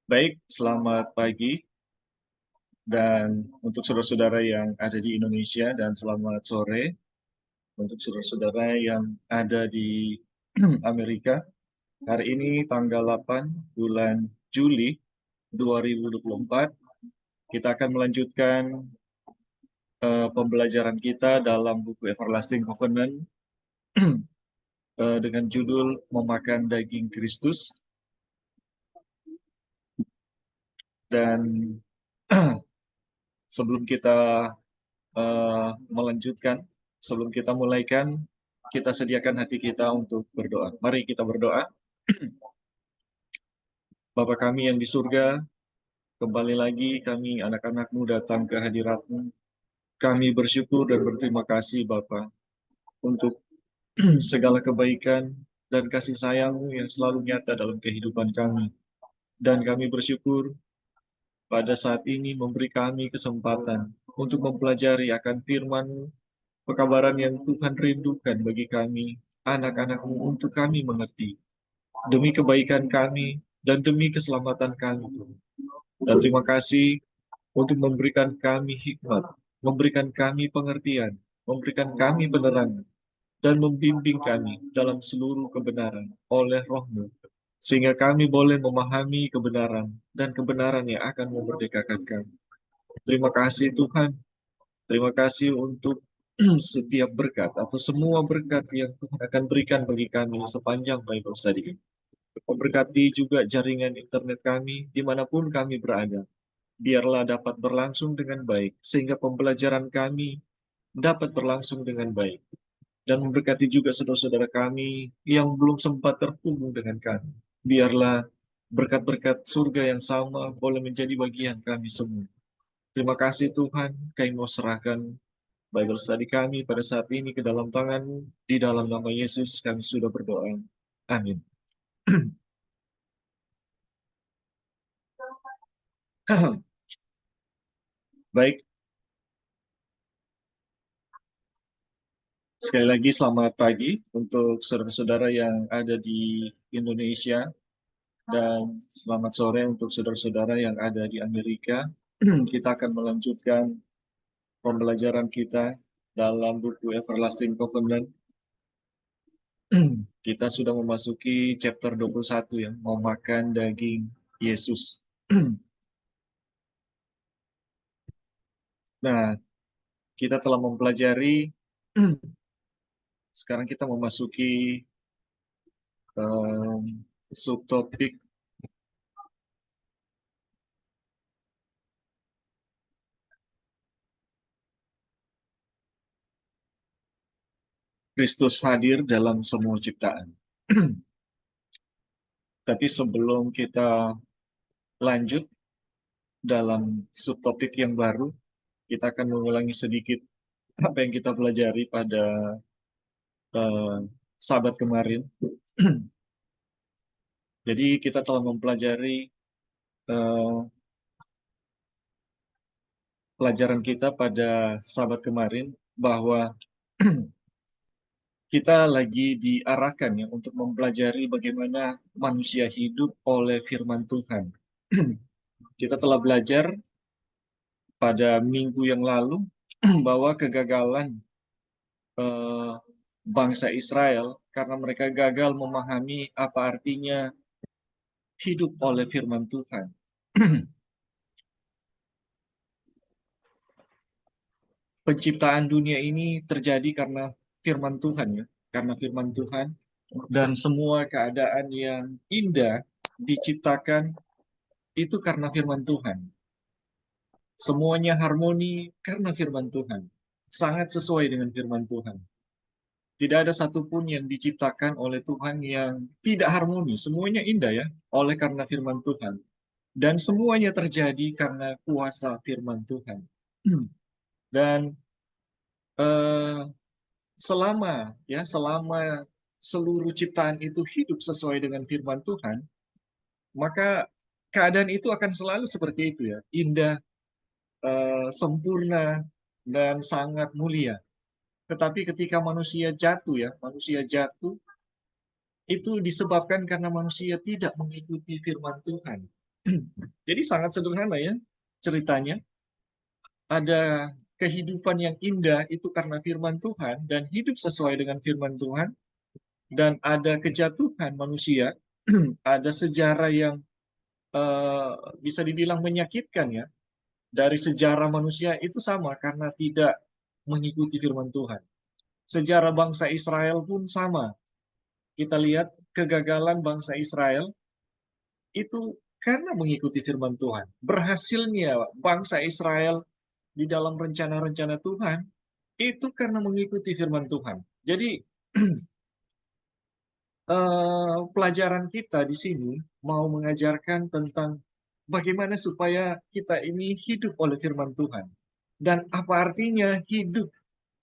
Baik, selamat pagi dan untuk saudara-saudara yang ada di Indonesia dan selamat sore untuk saudara-saudara yang ada di Amerika. Hari ini tanggal 8 bulan Juli 2024, kita akan melanjutkan pembelajaran kita dalam buku Everlasting Covenant dengan judul Memakan Daging Kristus. Dan sebelum kita melanjutkan, sebelum kita mulaikan, kita sediakan hati kita untuk berdoa. Mari kita berdoa. Bapa kami yang di surga, kembali lagi kami anak-anak-Mu datang ke hadirat-Mu. Kami bersyukur dan berterima kasih Bapa untuk segala kebaikan dan kasih sayang-Mu yang selalu nyata dalam kehidupan kami. Dan kami bersyukur pada saat ini memberi kami kesempatan untuk mempelajari akan firman-Mu, pekabaran yang Tuhan rindukan bagi kami, anak-anak-Mu, untuk kami mengerti. Demi kebaikan kami dan demi keselamatan kami, Tuhan. Dan terima kasih untuk memberikan kami hikmat, memberikan kami pengertian, memberikan kami penerangan, dan membimbing kami dalam seluruh kebenaran oleh Roh-Mu, sehingga kami boleh memahami kebenaran dan kebenaran yang akan memerdekakan kami. Terima kasih Tuhan, terima kasih untuk setiap berkat atau semua berkat yang Tuhan akan berikan bagi kami sepanjang Bible Study. Memberkati juga jaringan internet kami dimanapun kami berada. Biarlah dapat berlangsung dengan baik, sehingga pembelajaran kami dapat berlangsung dengan baik. Dan memberkati juga saudara-saudara kami yang belum sempat terhubung dengan kami. Biarlah berkat-berkat surga yang sama boleh menjadi bagian kami semua. Terima kasih Tuhan, kami mau serahkan Bible study kami pada saat ini ke dalam tangan-Mu. Di dalam nama Yesus kami sudah berdoa. Amin. Baik, sekali lagi selamat pagi untuk saudara-saudara yang ada di Indonesia dan selamat sore untuk saudara-saudara yang ada di Amerika. Kita akan melanjutkan pembelajaran kita dalam buku Everlasting Covenant. Kita sudah memasuki chapter 21 yang memakan daging Yesus. Nah, kita telah mempelajari, sekarang kita memasuki subtopik Kristus hadir dalam semua ciptaan. Tapi sebelum kita lanjut dalam subtopik yang baru, kita akan mengulangi sedikit apa yang kita pelajari pada Sabat kemarin. Jadi kita telah mempelajari pelajaran kita pada Sabat kemarin bahwa kita lagi diarahkan ya untuk mempelajari bagaimana manusia hidup oleh firman Tuhan. Kita telah belajar pada minggu yang lalu bahwa kegagalan eh, bangsa Israel karena mereka gagal memahami apa artinya hidup oleh firman Tuhan. Penciptaan dunia ini terjadi karena firman Tuhan ya, karena firman Tuhan, dan semua keadaan yang indah diciptakan itu karena firman Tuhan. Semuanya harmoni karena firman Tuhan. Sangat sesuai dengan firman Tuhan. Tidak ada satupun yang diciptakan oleh Tuhan yang tidak harmoni. Semuanya indah ya, oleh karena firman Tuhan. Dan semuanya terjadi karena kuasa firman Tuhan. Dan eh, selama seluruh ciptaan itu hidup sesuai dengan firman Tuhan, maka keadaan itu akan selalu seperti itu ya, indah, sempurna, dan sangat mulia. Tetapi ketika manusia jatuh, itu disebabkan karena manusia tidak mengikuti firman Tuhan. Jadi sangat sederhana ya ceritanya. Ada kehidupan yang indah itu karena firman Tuhan dan hidup sesuai dengan firman Tuhan, dan ada kejatuhan manusia, ada sejarah yang bisa dibilang menyakitkan ya dari sejarah manusia itu sama karena tidak mengikuti firman Tuhan. Sejarah bangsa Israel pun sama. Kita lihat kegagalan bangsa Israel itu karena mengikuti firman Tuhan. Berhasilnya bangsa Israel di dalam rencana-rencana Tuhan itu karena mengikuti firman Tuhan. Jadi pelajaran kita di sini mau mengajarkan tentang bagaimana supaya kita ini hidup oleh firman Tuhan. Dan apa artinya hidup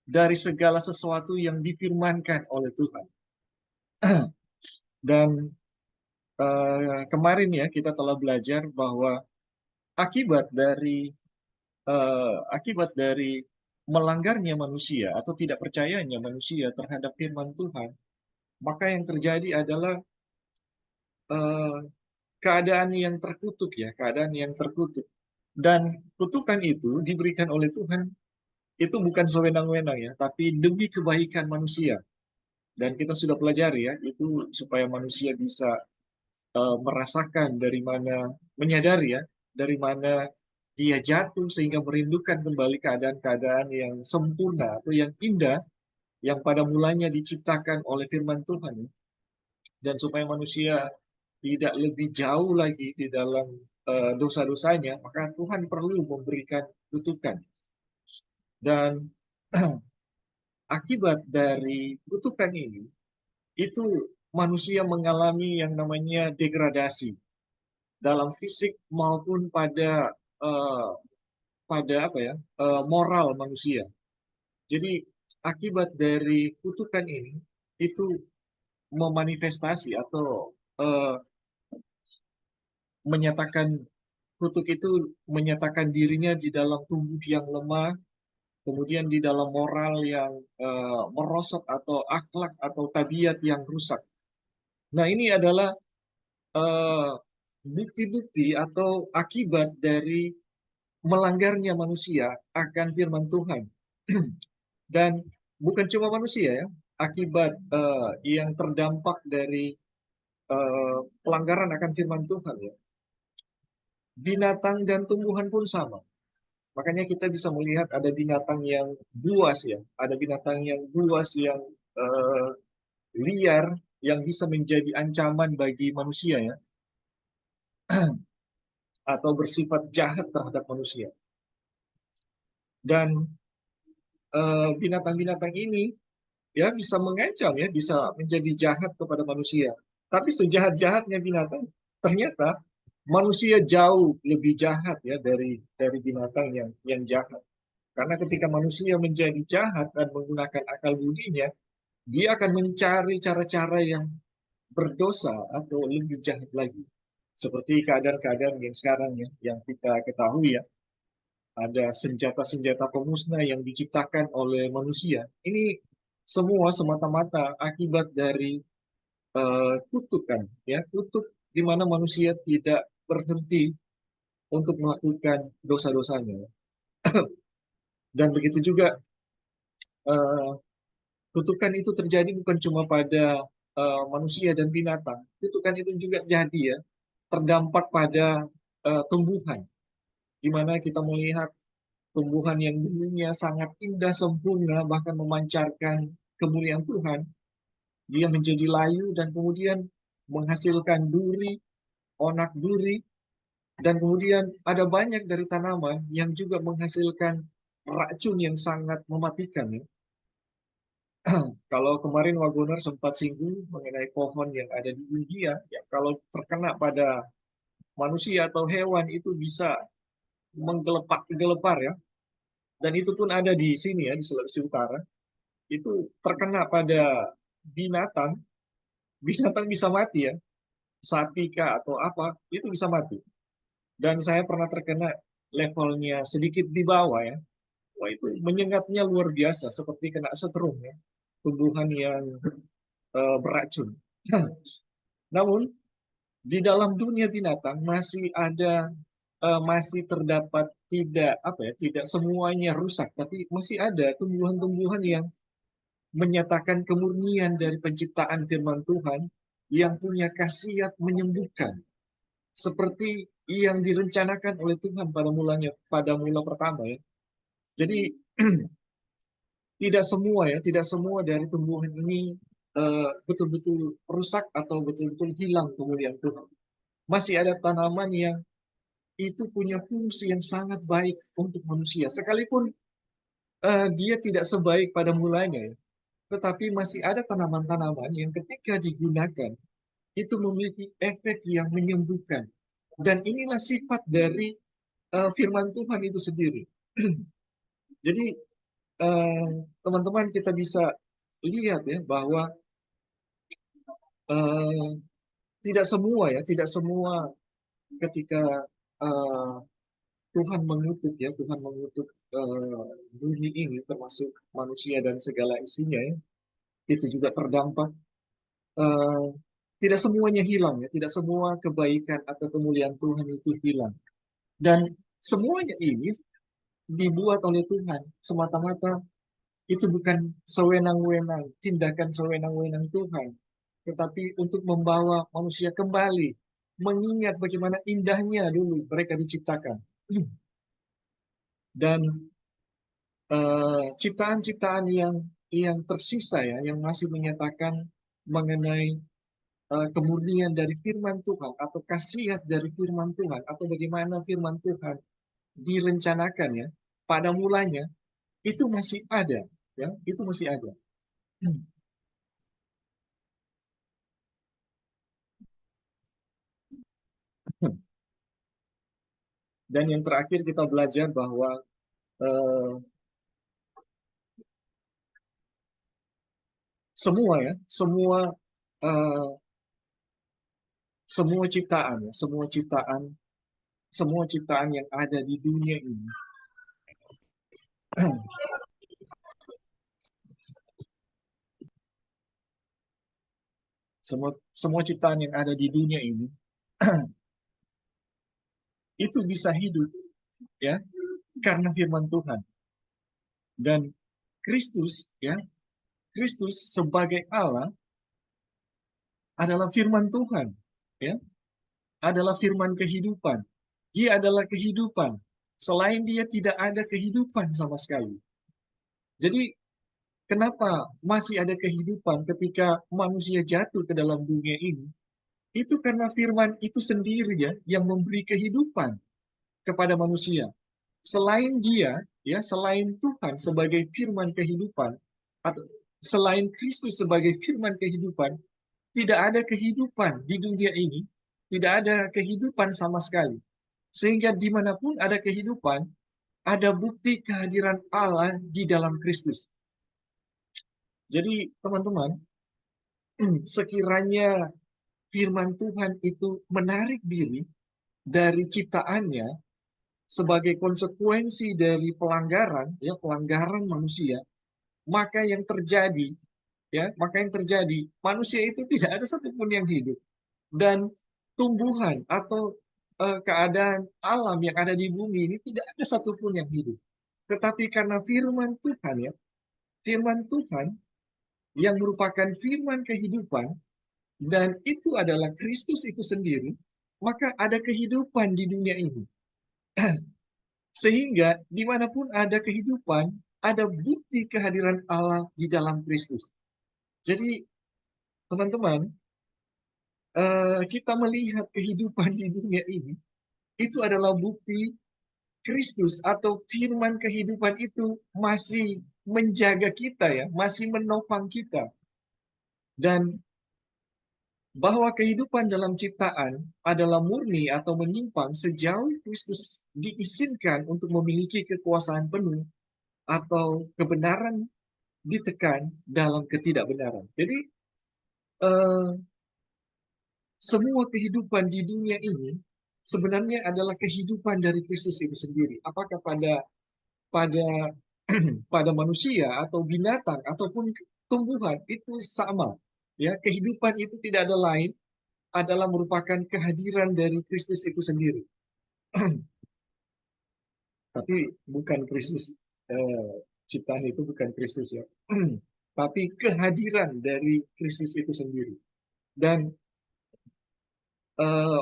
dari segala sesuatu yang difirmankan oleh Tuhan. Dan kemarin ya kita telah belajar bahwa akibat dari akibat dari melanggarnya manusia atau tidak percayanya manusia terhadap firman Tuhan, maka yang terjadi adalah eh, keadaan yang terkutuk ya, keadaan yang terkutuk. Dan kutukan itu diberikan oleh Tuhan itu bukan sewenang-wenang ya, tapi demi kebaikan manusia. Dan kita sudah pelajari ya, itu supaya manusia bisa merasakan dari mana, menyadari ya, dari mana dia jatuh sehingga merindukan kembali keadaan-keadaan yang sempurna atau yang indah yang pada mulanya diciptakan oleh firman Tuhan. Dan supaya manusia tidak lebih jauh lagi di dalam dosa-dosanya, maka Tuhan perlu memberikan kutukan. Dan akibat dari kutukan ini, itu manusia mengalami yang namanya degradasi dalam fisik maupun eh, pada apa ya moral manusia. Jadi akibat dari kutukan ini itu memanifestasi atau eh, menyatakan kutuk itu menyatakan dirinya di dalam tubuh yang lemah, kemudian di dalam moral yang merosot atau akhlak atau tabiat yang rusak. Nah, ini adalah eh, bukti-bukti atau akibat dari melanggarnya manusia akan firman Tuhan. Dan bukan cuma manusia ya, akibat yang terdampak dari pelanggaran akan firman Tuhan ya. Binatang dan tumbuhan pun sama. Makanya kita bisa melihat ada binatang yang buas ya, ada binatang yang buas yang eh, liar yang bisa menjadi ancaman bagi manusia ya, atau bersifat jahat terhadap manusia. Dan binatang-binatang ini ya bisa mengancam ya, bisa menjadi jahat kepada manusia. Tapi sejahat-jahatnya binatang, ternyata manusia jauh lebih jahat ya dari binatang yang jahat. Karena ketika manusia menjadi jahat dan menggunakan akal budinya, dia akan mencari cara-cara yang berdosa atau lebih jahat lagi. Seperti keadaan-keadaan yang sekarang ya, yang kita ketahui ya, ada senjata-senjata pemusnah yang diciptakan oleh manusia. Ini semua semata-mata akibat dari kutukan, ya, kutuk di mana manusia tidak berhenti untuk melakukan dosa-dosanya. Dan begitu juga eh, kutukan itu terjadi bukan cuma pada manusia dan binatang. Kutukan itu juga jadi ya terdampak pada tumbuhan, di mana kita melihat tumbuhan yang dulunya sangat indah sempurna bahkan memancarkan kemuliaan Tuhan, dia menjadi layu dan kemudian menghasilkan duri, onak duri, dan kemudian ada banyak dari tanaman yang juga menghasilkan racun yang sangat mematikan ya. Kalau kemarin Wagoner sempat singgung mengenai pohon yang ada di India, ya kalau terkena pada manusia atau hewan itu bisa menggelepar ya. Dan itu pun ada di sini ya, di Sulawesi Utara. Itu terkena pada binatang, binatang bisa mati ya. Sapi kah atau apa, itu bisa mati. Dan saya pernah terkena levelnya sedikit di bawah ya. Wah itu menyengatnya luar biasa, seperti kena setrum ya. Tumbuhan yang beracun. Namun di dalam dunia binatang masih ada masih terdapat tidak semuanya rusak, tapi masih ada tumbuhan-tumbuhan yang menyatakan kemurnian dari penciptaan firman Tuhan yang punya khasiat menyembuhkan seperti yang direncanakan oleh Tuhan pada mula pertama ya. Jadi tidak semua dari tumbuhan ini betul-betul rusak atau betul-betul hilang kemuliaan Tuhan. Masih ada tanaman yang itu punya fungsi yang sangat baik untuk manusia. Sekalipun dia tidak sebaik pada mulanya, ya, tetapi masih ada tanaman-tanaman yang ketika digunakan itu memiliki efek yang menyembuhkan. Dan inilah sifat dari firman Tuhan itu sendiri. Jadi teman-teman kita bisa lihat ya bahwa eh, tidak semua ketika eh, Tuhan mengutuk bumi ini termasuk manusia dan segala isinya ya, itu juga terdampak. eh, Tidak semuanya hilang ya, tidak semua kebaikan atau kemuliaan Tuhan itu hilang. Dan semuanya ini dibuat oleh Tuhan semata-mata itu bukan sewenang-wenang, tindakan sewenang-wenang Tuhan, tetapi untuk membawa manusia kembali mengingat bagaimana indahnya dulu mereka diciptakan. Dan ciptaan-ciptaan yang tersisa ya, yang masih menyatakan mengenai kemurnian dari firman Tuhan atau khasiat dari firman Tuhan atau bagaimana firman Tuhan direncanakan ya pada mulanya itu masih ada ya, itu masih ada. Dan yang terakhir kita belajar bahwa eh, semua ya, eh, semua ciptaan ya, semua ciptaan yang ada di dunia ini, semua ciptaan yang ada di dunia ini itu bisa hidup ya karena firman Tuhan. Dan Kristus ya, Kristus sebagai Allah adalah firman Tuhan ya, adalah firman kehidupan. Dia adalah kehidupan. Selain dia tidak ada kehidupan sama sekali. Jadi kenapa masih ada kehidupan ketika manusia jatuh ke dalam dunia ini? Itu karena firman itu sendiri ya yang memberi kehidupan kepada manusia. Selain dia, ya, selain Tuhan sebagai firman kehidupan atau selain Kristus sebagai firman kehidupan, tidak ada kehidupan di dunia ini, tidak ada kehidupan sama sekali. Sehingga dimanapun ada kehidupan, ada bukti kehadiran Allah di dalam Kristus. Jadi teman-teman, sekiranya firman Tuhan itu menarik diri dari ciptaannya sebagai konsekuensi dari pelanggaran, ya pelanggaran manusia, maka yang terjadi, manusia itu tidak ada satupun yang hidup dan tumbuhan atau keadaan alam yang ada di bumi ini tidak ada satupun yang hidup. Tetapi karena firman Tuhan ya, firman Tuhan yang merupakan firman kehidupan dan itu adalah Kristus itu sendiri, maka ada kehidupan di dunia ini. Sehingga dimanapun ada kehidupan, ada bukti kehadiran Allah di dalam Kristus. Jadi teman-teman, kita melihat kehidupan di dunia ini, itu adalah bukti Kristus atau firman kehidupan itu masih menjaga kita ya, masih menopang kita. Dan bahwa kehidupan dalam ciptaan adalah murni atau menyimpang sejauh Kristus diizinkan untuk memiliki kekuasaan penuh atau kebenaran ditekan dalam ketidakbenaran. Jadi eh, semua kehidupan di dunia ini sebenarnya adalah kehidupan dari Kristus itu sendiri. Apakah pada pada manusia atau binatang ataupun tumbuhan itu sama. Ya, kehidupan itu tidak ada lain, adalah merupakan kehadiran dari Kristus itu sendiri. Tapi bukan Kristus, eh, ciptaan itu bukan Kristus ya. Tapi kehadiran dari Kristus itu sendiri. Dan eh,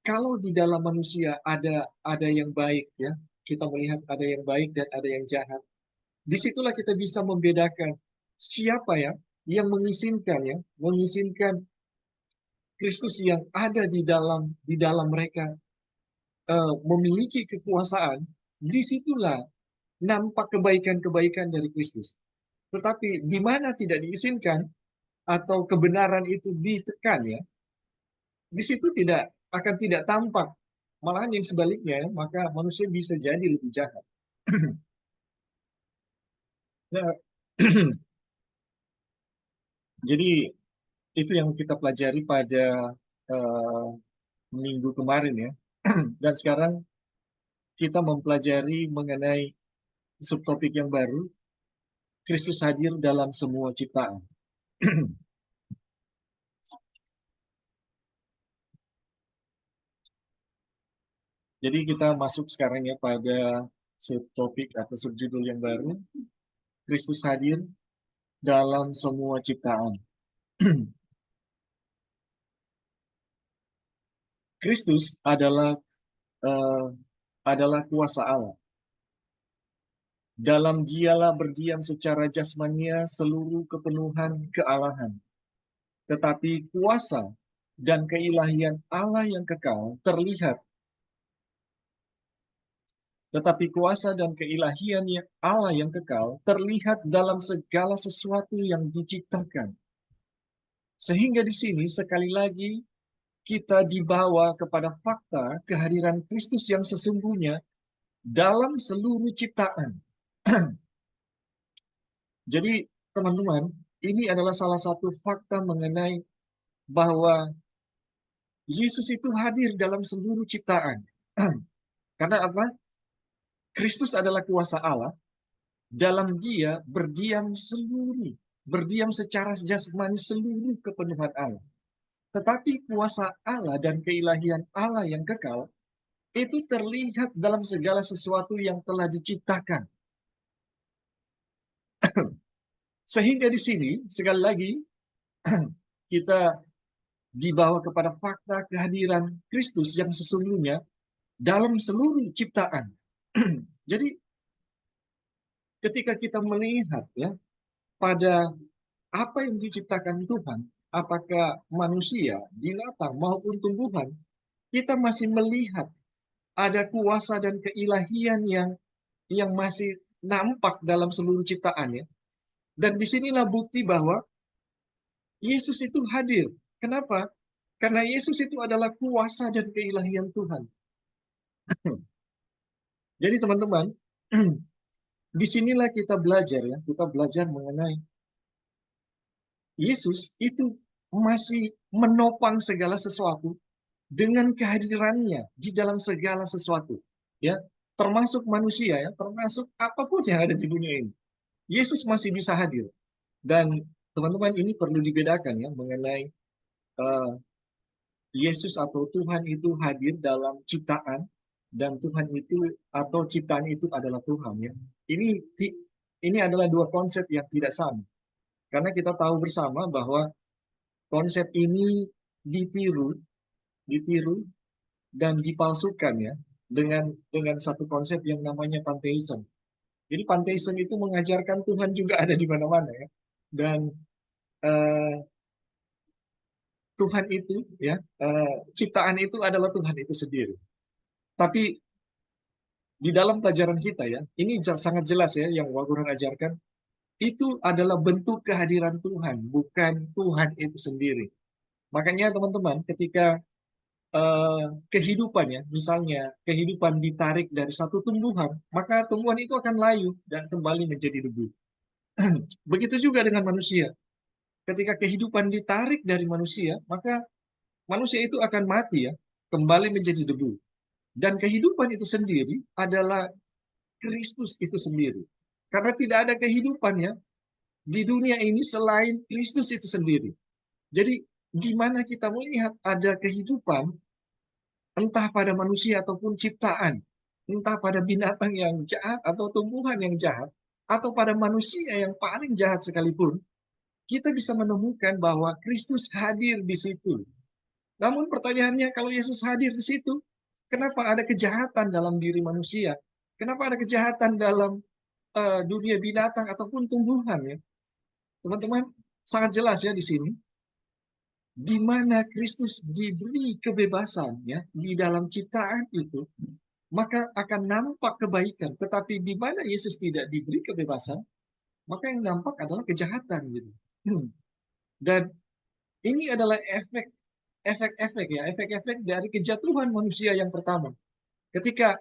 kalau di dalam manusia ada yang baik ya, kita melihat ada yang baik dan ada yang jahat. Disitulah kita bisa membedakan siapa ya yang mengizinkan Kristus yang ada di dalam mereka memiliki kekuasaan. Disitulah nampak kebaikan-kebaikan dari Kristus. Tetapi di mana tidak diizinkan atau kebenaran itu ditekan ya, di situ tidak tampak. Malahan yang sebaliknya, maka manusia bisa jadi lebih jahat. Nah, jadi itu yang kita pelajari pada eh, minggu kemarin ya. Dan sekarang kita mempelajari mengenai subtopik yang baru, Kristus hadir dalam semua ciptaan. Jadi kita masuk sekarang ya pada subtopik atau subjudul yang baru, Kristus hadir dalam semua ciptaan. Kristus eh, adalah kuasa Allah. Dalam dialah berdiam secara jasmania seluruh kepenuhan kealahan. Tetapi kuasa dan keilahian Allah yang kekal terlihat. Tetapi kuasa dan keilahian Allah yang kekal terlihat dalam segala sesuatu yang diciptakan. Sehingga di sini sekali lagi kita dibawa kepada fakta kehadiran Kristus yang sesungguhnya dalam seluruh ciptaan. Jadi teman-teman, ini adalah salah satu fakta mengenai bahwa Yesus itu hadir dalam seluruh ciptaan. Karena apa? Kristus adalah kuasa Allah, dalam dia berdiam secara jasmani seluruh kepenuhan Allah. Tetapi kuasa Allah dan keilahian Allah yang kekal itu terlihat dalam segala sesuatu yang telah diciptakan. Sehingga di sini, sekali lagi, kita dibawa kepada fakta kehadiran Kristus yang sesungguhnya dalam seluruh ciptaan. Jadi, ketika kita melihat ya pada apa yang diciptakan Tuhan, apakah manusia, binatang, maupun tumbuhan, kita masih melihat ada kuasa dan keilahian yang masih nampak dalam seluruh ciptaannya. Dan disinilah bukti bahwa Yesus itu hadir. Kenapa? Karena Yesus itu adalah kuasa dan keilahian Tuhan. Jadi teman-teman, disinilah kita belajar ya, kita belajar mengenai Yesus itu masih menopang segala sesuatu dengan kehadirannya di dalam segala sesuatu, ya, termasuk manusia ya, termasuk apapun yang ada di dunia ini. Yesus masih bisa hadir. Dan teman-teman ini perlu dibedakan ya mengenai uh, Yesus atau Tuhan itu hadir dalam ciptaan dan Tuhan itu atau ciptaan itu adalah Tuhan ya. Ini ini adalah dua konsep yang tidak sama. Karena kita tahu bersama bahwa konsep ini ditiru, ditiru dan dipalsukan ya dengan satu konsep yang namanya pantheism. Jadi pantheism itu mengajarkan Tuhan juga ada di mana-mana ya. Dan eh, Tuhan itu ya ciptaan itu adalah Tuhan itu sendiri. Tapi di dalam pelajaran kita ya, ini sangat jelas ya yang Waguran ajarkan, itu adalah bentuk kehadiran Tuhan, bukan Tuhan itu sendiri. Makanya teman-teman, ketika eh, kehidupan ya, misalnya kehidupan ditarik dari satu tumbuhan, maka tumbuhan itu akan layu dan kembali menjadi debu. Begitu juga dengan manusia. Ketika kehidupan ditarik dari manusia, maka manusia itu akan mati ya, kembali menjadi debu. Dan kehidupan itu sendiri adalah Kristus itu sendiri. Karena tidak ada kehidupan ya di dunia ini selain Kristus itu sendiri. Jadi di mana kita melihat ada kehidupan, entah pada manusia ataupun ciptaan, entah pada binatang yang jahat atau tumbuhan yang jahat, atau pada manusia yang paling jahat sekalipun, kita bisa menemukan bahwa Kristus hadir di situ. Namun pertanyaannya, kalau Yesus hadir di situ, kenapa ada kejahatan dalam diri manusia? Kenapa ada kejahatan dalam dunia binatang ataupun tumbuhan ya? Teman-teman, sangat jelas ya di sini. Di mana Kristus diberi kebebasan ya di dalam ciptaan itu, maka akan nampak kebaikan. Tetapi di mana Yesus tidak diberi kebebasan, maka yang nampak adalah kejahatan gitu. Dan ini adalah efek-efek ya, efek-efek dari kejatuhan manusia yang pertama. Ketika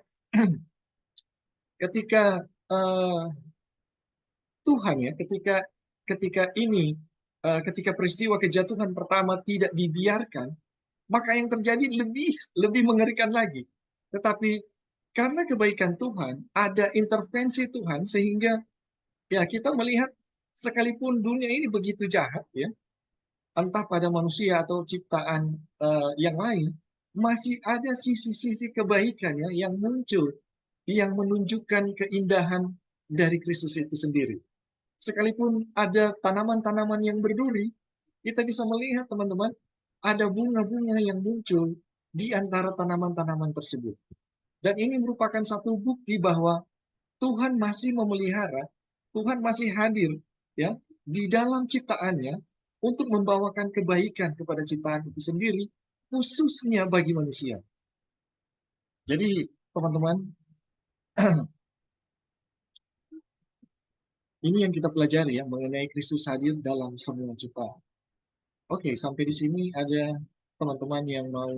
ketika uh, Tuhan ya, ketika peristiwa kejatuhan pertama tidak dibiarkan, maka yang terjadi lebih lebih mengerikan lagi. Tetapi karena kebaikan Tuhan, ada intervensi Tuhan sehingga ya kita melihat sekalipun dunia ini begitu jahat ya, entah pada manusia atau ciptaan yang lain, masih ada sisi-sisi kebaikan ya yang muncul, yang menunjukkan keindahan dari Kristus itu sendiri. Sekalipun ada tanaman-tanaman yang berduri, kita bisa melihat teman-teman, ada bunga-bunga yang muncul di antara tanaman-tanaman tersebut. Dan ini merupakan satu bukti bahwa Tuhan masih memelihara, Tuhan masih hadir ya di dalam ciptaannya untuk membawakan kebaikan kepada ciptaan itu sendiri, khususnya bagi manusia. Jadi teman-teman, ini yang kita pelajari ya mengenai Kristus hadir dalam semua ciptaan. Oke, sampai di sini ada teman-teman yang mau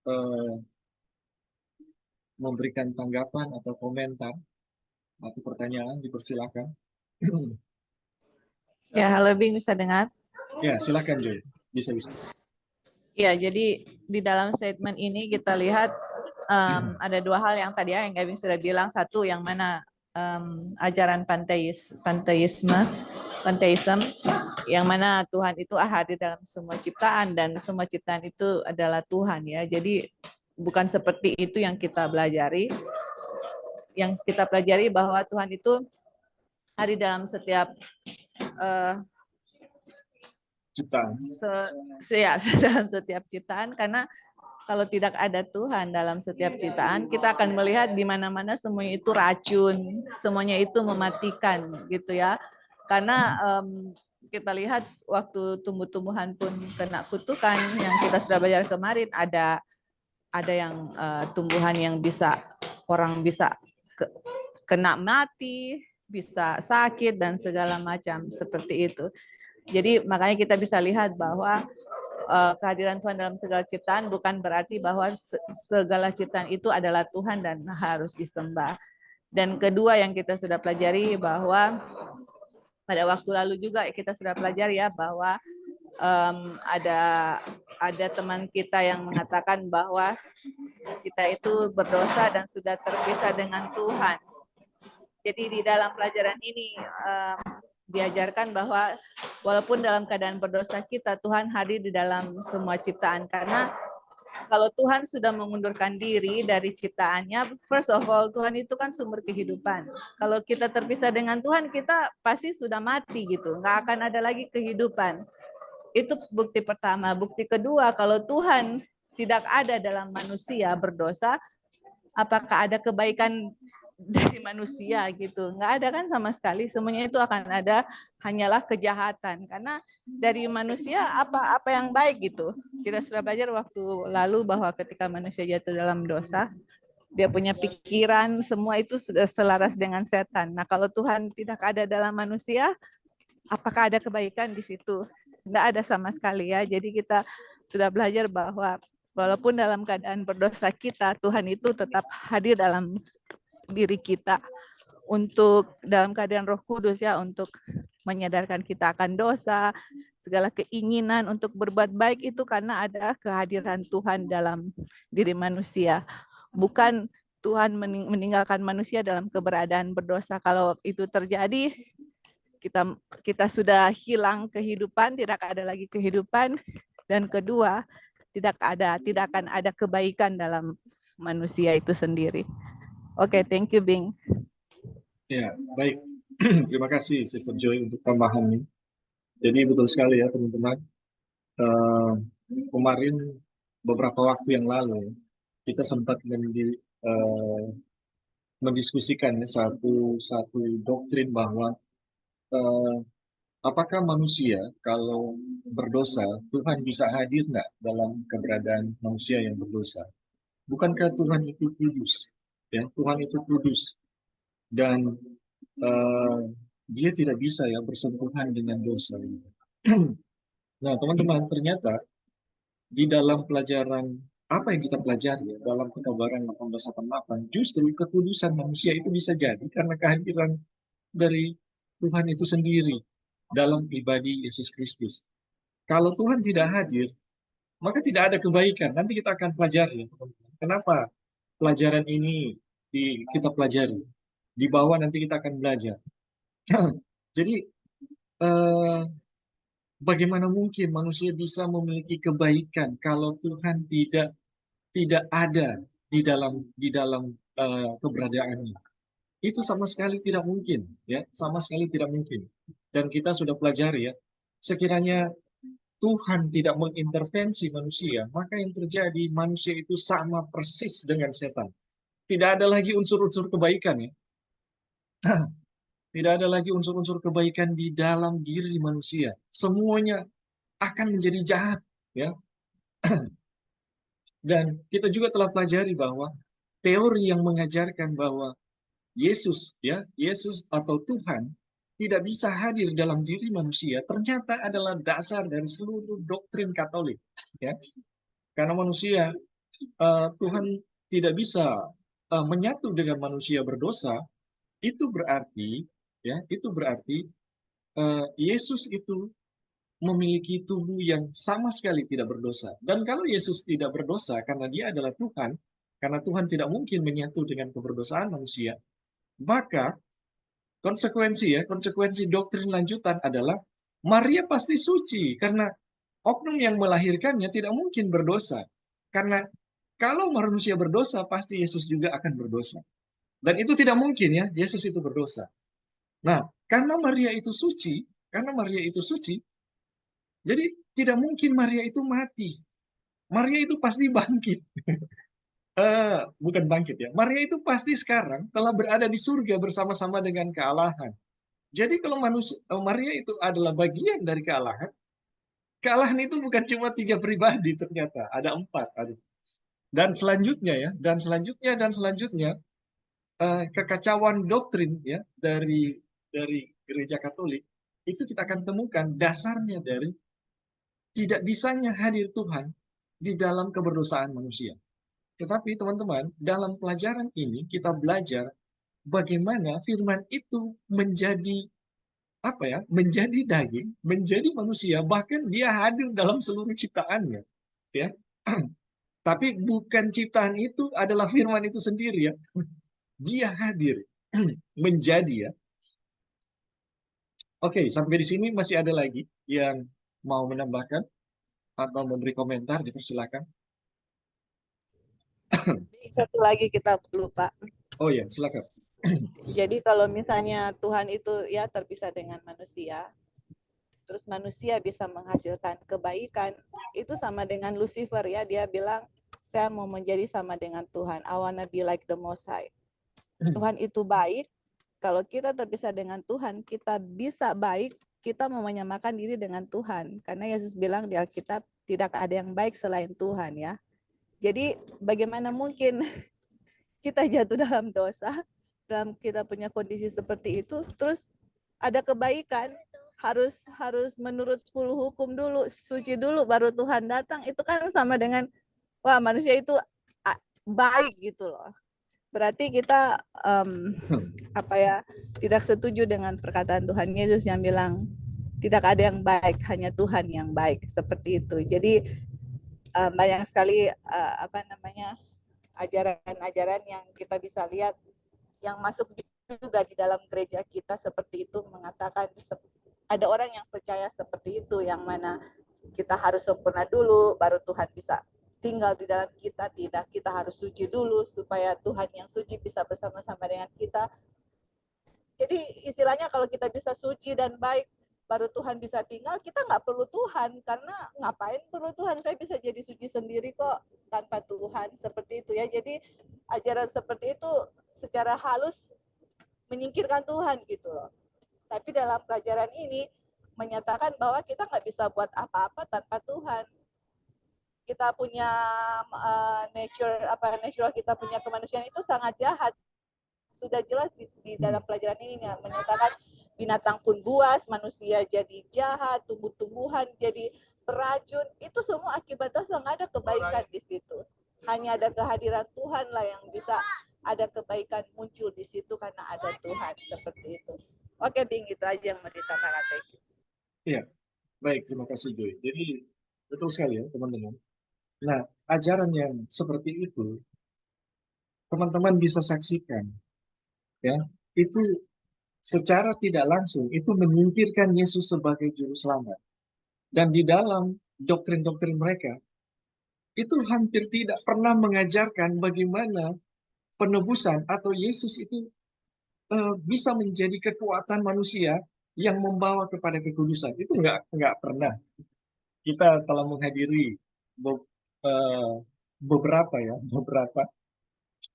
eh, memberikan tanggapan atau komentar atau pertanyaan, dipersilakan. Ya, halo Bing, bisa dengar? Ya, silakan Joy. Bisa. Ya, jadi di dalam statement ini kita lihat ada dua hal yang tadi ya yang Gavin sudah bilang. Satu, yang mana ajaran panteisme, yang mana Tuhan itu hadir dalam semua ciptaan dan semua ciptaan itu adalah Tuhan ya. Jadi bukan seperti itu yang kita pelajari. Yang kita pelajari bahwa Tuhan itu hadir dalam setiap Ciptaan. dalam setiap ciptaan, karena kalau tidak ada Tuhan dalam setiap ciptaan, kita akan melihat di mana-mana semuanya itu racun, semuanya itu mematikan gitu ya. Karena kita lihat waktu tumbuh-tumbuhan pun kena kutukan yang kita sudah belajar kemarin, ada yang tumbuhan yang orang bisa kena mati, bisa sakit dan segala macam seperti itu. Jadi makanya kita bisa lihat bahwa kehadiran Tuhan dalam segala ciptaan bukan berarti bahwa segala ciptaan itu adalah Tuhan dan harus disembah. Dan kedua yang kita sudah pelajari bahwa pada waktu lalu juga kita sudah pelajari ya bahwa ada teman kita yang mengatakan bahwa kita itu berdosa dan sudah terpisah dengan Tuhan. Jadi di dalam pelajaran ini diajarkan bahwa walaupun dalam keadaan berdosa kita, Tuhan hadir di dalam semua ciptaan. Karena kalau Tuhan sudah mengundurkan diri dari ciptaannya, first of all, Tuhan itu kan sumber kehidupan. Kalau kita terpisah dengan Tuhan, kita pasti sudah mati gitu. Nggak akan ada lagi kehidupan. Itu bukti pertama. Bukti kedua, kalau Tuhan tidak ada dalam manusia berdosa, apakah ada kebaikan dari manusia gitu? Nggak ada kan sama sekali. Semuanya itu akan ada hanyalah kejahatan. Karena dari manusia apa yang baik gitu. Kita sudah belajar waktu lalu bahwa ketika manusia jatuh dalam dosa, dia punya pikiran, semua itu sudah selaras dengan setan. Nah, kalau Tuhan tidak ada dalam manusia, apakah ada kebaikan di situ? Nggak ada sama sekali ya. Jadi kita sudah belajar bahwa walaupun dalam keadaan berdosa kita, Tuhan itu tetap hadir dalam diri kita untuk dalam keadaan Roh Kudus ya, untuk menyadarkan kita akan dosa, segala keinginan untuk berbuat baik itu karena ada kehadiran Tuhan dalam diri manusia. Bukan Tuhan meninggalkan manusia dalam keberadaan berdosa. Kalau itu terjadi, kita sudah hilang kehidupan, tidak ada lagi kehidupan, dan kedua tidak akan ada kebaikan dalam manusia itu sendiri. Oke, thank you Bing. Ya, baik. Terima kasih Sister Joy untuk tambahannya. Jadi betul sekali ya teman-teman. Eh, Kemarin beberapa waktu yang lalu kita sempat mendiskusikan ya, satu doktrin bahwa eh, apakah manusia kalau berdosa Tuhan bisa hadir nggak dalam keberadaan manusia yang berdosa? Bukankah Tuhan itu kudus? Ya, Tuhan itu kudus dan eh, dia tidak bisa ya bersentuhan dengan dosa. Nah, teman-teman, ternyata di dalam pelajaran apa yang kita pelajari ya, dalam Kekabaran 1888, justru kekudusan manusia itu bisa jadi karena kehadiran dari Tuhan itu sendiri dalam pribadi Yesus Kristus. Kalau Tuhan tidak hadir, maka tidak ada kebaikan. Nanti kita akan pelajari ya, teman-teman. Kenapa pelajaran ini kita pelajari? Di bawah nanti kita akan belajar. Jadi, eh, bagaimana mungkin manusia bisa memiliki kebaikan kalau Tuhan tidak ada di dalam keberadaannya? Itu sama sekali tidak mungkin, ya, sama sekali tidak mungkin. Dan kita sudah pelajari ya, sekiranya Tuhan tidak mengintervensi manusia, maka yang terjadi manusia itu sama persis dengan setan. Tidak ada lagi unsur-unsur kebaikan ya. Tidak ada lagi unsur-unsur kebaikan di dalam diri manusia. Semuanya akan menjadi jahat, ya. Dan kita juga telah pelajari bahwa teori yang mengajarkan bahwa Yesus atau Tuhan tidak bisa hadir dalam diri manusia ternyata adalah dasar dari seluruh doktrin Katolik, ya. Karena manusia, Tuhan tidak bisa menyatu dengan manusia berdosa, itu berarti Yesus itu memiliki tubuh yang sama sekali tidak berdosa. Dan kalau Yesus tidak berdosa karena dia adalah Tuhan, karena Tuhan tidak mungkin menyatu dengan keberdosaan manusia, maka konsekuensi doktrin lanjutan adalah Maria pasti suci karena oknum yang melahirkannya tidak mungkin berdosa. Karena kalau manusia berdosa, pasti Yesus juga akan berdosa. Dan itu tidak mungkin ya, Yesus itu berdosa. Nah, karena Maria itu suci, jadi tidak mungkin Maria itu mati. Maria itu pasti bangkit. Bukan bangkit ya. Maria itu pasti sekarang telah berada di surga bersama-sama dengan kealahan. Jadi kalau Maria itu adalah bagian dari kealahan, kealahan itu bukan cuma 3 pribadi ternyata, ada 4. Dan selanjutnya ya, dan selanjutnya kekacauan doktrin ya dari gereja Katolik itu kita akan temukan dasarnya dari tidak bisanya hadir Tuhan di dalam keberdosaan manusia. Tetapi teman-teman, dalam pelajaran ini kita belajar bagaimana firman itu menjadi apa ya? Menjadi daging, menjadi manusia, bahkan dia hadir dalam seluruh ciptaannya, ya. Tapi bukan ciptaan itu adalah firman itu sendiri ya. Dia hadir menjadi ya. Oke, sampai di sini masih ada lagi yang mau menambahkan atau memberi komentar, dipersilakan. Satu lagi kita lupa. Oh ya, silakan. Jadi kalau misalnya Tuhan itu ya terpisah dengan manusia, terus manusia bisa menghasilkan kebaikan, itu sama dengan Lucifer ya, dia bilang saya mau menjadi sama dengan Tuhan, I wanna be like the Most High. Tuhan itu baik, kalau kita terpisah dengan Tuhan, kita bisa baik, kita mau menyamakan diri dengan Tuhan, karena Yesus bilang di Alkitab tidak ada yang baik selain Tuhan ya. Jadi bagaimana mungkin kita jatuh dalam dosa, dalam kita punya kondisi seperti itu, terus ada kebaikan, harus menurut 10 hukum dulu, suci dulu, baru Tuhan datang. Itu kan sama dengan, wah manusia itu baik gitu loh. Berarti kita tidak setuju dengan perkataan Tuhan Yesus yang bilang tidak ada yang baik, hanya Tuhan yang baik, seperti itu. Jadi banyak sekali ajaran-ajaran yang kita bisa lihat yang masuk juga di dalam gereja kita seperti itu, mengatakan ada orang yang percaya seperti itu, yang mana kita harus sempurna dulu baru Tuhan bisa tinggal di dalam kita. Tidak, kita harus suci dulu supaya Tuhan yang suci bisa bersama-sama dengan kita. Jadi istilahnya kalau kita bisa suci dan baik baru Tuhan bisa tinggal, kita nggak perlu Tuhan, karena ngapain perlu Tuhan, saya bisa jadi suci sendiri kok tanpa Tuhan, seperti itu ya. Jadi ajaran seperti itu secara halus menyingkirkan Tuhan gitu loh. Tapi dalam pelajaran ini menyatakan bahwa kita nggak bisa buat apa-apa tanpa Tuhan. Kita punya natural kita punya kemanusiaan itu sangat jahat. Sudah jelas di dalam pelajaran ini menyatakan binatang pun buas, manusia jadi jahat, tumbuh-tumbuhan jadi beracun. Itu semua akibat dosa, nggak ada kebaikan di situ. Hanya ada kehadiran Tuhan lah yang bisa ada kebaikan muncul di situ karena ada Tuhan, seperti itu. Oke, Bing, itu aja yang mau ditambahkan. Iya, baik, terima kasih Joy. Jadi betul sekali ya teman-teman. Nah, ajaran yang seperti itu teman-teman bisa saksikan, ya, itu secara tidak langsung itu menyingkirkan Yesus sebagai juru selamat. Dan di dalam doktrin-doktrin mereka itu hampir tidak pernah mengajarkan bagaimana penebusan atau Yesus itu bisa menjadi kekuatan manusia yang membawa kepada kekudusan. Itu nggak pernah. Kita telah menghadiri eh, beberapa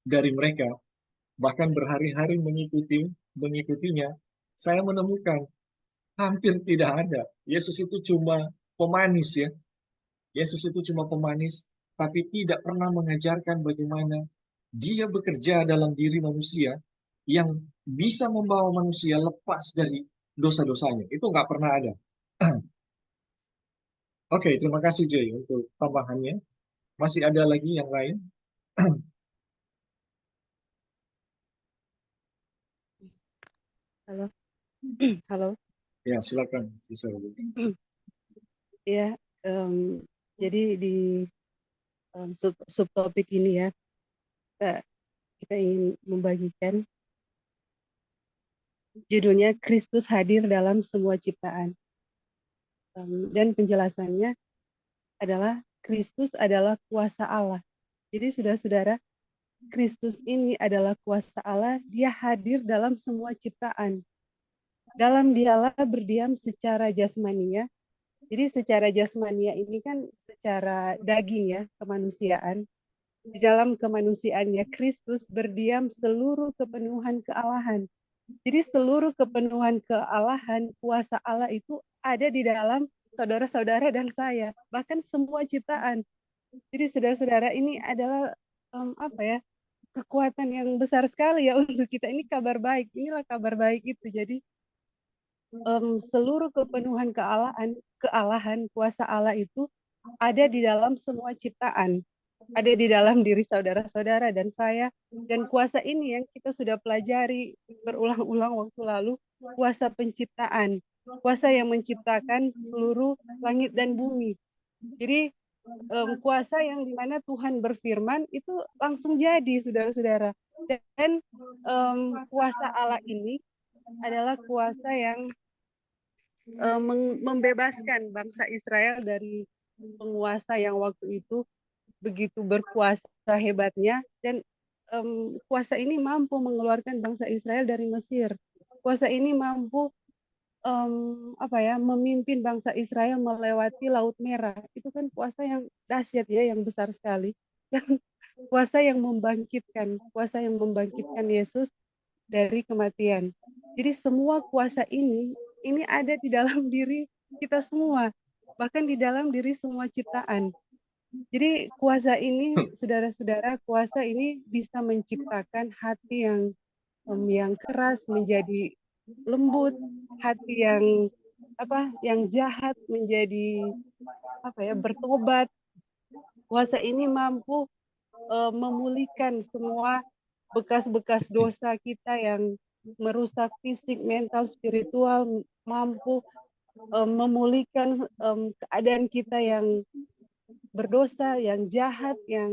dari mereka, bahkan berhari-hari mengikutinya. Saya menemukan hampir tidak ada. Yesus itu cuma pemanis ya. Yesus itu cuma pemanis, tapi tidak pernah mengajarkan bagaimana dia bekerja dalam diri manusia yang bisa membawa manusia lepas dari dosa-dosanya. Itu nggak pernah ada. Oke, terima kasih Joy untuk tambahannya. Masih ada lagi yang lain? Halo, halo. Ya, silakan. Ya, jadi di subtopik ini ya, kita ingin membagikan judulnya Kristus hadir dalam semua ciptaan. Dan penjelasannya adalah Kristus adalah kuasa Allah. Jadi saudara-saudara, Kristus ini adalah kuasa Allah, dia hadir dalam semua ciptaan. Dalam dialah berdiam secara jasmania. Jadi secara jasmania ini kan secara daging ya, kemanusiaan. Di dalam kemanusiaannya Kristus berdiam seluruh kepenuhan kealahan. Jadi seluruh kepenuhan kealahan, kuasa Allah itu ada di dalam saudara-saudara dan saya, bahkan semua ciptaan. Jadi saudara-saudara, ini adalah kekuatan yang besar sekali ya untuk kita. Ini kabar baik, inilah kabar baik itu. Jadi seluruh kepenuhan kealahan kuasa Allah itu ada di dalam semua ciptaan, ada di dalam diri saudara-saudara dan saya. Dan kuasa ini yang kita sudah pelajari berulang-ulang waktu lalu, kuasa penciptaan, kuasa yang menciptakan seluruh langit dan bumi. Jadi kuasa yang dimana Tuhan berfirman itu langsung jadi, saudara-saudara. Dan kuasa Allah ini adalah kuasa yang membebaskan bangsa Israel dari penguasa yang waktu itu begitu berkuasa hebatnya, dan kuasa ini mampu mengeluarkan bangsa Israel dari Mesir. Kuasa ini mampu memimpin bangsa Israel melewati Laut Merah. Itu kan kuasa yang dahsyat ya, yang besar sekali. Dan kuasa yang membangkitkan Yesus dari kematian. Jadi semua kuasa ini ada di dalam diri kita semua, bahkan di dalam diri semua ciptaan. Jadi kuasa ini, saudara-saudara, kuasa ini bisa menciptakan hati yang keras menjadi lembut, hati yang jahat menjadi bertobat. Kuasa ini mampu memulihkan semua bekas-bekas dosa kita yang merusak fisik, mental, spiritual, mampu memulihkan keadaan kita yang berdosa, yang jahat, yang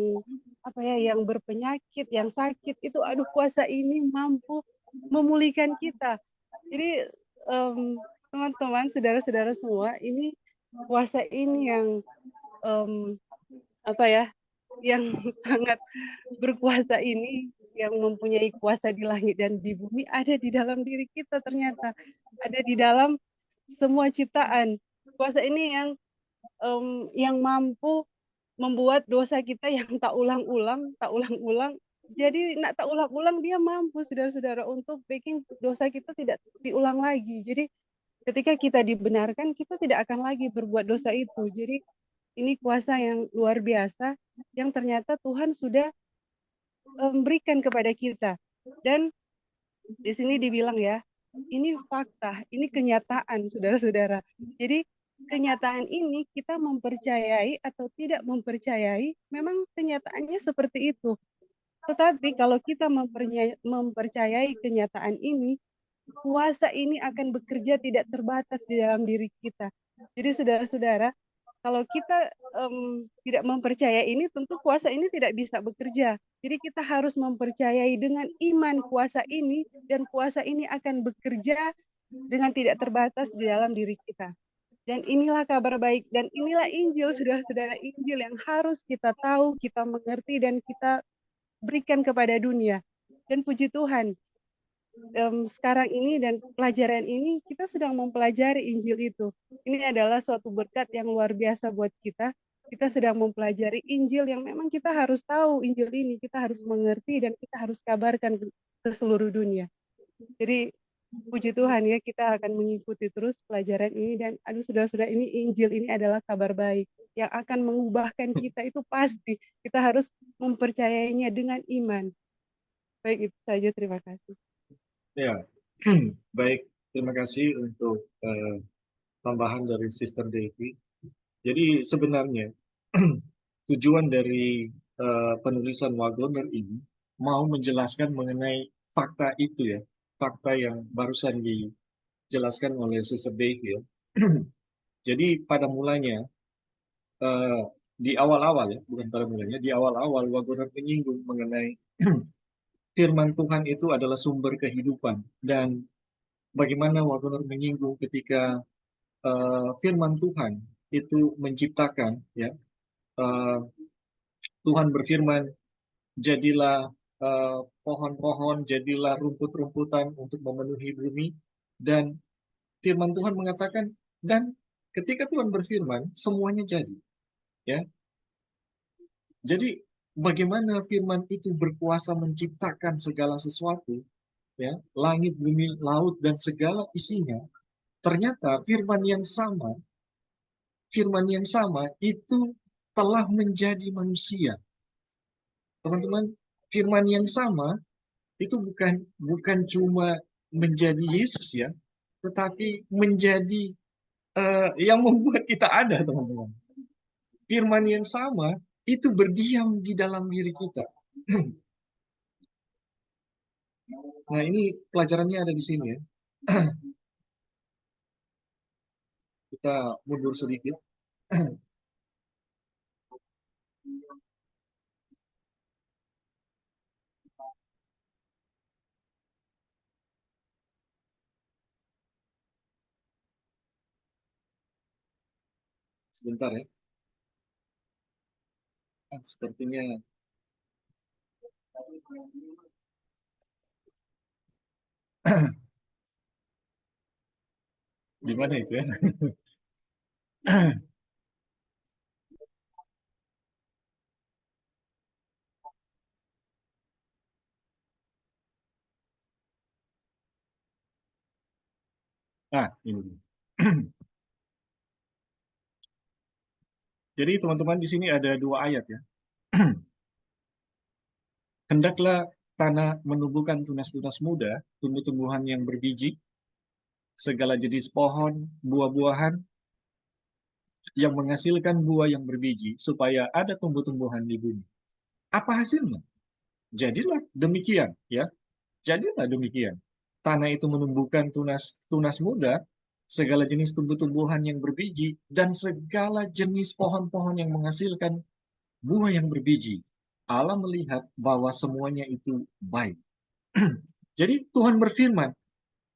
berpenyakit, yang sakit. Itu kuasa ini mampu memulihkan kita. Jadi teman-teman, saudara-saudara semua, ini kuasa ini yang yang sangat berkuasa ini, yang mempunyai kuasa di langit dan di bumi, ada di dalam diri kita ternyata, ada di dalam semua ciptaan. Kuasa ini yang mampu membuat dosa kita yang tak ulang-ulang, jadi nak tak ulang-ulang dia mampu, saudara-saudara, untuk bikin dosa kita tidak diulang lagi. Jadi ketika kita dibenarkan, kita tidak akan lagi berbuat dosa itu. Jadi ini kuasa yang luar biasa yang ternyata Tuhan sudah berikan kepada kita. Dan di sini dibilang ya, ini fakta, ini kenyataan, saudara-saudara. Jadi kenyataan ini kita mempercayai atau tidak mempercayai, memang kenyataannya seperti itu. Tetapi kalau kita mempercayai kenyataan ini, kuasa ini akan bekerja tidak terbatas di dalam diri kita. Jadi saudara-saudara, kalau kita tidak mempercayai ini, tentu kuasa ini tidak bisa bekerja. Jadi kita harus mempercayai dengan iman kuasa ini, dan kuasa ini akan bekerja dengan tidak terbatas di dalam diri kita. Dan inilah kabar baik, dan inilah Injil, saudara-saudara, Injil yang harus kita tahu, kita mengerti, dan kita berikan kepada dunia. Dan puji Tuhan, sekarang ini dan pelajaran ini kita sedang mempelajari Injil itu. Ini adalah suatu berkat yang luar biasa buat kita. Kita sedang mempelajari Injil yang memang kita harus tahu Injil ini, kita harus mengerti, dan kita harus kabarkan ke seluruh dunia. Jadi puji Tuhan ya, kita akan mengikuti terus pelajaran ini. Dan saudara-saudara, ini Injil ini adalah kabar baik yang akan mengubahkan kita, itu pasti. Kita harus mempercayainya dengan iman. Baik, itu saja, terima kasih. Ya, baik. Terima kasih untuk tambahan dari Sister Devi. Jadi sebenarnya tujuan dari penulisan Wagoner ini mau menjelaskan mengenai fakta itu ya, fakta yang barusan dijelaskan oleh Sister Devi ya. Jadi pada mulanya di awal-awal ya, bukan pada mulanya, di awal-awal Wagoner menyinggung mengenai firman Tuhan itu adalah sumber kehidupan, dan bagaimana Wagoner menyinggung ketika firman Tuhan itu menciptakan ya, Tuhan berfirman, jadilah pohon-pohon, jadilah rumput-rumputan untuk memenuhi bumi, dan firman Tuhan mengatakan, dan ketika Tuhan berfirman semuanya jadi ya. Jadi bagaimana firman itu berkuasa menciptakan segala sesuatu ya, langit, bumi, laut, dan segala isinya. Ternyata firman yang sama itu telah menjadi manusia. Teman-teman, firman yang sama itu bukan cuma menjadi Yesus ya, tetapi menjadi yang membuat kita ada, teman-teman. Firman yang sama itu berdiam di dalam diri kita. Nah, ini pelajarannya ada di sini ya. Kita mundur sedikit. Sebentar ya. Sepertinya di mana itu ya? Nah, ini. Jadi teman-teman, di sini ada 2 ayat ya. Hendaklah tanah menumbuhkan tunas-tunas muda, tumbuh-tumbuhan yang berbiji, segala jenis pohon, buah-buahan yang menghasilkan buah yang berbiji, supaya ada tumbuh-tumbuhan di bumi. Apa hasilnya? Jadilah demikian ya. Jadilah demikian. Tanah itu menumbuhkan tunas muda, segala jenis tumbuh-tumbuhan yang berbiji, dan segala jenis pohon-pohon yang menghasilkan buah yang berbiji. Allah melihat bahwa semuanya itu baik. Jadi Tuhan berfirman,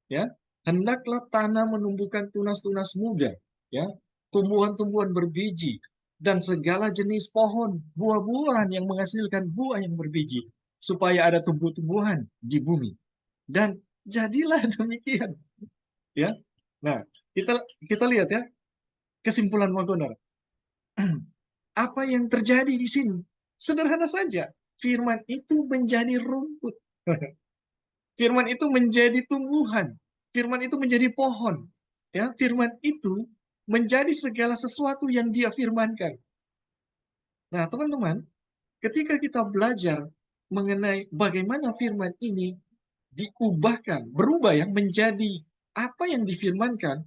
ya, hendaklah tanah menumbuhkan tunas-tunas muda, ya, tumbuhan-tumbuhan berbiji, dan segala jenis pohon, buah-buahan yang menghasilkan buah yang berbiji, supaya ada tumbuh-tumbuhan di bumi. Dan jadilah demikian, ya. Nah, kita lihat ya kesimpulan Wagoner. Apa yang terjadi di sini? Sederhana saja, firman itu menjadi rumput. Firman itu menjadi tumbuhan. Firman itu menjadi pohon. Ya, firman itu menjadi segala sesuatu yang dia firmankan. Nah, teman-teman, ketika kita belajar mengenai bagaimana firman ini diubahkan, berubah ya menjadi apa yang difirmankan,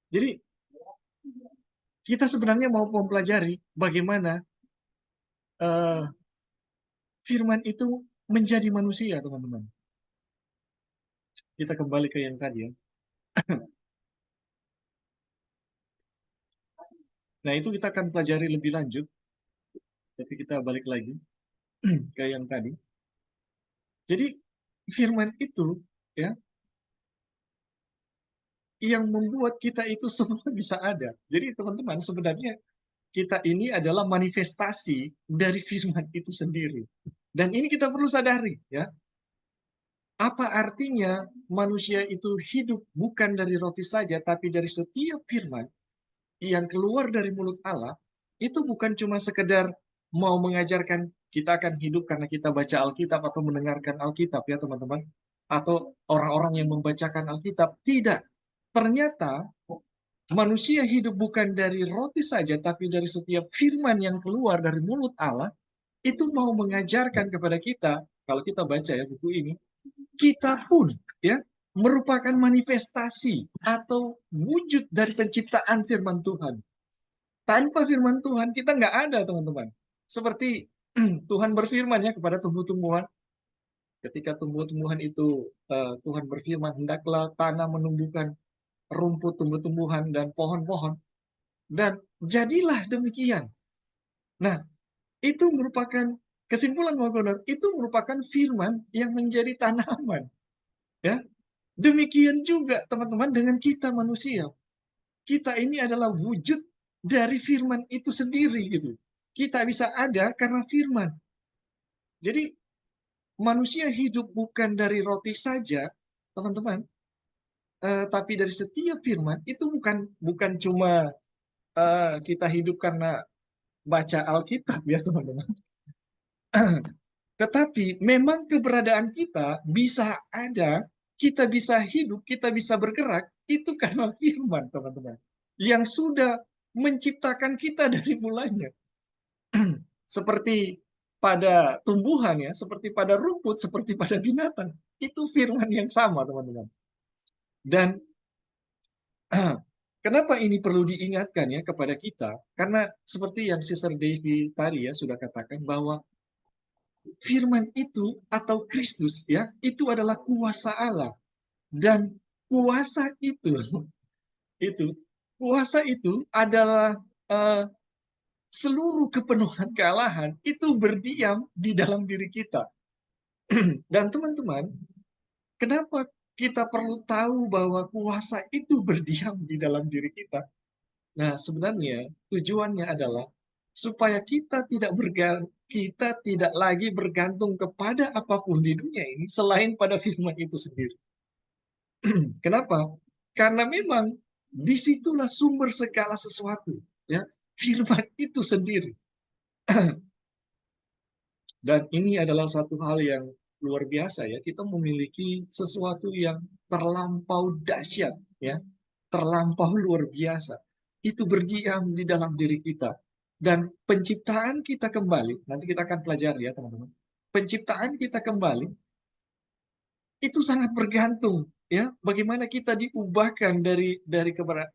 jadi kita sebenarnya mau mempelajari bagaimana eh, firman itu menjadi manusia, teman-teman. Kita kembali ke yang tadi ya. Nah, itu kita akan pelajari lebih lanjut, tapi kita balik lagi ke yang tadi. Jadi, firman itu ya yang membuat kita itu semua bisa ada. Jadi, teman-teman, sebenarnya kita ini adalah manifestasi dari firman itu sendiri. Dan ini kita perlu sadari, ya. Apa artinya manusia itu hidup bukan dari roti saja, tapi dari setiap firman yang keluar dari mulut Allah, itu bukan cuma sekedar mau mengajarkan kita akan hidup karena kita baca Alkitab atau mendengarkan Alkitab ya teman-teman, atau orang-orang yang membacakan Alkitab. Tidak. Ternyata manusia hidup bukan dari roti saja, tapi dari setiap firman yang keluar dari mulut Allah, itu mau mengajarkan kepada kita, kalau kita baca ya buku ini, kita pun ya merupakan manifestasi atau wujud dari penciptaan firman Tuhan. Tanpa firman Tuhan kita nggak ada, teman-teman. Seperti Tuhan berfirman ya kepada tumbuh-tumbuhan. Ketika tumbuh-tumbuhan itu Tuhan berfirman, hendaklah tanah menumbuhkan rumput, tumbuh-tumbuhan, dan pohon-pohon. Dan jadilah demikian. Nah, itu merupakan kesimpulan Wagoner, itu merupakan firman yang menjadi tanaman. Ya, demikian juga teman-teman dengan kita manusia. Kita ini adalah wujud dari firman itu sendiri gitu. Kita bisa ada karena firman. Jadi manusia hidup bukan dari roti saja, teman-teman, tapi dari setiap firman itu bukan cuma kita hidup karena baca Alkitab ya teman-teman. Tetapi memang keberadaan kita bisa ada, kita bisa hidup, kita bisa bergerak, itu karena firman, teman-teman. Yang sudah menciptakan kita dari mulanya. Seperti pada tumbuhan ya, seperti pada rumput, seperti pada binatang. Itu firman yang sama, teman-teman. Dan kenapa ini perlu diingatkan ya kepada kita? Karena seperti yang Sister Devi tadi ya sudah katakan bahwa firman itu atau Kristus ya itu adalah kuasa Allah, dan kuasa itu adalah seluruh kepenuhan kealahan itu berdiam di dalam diri kita. Dan teman-teman, kenapa kita perlu tahu bahwa kuasa itu berdiam di dalam diri kita? Nah, sebenarnya tujuannya adalah supaya kita tidak lagi bergantung kepada apapun di dunia ini selain pada firman itu sendiri. Kenapa? Karena memang disitulah sumber segala sesuatu, ya, firman itu sendiri. Dan ini adalah satu hal yang luar biasa ya, kita memiliki sesuatu yang terlampau dahsyat, ya, terlampau luar biasa. Itu berdiam di dalam diri kita. Dan penciptaan kita kembali, nanti kita akan pelajari ya teman-teman. Penciptaan kita kembali itu sangat bergantung ya bagaimana kita diubahkan dari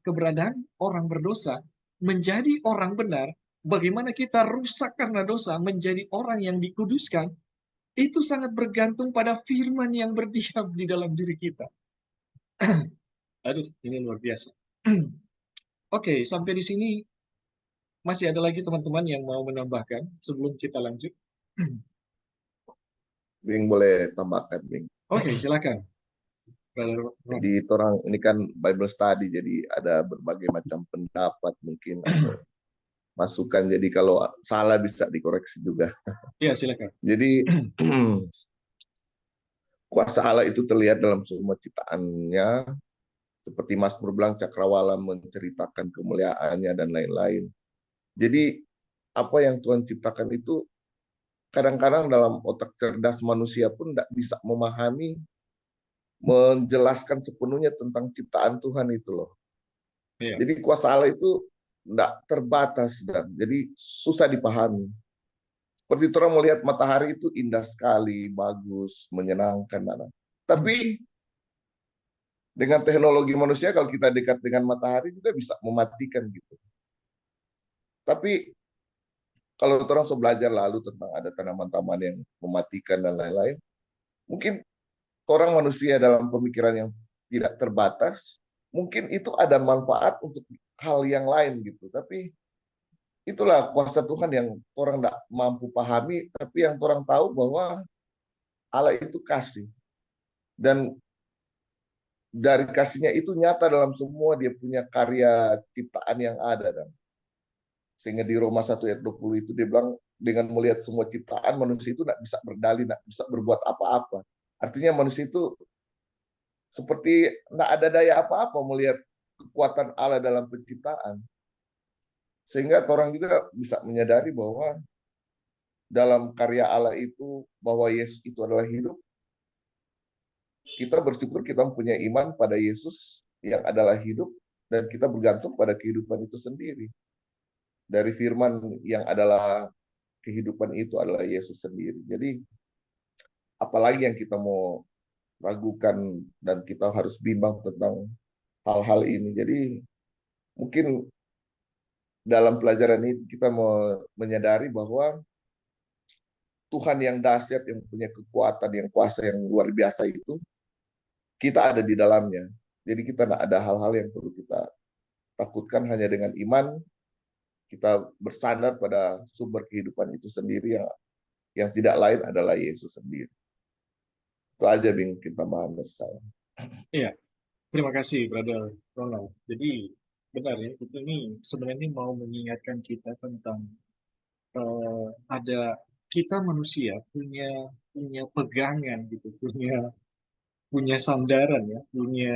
keberadaan orang berdosa menjadi orang benar, bagaimana kita rusak karena dosa menjadi orang yang dikuduskan, itu sangat bergantung pada firman yang berdiam di dalam diri kita. Aduh, ini luar biasa. Oke, sampai di sini masih ada lagi teman-teman yang mau menambahkan sebelum kita lanjut? Bing boleh tambahkan, Bing. Oke, silakan. Brother Ron. Jadi orang ini kan Bible study, jadi ada berbagai macam pendapat mungkin atau masukan. Jadi kalau salah bisa dikoreksi juga. Ya, silakan. Jadi kuasa Allah itu terlihat dalam semua ciptaannya. Seperti Mazmur bilang, cakrawala menceritakan kemuliaannya dan lain-lain. Jadi apa yang Tuhan ciptakan itu kadang-kadang dalam otak cerdas manusia pun tidak bisa memahami, menjelaskan sepenuhnya tentang ciptaan Tuhan itu loh. Iya. Jadi kuasa Allah itu tidak terbatas dan jadi susah dipahami. Seperti orang melihat matahari itu indah sekali, bagus, menyenangkan. Tapi dengan teknologi manusia kalau kita dekat dengan matahari juga bisa mematikan gitu. Tapi kalau orang sudah belajar lalu tentang ada tanaman-tanaman yang mematikan dan lain-lain, mungkin orang manusia dalam pemikiran yang tidak terbatas, mungkin itu ada manfaat untuk hal yang lain gitu. Tapi itulah kuasa Tuhan yang orang tidak mampu pahami, tapi yang orang tahu bahwa Allah itu kasih. Dan dari kasihnya itu nyata dalam semua dia punya karya ciptaan yang ada. Dan sehingga di Roma 1 ayat 20 itu dia bilang, dengan melihat semua ciptaan, manusia itu tidak bisa berdalih, tidak bisa berbuat apa-apa. Artinya manusia itu seperti tidak ada daya apa-apa melihat kekuatan Allah dalam penciptaan. Sehingga orang juga bisa menyadari bahwa dalam karya Allah itu, bahwa Yesus itu adalah hidup. Kita bersyukur kita mempunyai iman pada Yesus yang adalah hidup, dan kita bergantung pada kehidupan itu sendiri. Dari firman yang adalah kehidupan itu adalah Yesus sendiri. Jadi apalagi yang kita mau ragukan dan kita harus bimbang tentang hal-hal ini. Jadi mungkin dalam pelajaran ini kita mau menyadari bahwa Tuhan yang dahsyat, yang punya kekuatan, yang kuasa yang luar biasa itu, kita ada di dalamnya. Jadi kita tidak ada hal-hal yang perlu kita takutkan, hanya dengan iman kita bersandar pada sumber kehidupan itu sendiri yang tidak lain adalah Yesus sendiri. Itu aja Bing kita bahas bersama. Iya, terima kasih Brother Ronald. Jadi benar ya, ini sebenarnya mau mengingatkan kita tentang ada kita manusia punya pegangan gitu, punya sandaran ya, punya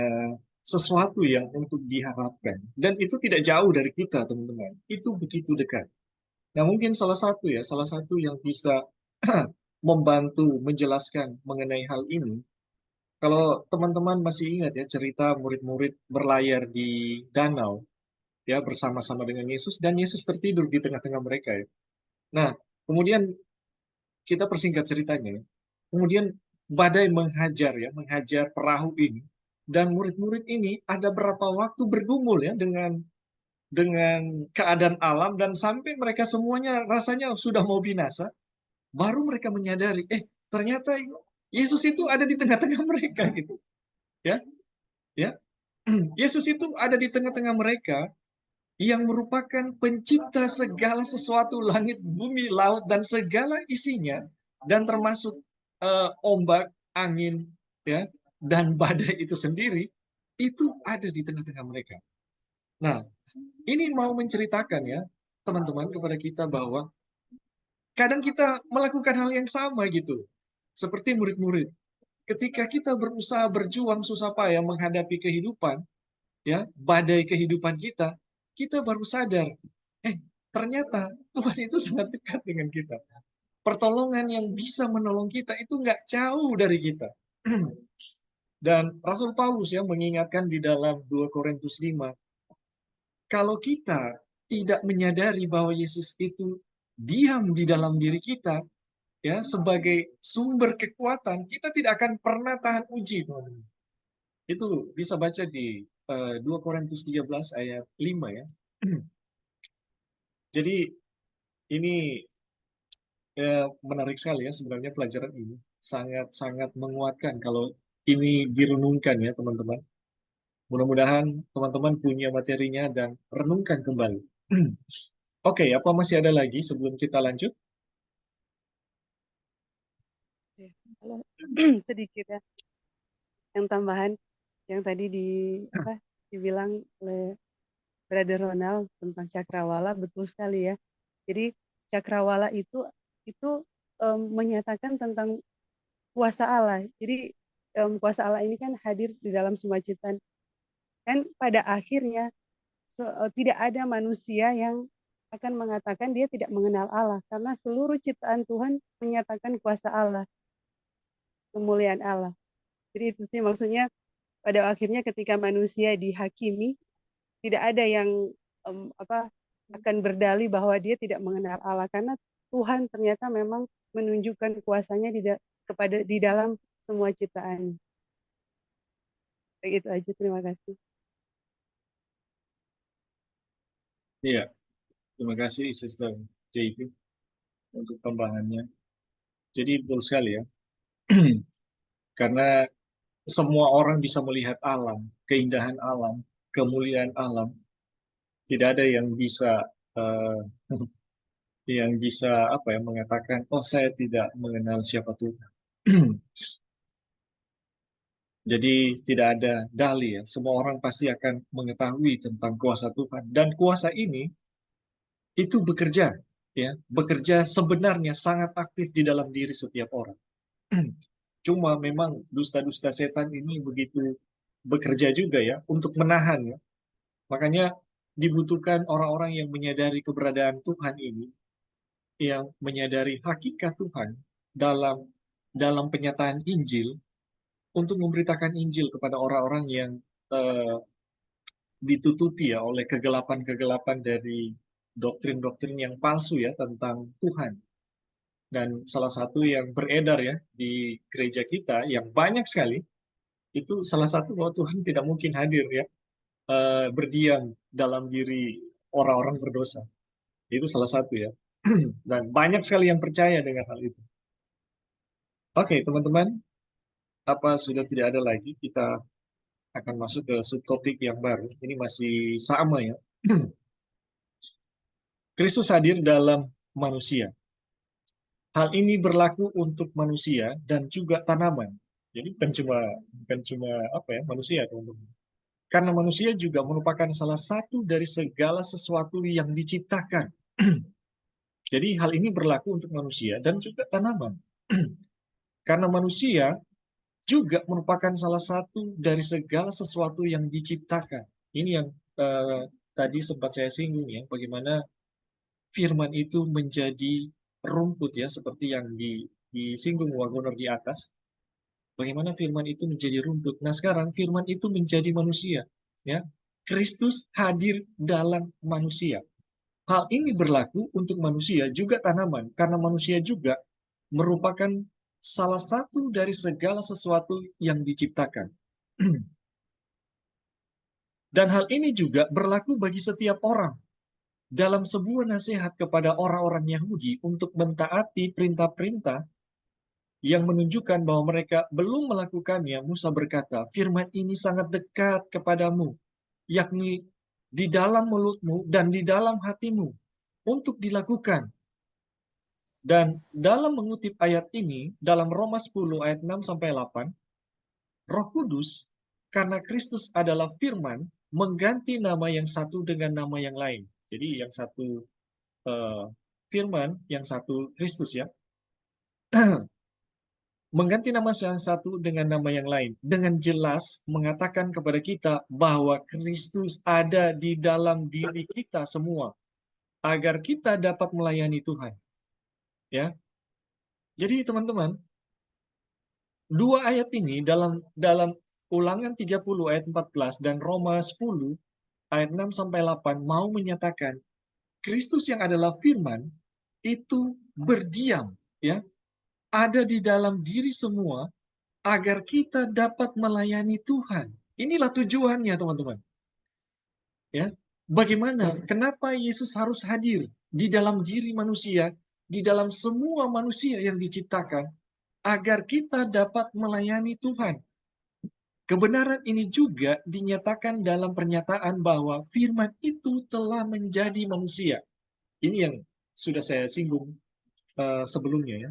sesuatu yang untuk diharapkan. Dan itu tidak jauh dari kita, teman-teman. Itu begitu dekat. Nah, mungkin salah satu yang bisa membantu menjelaskan mengenai hal ini, kalau teman-teman masih ingat ya cerita murid-murid berlayar di danau ya bersama-sama dengan Yesus, dan Yesus tertidur di tengah-tengah mereka ya. Nah, kemudian kita persingkat ceritanya. Kemudian badai menghajar perahu ini, dan murid-murid ini ada berapa waktu bergumul ya dengan keadaan alam, dan sampai mereka semuanya rasanya sudah mau binasa, baru mereka menyadari, ternyata Yesus itu ada di tengah-tengah mereka gitu. Ya, ya. Yesus itu ada di tengah-tengah mereka yang merupakan pencipta segala sesuatu, langit, bumi, laut, dan segala isinya, dan termasuk ombak, angin, ya, dan badai itu sendiri, itu ada di tengah-tengah mereka. Nah, ini mau menceritakan ya, teman-teman, kepada kita bahwa kadang kita melakukan hal yang sama gitu, seperti murid-murid. Ketika kita berusaha berjuang susah payah menghadapi kehidupan, ya, badai kehidupan kita baru sadar, ternyata Tuhan itu sangat dekat dengan kita. Pertolongan yang bisa menolong kita itu nggak jauh dari kita. Dan Rasul Paulus ya mengingatkan di dalam 2 Korintus 5, kalau kita tidak menyadari bahwa Yesus itu diam di dalam diri kita, ya, sebagai sumber kekuatan, kita tidak akan pernah tahan uji, teman-teman. Itu bisa baca di 2 Korintus 13 ayat 5 ya. Jadi ini menarik sekali ya sebenarnya pelajaran ini. Sangat-sangat menguatkan kalau ini direnungkan ya teman-teman. Mudah-mudahan teman-teman punya materinya dan renungkan kembali. Oke, apa masih ada lagi sebelum kita lanjut? Kalau sedikit ya, yang tambahan yang tadi dibilang oleh Brother Ronald tentang cakrawala, betul sekali ya. Jadi cakrawala itu menyatakan tentang kuasa Allah. Jadi kuasa Allah ini kan hadir di dalam semua ciptaan. Dan pada akhirnya tidak ada manusia yang akan mengatakan dia tidak mengenal Allah, karena seluruh ciptaan Tuhan menyatakan kuasa Allah, kemuliaan Allah. Jadi itu sih maksudnya, pada akhirnya ketika manusia dihakimi, tidak ada yang akan berdalih bahwa dia tidak mengenal Allah, karena Tuhan ternyata memang menunjukkan kuasanya di dalam semua ciptaan. Begitu aja, terima kasih. Iya, terima kasih Sister Devi untuk tambahannya. Jadi betul sekali ya, karena semua orang bisa melihat alam, keindahan alam, kemuliaan alam. Tidak ada yang bisa eh, apa ya mengatakan, oh saya tidak mengenal siapa Tuhan. Jadi tidak ada dalih ya. Semua orang pasti akan mengetahui tentang kuasa Tuhan, dan kuasa ini itu bekerja ya, bekerja sebenarnya sangat aktif di dalam diri setiap orang. Cuma memang dusta-dusta setan ini begitu bekerja juga ya untuk menahan ya. Makanya dibutuhkan orang-orang yang menyadari keberadaan Tuhan ini, yang menyadari hakikat Tuhan dalam dalam penyataan Injil, untuk memberitakan Injil kepada orang-orang yang eh, ditutupi ya oleh kegelapan-kegelapan dari doktrin-doktrin yang palsu ya tentang Tuhan. Dan salah satu yang beredar ya di gereja kita yang banyak sekali, itu salah satu bahwa Tuhan tidak mungkin hadir ya, berdiam dalam diri orang-orang berdosa. Itu salah satu ya. Dan banyak sekali yang percaya dengan hal itu. Oke, teman-teman, apa sudah tidak ada lagi? Kita akan masuk ke subtopik yang baru. Ini masih sama ya. Kristus hadir dalam manusia. Hal ini berlaku untuk manusia dan juga tanaman. Jadi bukan cuma apa ya manusia, teman-teman. Karena manusia juga merupakan salah satu dari segala sesuatu yang diciptakan. Jadi hal ini berlaku untuk manusia dan juga tanaman. Karena manusia juga merupakan salah satu dari segala sesuatu yang diciptakan. Ini yang tadi sempat saya singgung ya, bagaimana firman itu menjadi rumput ya, seperti yang disinggung Wagoner di atas. Bagaimana firman itu menjadi rumput. Nah sekarang firman itu menjadi manusia. Ya, Kristus hadir dalam manusia. Hal ini berlaku untuk manusia juga tanaman, karena manusia juga merupakan salah satu dari segala sesuatu yang diciptakan. Dan hal ini juga berlaku bagi setiap orang. Dalam sebuah nasihat kepada orang-orang Yahudi untuk mentaati perintah-perintah yang menunjukkan bahwa mereka belum melakukannya, Musa berkata, firman ini sangat dekat kepadamu, yakni di dalam mulutmu dan di dalam hatimu, untuk dilakukan. Dan dalam mengutip ayat ini, dalam Roma 10 ayat 6-8, Roh Kudus, karena Kristus adalah firman, mengganti nama yang satu dengan nama yang lain. Jadi yang satu firman, yang satu Kristus ya. Mengganti nama yang satu dengan nama yang lain. Dengan jelas mengatakan kepada kita bahwa Kristus ada di dalam diri kita semua. Agar kita dapat melayani Tuhan. Ya. Jadi teman-teman, dua ayat ini dalam Ulangan 30 ayat 14 dan Roma 10 ayat 6-8 mau menyatakan Kristus yang adalah firman itu berdiam ya, ada di dalam diri semua agar kita dapat melayani Tuhan. Inilah tujuannya, teman-teman. Ya. Bagaimana? Kenapa Yesus harus hadir di dalam diri manusia, di dalam semua manusia yang diciptakan, agar kita dapat melayani Tuhan. Kebenaran ini juga dinyatakan dalam pernyataan bahwa firman itu telah menjadi manusia. Ini yang sudah saya singgung sebelumnya ya.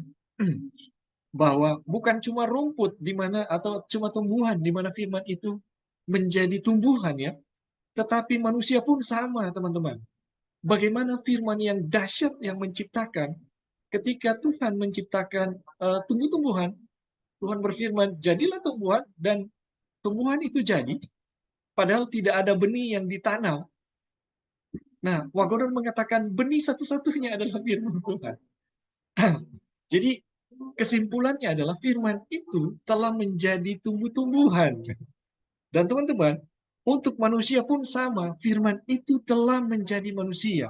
Bahwa bukan cuma rumput di mana atau cuma tumbuhan di mana firman itu menjadi tumbuhan ya, tetapi manusia pun sama, teman-teman. Bagaimana firman yang dahsyat yang menciptakan, ketika Tuhan menciptakan tumbuh-tumbuhan, Tuhan berfirman, jadilah tumbuhan, dan tumbuhan itu jadi, padahal tidak ada benih yang ditanam. Nah, Wagoner mengatakan benih satu-satunya adalah firman Tuhan. Jadi, kesimpulannya adalah firman itu telah menjadi tumbuh-tumbuhan. Dan teman-teman, untuk manusia pun sama, firman itu telah menjadi manusia.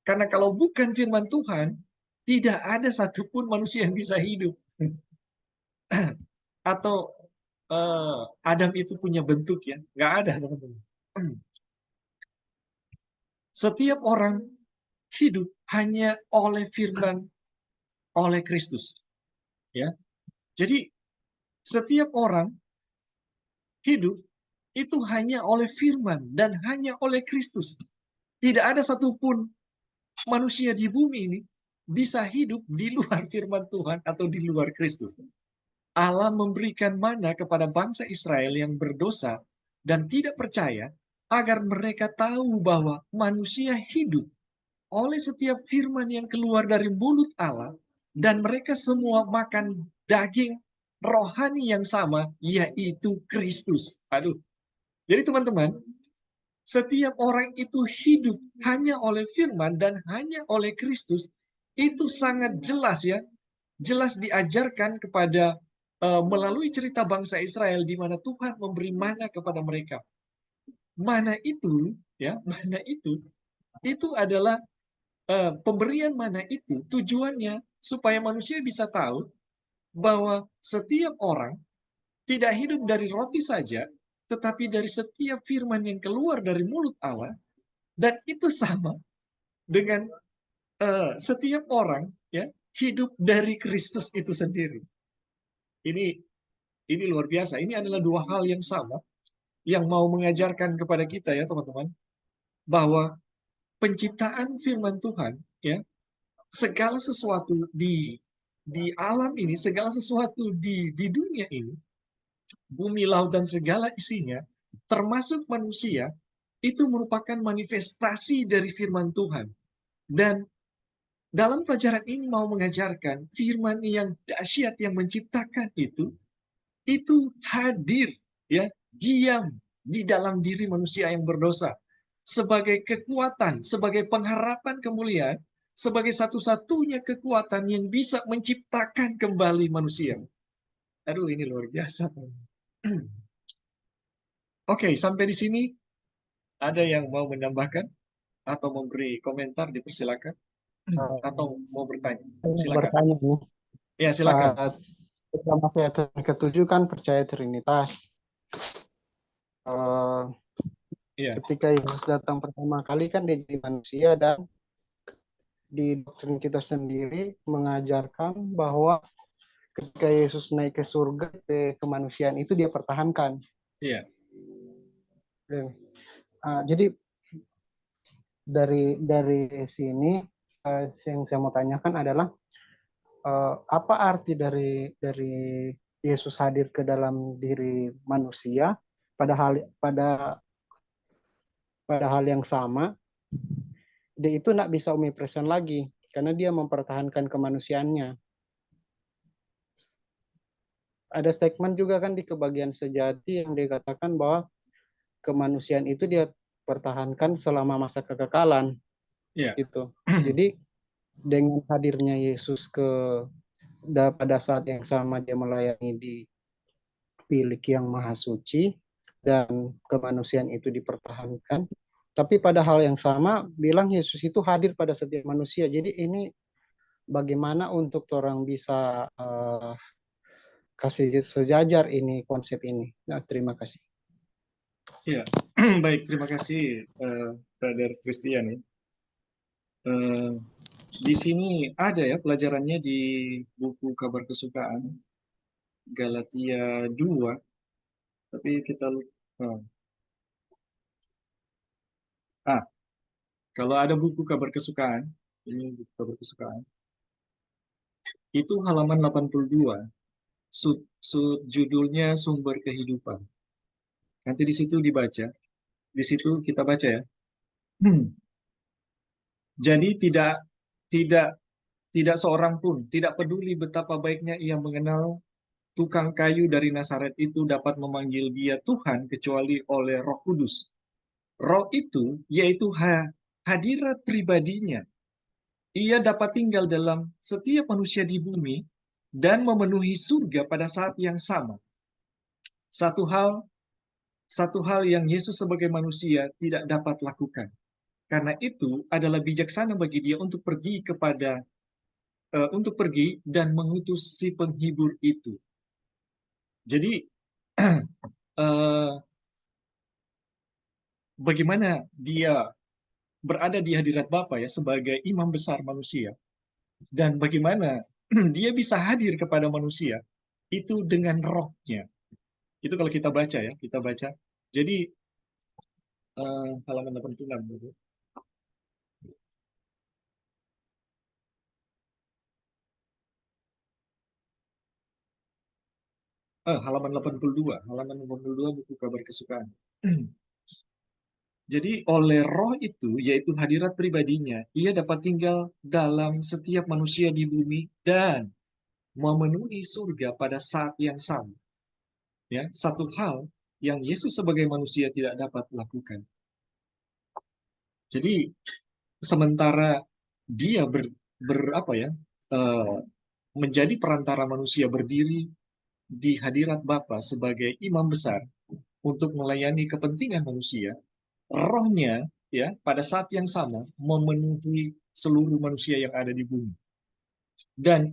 Karena kalau bukan firman Tuhan, tidak ada satupun manusia yang bisa hidup. Atau Adam itu punya bentuk ya, nggak ada teman-teman. Setiap orang hidup hanya oleh firman, oleh Kristus. Ya, jadi setiap orang hidup itu hanya oleh firman dan hanya oleh Kristus. Tidak ada satupun manusia di bumi ini bisa hidup di luar firman Tuhan atau di luar Kristus. Allah memberikan mana kepada bangsa Israel yang berdosa dan tidak percaya agar mereka tahu bahwa manusia hidup oleh setiap firman yang keluar dari mulut Allah, dan mereka semua makan daging rohani yang sama, yaitu Kristus. Aduh. Jadi teman-teman, setiap orang itu hidup hanya oleh firman dan hanya oleh Kristus. Itu sangat jelas ya. Jelas diajarkan kepada melalui cerita bangsa Israel di mana Tuhan memberi mana kepada mereka. Mana itu ya, mana itu adalah pemberian mana itu tujuannya supaya manusia bisa tahu bahwa setiap orang tidak hidup dari roti saja, tetapi dari setiap firman yang keluar dari mulut Allah, dan itu sama dengan setiap orang ya hidup dari Kristus itu sendiri. Ini luar biasa. Ini adalah dua hal yang sama yang mau mengajarkan kepada kita ya teman-teman, bahwa penciptaan firman Tuhan ya, segala sesuatu di alam ini, segala sesuatu di dunia ini, bumi, laut, dan segala isinya, termasuk manusia, itu merupakan manifestasi dari firman Tuhan. Dan dalam pelajaran ini mau mengajarkan firman yang dahsyat yang menciptakan itu hadir, ya, diam di dalam diri manusia yang berdosa sebagai kekuatan, sebagai pengharapan kemuliaan, sebagai satu-satunya kekuatan yang bisa menciptakan kembali manusia. Aduh, ini luar biasa. Oke, sampai di sini ada yang mau menambahkan atau memberi komentar, dipersilakan. Atau mau bertanya, silakan. Bertanya nih. Ya, silakan. Pertama saya ketujuh kan percaya Trinitas. Iya. Ketika Yesus datang pertama kali kan dia jadi manusia, dan di doktrin kita sendiri mengajarkan bahwa ketika Yesus naik ke surga, kemanusiaan itu dia pertahankan. Iya. Jadi dari sini yang saya mau tanyakan adalah apa arti dari Yesus hadir ke dalam diri manusia pada hal yang sama, dia itu tidak bisa omnipresent lagi karena dia mempertahankan kemanusiaannya. Ada statement juga kan di Kebahagiaan Sejati yang dikatakan bahwa kemanusiaan itu dia pertahankan selama masa kekekalan. Iya. Gitu. Jadi dengan hadirnya Yesus pada saat yang sama dia melayani di bilik yang maha suci dan kemanusiaan itu dipertahankan. Tapi pada hal yang sama bilang Yesus itu hadir pada setiap manusia. Jadi ini bagaimana untuk orang bisa kasih sejajar ini konsep ini. Nah, terima kasih. Iya, baik, terima kasih Brother Christian ya. Di sini ada ya pelajarannya di buku Kabar Kesukaan Galatia 2 Tapi kita kalau ada buku kabar kesukaan, ini buku kabar kesukaan, itu halaman 82, judulnya Sumber Kehidupan. Nanti di situ dibaca, di situ kita baca ya. Jadi tidak tidak seorang pun tidak peduli betapa baiknya ia mengenal tukang kayu dari Nazaret itu dapat memanggil dia Tuhan kecuali oleh Roh Kudus. Roh itu yaitu hadirat pribadinya. Ia dapat tinggal dalam setiap manusia di bumi dan memenuhi surga pada saat yang sama. Satu hal yang Yesus sebagai manusia tidak dapat lakukan. Karena itu adalah bijaksana bagi dia untuk pergi dan mengutus si penghibur itu. Jadi bagaimana dia berada di hadirat Bapa ya sebagai imam besar manusia, dan bagaimana dia bisa hadir kepada manusia itu dengan rohnya. Itu kalau kita baca ya, kita baca. Jadi halaman 86. Halaman 82 buku kabar kesukaan. Jadi oleh roh itu, yaitu hadirat pribadinya, ia dapat tinggal dalam setiap manusia di bumi dan memenuhi surga pada saat yang sama. Ya, satu hal yang Yesus sebagai manusia tidak dapat lakukan. Jadi sementara dia menjadi perantara manusia, berdiri di hadirat Bapa sebagai imam besar untuk melayani kepentingan manusia, rohnya ya pada saat yang sama memenuhi seluruh manusia yang ada di bumi. Dan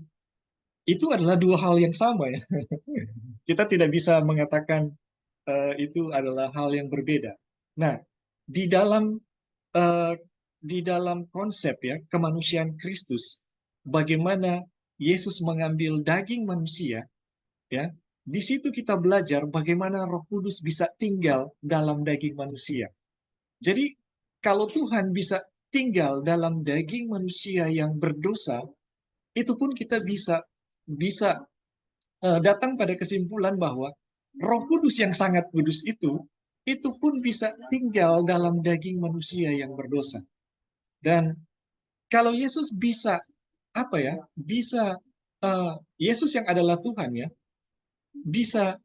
itu adalah dua hal yang sama ya. Kita tidak bisa mengatakan itu adalah hal yang berbeda. Nah, di dalam konsep ya kemanusiaan Kristus, bagaimana Yesus mengambil daging manusia, ya, di situ kita belajar bagaimana Roh Kudus bisa tinggal dalam daging manusia. Jadi kalau Tuhan bisa tinggal dalam daging manusia yang berdosa, itu pun kita bisa datang pada kesimpulan bahwa Roh Kudus yang sangat kudus itu pun bisa tinggal dalam daging manusia yang berdosa. Dan kalau Yesus bisa Yesus yang adalah Tuhan ya, bisa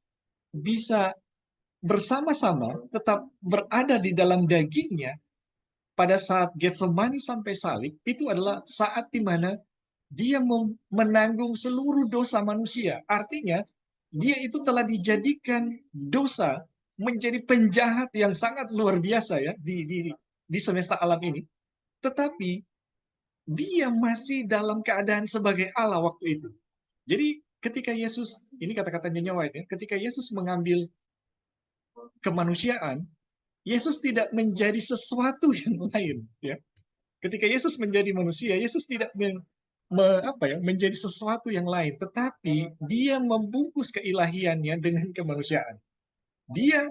bersama-sama tetap berada di dalam dagingnya pada saat Getsemani sampai salib, itu adalah saat di mana dia menanggung seluruh dosa manusia. Artinya, dia itu telah dijadikan dosa menjadi penjahat yang sangat luar biasa ya di semesta alam ini. Tetapi dia masih dalam keadaan sebagai Allah waktu itu. Jadi ketika Yesus, ini kata-kata Nyonya White ya, ketika Yesus mengambil kemanusiaan, Yesus tidak menjadi sesuatu yang lain ya. Ketika Yesus menjadi manusia, Yesus tidak menjadi sesuatu yang lain, tetapi dia membungkus keilahiannya dengan kemanusiaan. Dia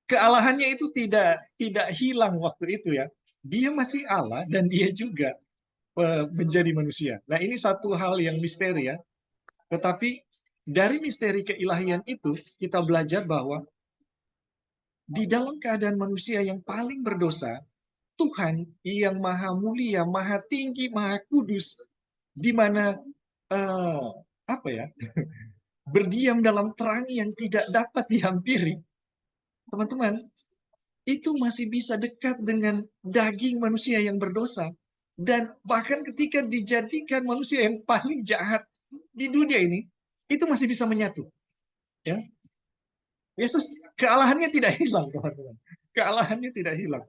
kealahannya itu tidak hilang waktu itu ya. Dia masih Allah dan dia juga menjadi manusia. Nah, ini satu hal yang misteri ya. Tetapi dari misteri keilahian itu kita belajar bahwa di dalam keadaan manusia yang paling berdosa, Tuhan yang maha mulia, maha tinggi, maha kudus, di mana berdiam dalam terang yang tidak dapat dihampiri, teman-teman, itu masih bisa dekat dengan daging manusia yang berdosa. Dan bahkan ketika dijadikan manusia yang paling jahat di dunia ini, itu masih bisa menyatu. Ya. Yesus, kealahannya tidak hilang, teman-teman. Kealahannya tidak hilang.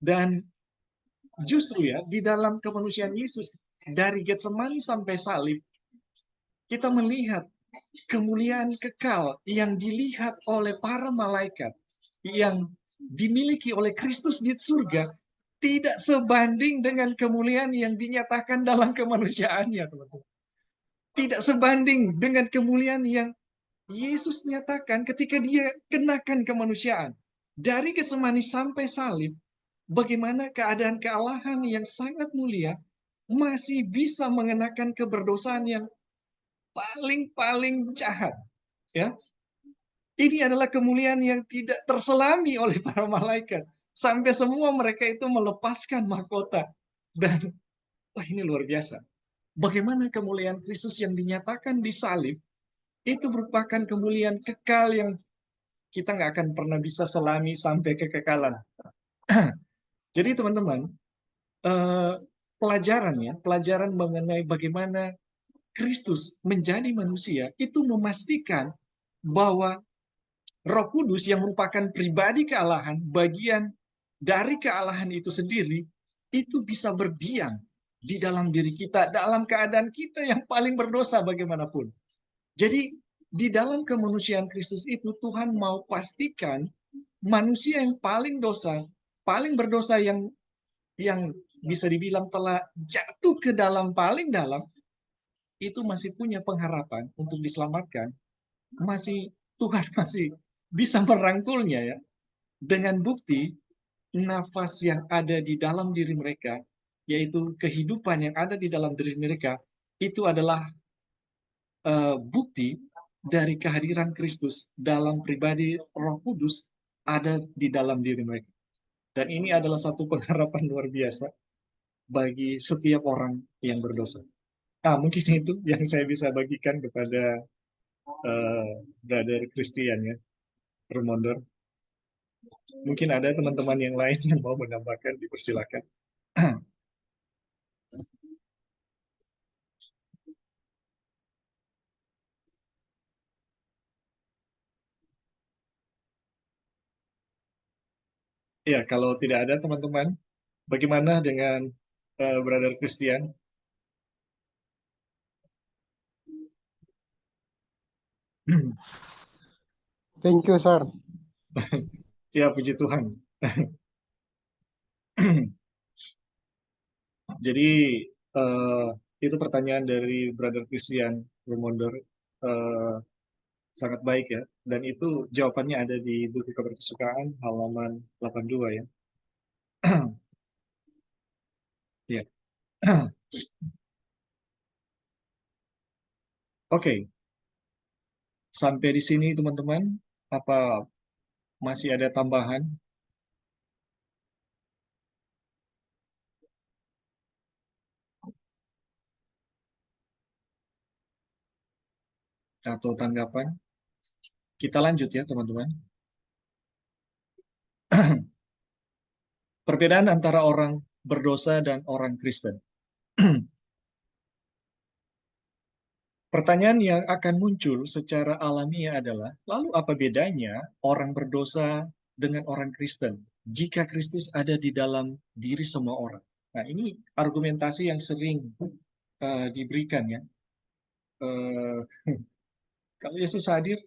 Dan justru ya, di dalam kemanusiaan Yesus, dari Getsemani sampai salib, kita melihat kemuliaan kekal yang dilihat oleh para malaikat, yang dimiliki oleh Kristus di surga, tidak sebanding dengan kemuliaan yang dinyatakan dalam kemanusiaannya, teman-teman. Tidak sebanding dengan kemuliaan yang Yesus nyatakan ketika dia kenakan kemanusiaan. Dari Getsemani sampai salib, bagaimana keadaan kealahan yang sangat mulia masih bisa mengenakan keberdosaan yang paling jahat. Ya, ini adalah kemuliaan yang tidak terselami oleh para malaikat. Sampai semua mereka itu melepaskan mahkota. Dan, wah ini luar biasa. Bagaimana kemuliaan Kristus yang dinyatakan di salib, itu merupakan kemuliaan kekal yang kita nggak akan pernah bisa selami sampai kekekalan. Jadi teman-teman, pelajaran mengenai bagaimana Kristus menjadi manusia, itu memastikan bahwa Roh Kudus yang merupakan pribadi kealahan, bagian dari kealahan itu sendiri, itu bisa berdiam di dalam diri kita, dalam keadaan kita yang paling berdosa bagaimanapun. Jadi, di dalam kemanusiaan Kristus itu, Tuhan mau pastikan manusia yang paling berdosa yang bisa dibilang telah jatuh ke dalam paling dalam, itu masih punya pengharapan untuk diselamatkan, Tuhan masih bisa merangkulnya ya, dengan bukti nafas yang ada di dalam diri mereka, yaitu kehidupan yang ada di dalam diri mereka, itu adalah bukti dari kehadiran Kristus dalam pribadi Roh Kudus ada di dalam diri mereka. Dan ini adalah satu pengharapan luar biasa bagi setiap orang yang berdosa. Mungkin itu yang saya bisa bagikan kepada Brother Christian ya, Remonder. Mungkin ada teman-teman yang lain yang mau menambahkan, dipersilakan. Ya, kalau tidak ada teman-teman, bagaimana dengan Brother Christian? Thank you, Sir. Ya, puji Tuhan. Jadi, itu pertanyaan dari Brother Christian Remonder. Sangat baik ya. Dan itu jawabannya ada di buku Keberkesukaan halaman 82 ya. Ya. Oke. Sampai di sini teman-teman, apa masih ada tambahan? Atau tanggapan? Kita lanjut ya teman-teman. Perbedaan antara orang berdosa dan orang Kristen. Pertanyaan yang akan muncul secara alamiah adalah, lalu apa bedanya orang berdosa dengan orang Kristen jika Kristus ada di dalam diri semua orang? Nah, ini argumentasi yang sering diberikan ya. Kalau Yesus hadir,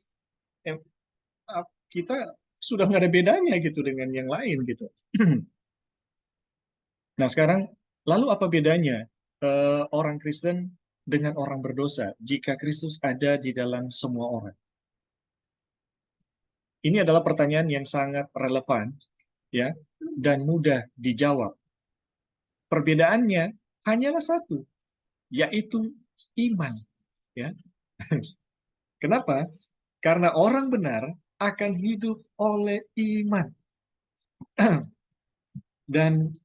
kita sudah nggak ada bedanya gitu dengan yang lain gitu. Nah, sekarang lalu apa bedanya orang Kristen dengan orang berdosa jika Kristus ada di dalam semua orang? Ini adalah pertanyaan yang sangat relevan ya dan mudah dijawab. Perbedaannya hanyalah satu, yaitu iman ya. Kenapa? Karena orang benar akan hidup oleh iman. Dan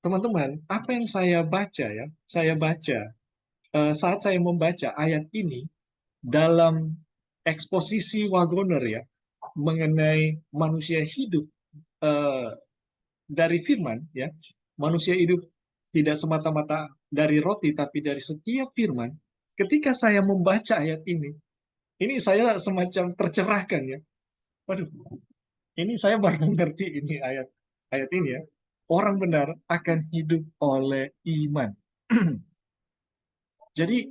teman-teman, apa yang saya baca ya, saya baca saat saya membaca ayat ini dalam eksposisi Wagoner ya, mengenai manusia hidup dari firman ya, manusia hidup tidak semata-mata dari roti tapi dari setiap firman. Ketika saya membaca ayat ini saya semacam tercerahkan ya. Waduh, ini saya baru mengerti ini ayat ini ya. Orang benar akan hidup oleh iman. Jadi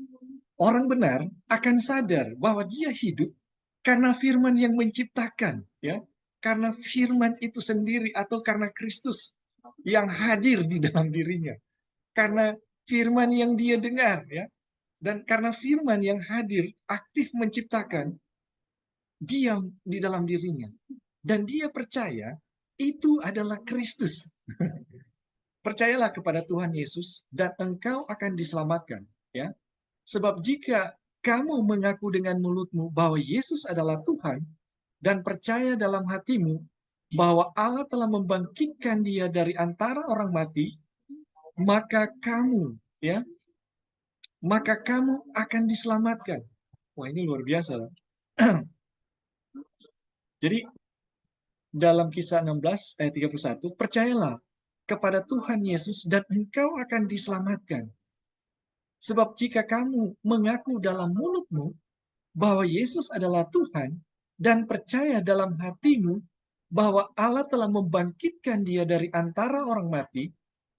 orang benar akan sadar bahwa dia hidup karena firman yang menciptakan, ya, karena firman itu sendiri atau karena Kristus yang hadir di dalam dirinya, karena firman yang dia dengar, ya, dan karena firman yang hadir aktif menciptakan, diam di dalam dirinya. Dan dia percaya itu adalah Kristus. Percayalah kepada Tuhan Yesus dan engkau akan diselamatkan. Ya, sebab jika kamu mengaku dengan mulutmu bahwa Yesus adalah Tuhan dan percaya dalam hatimu bahwa Allah telah membangkitkan dia dari antara orang mati, maka kamu akan diselamatkan. Wah, ini luar biasa. Jadi dalam Kisah 16 ayat 31, percayalah kepada Tuhan Yesus dan engkau akan diselamatkan. Sebab jika kamu mengaku dalam mulutmu bahwa Yesus adalah Tuhan dan percaya dalam hatimu bahwa Allah telah membangkitkan dia dari antara orang mati,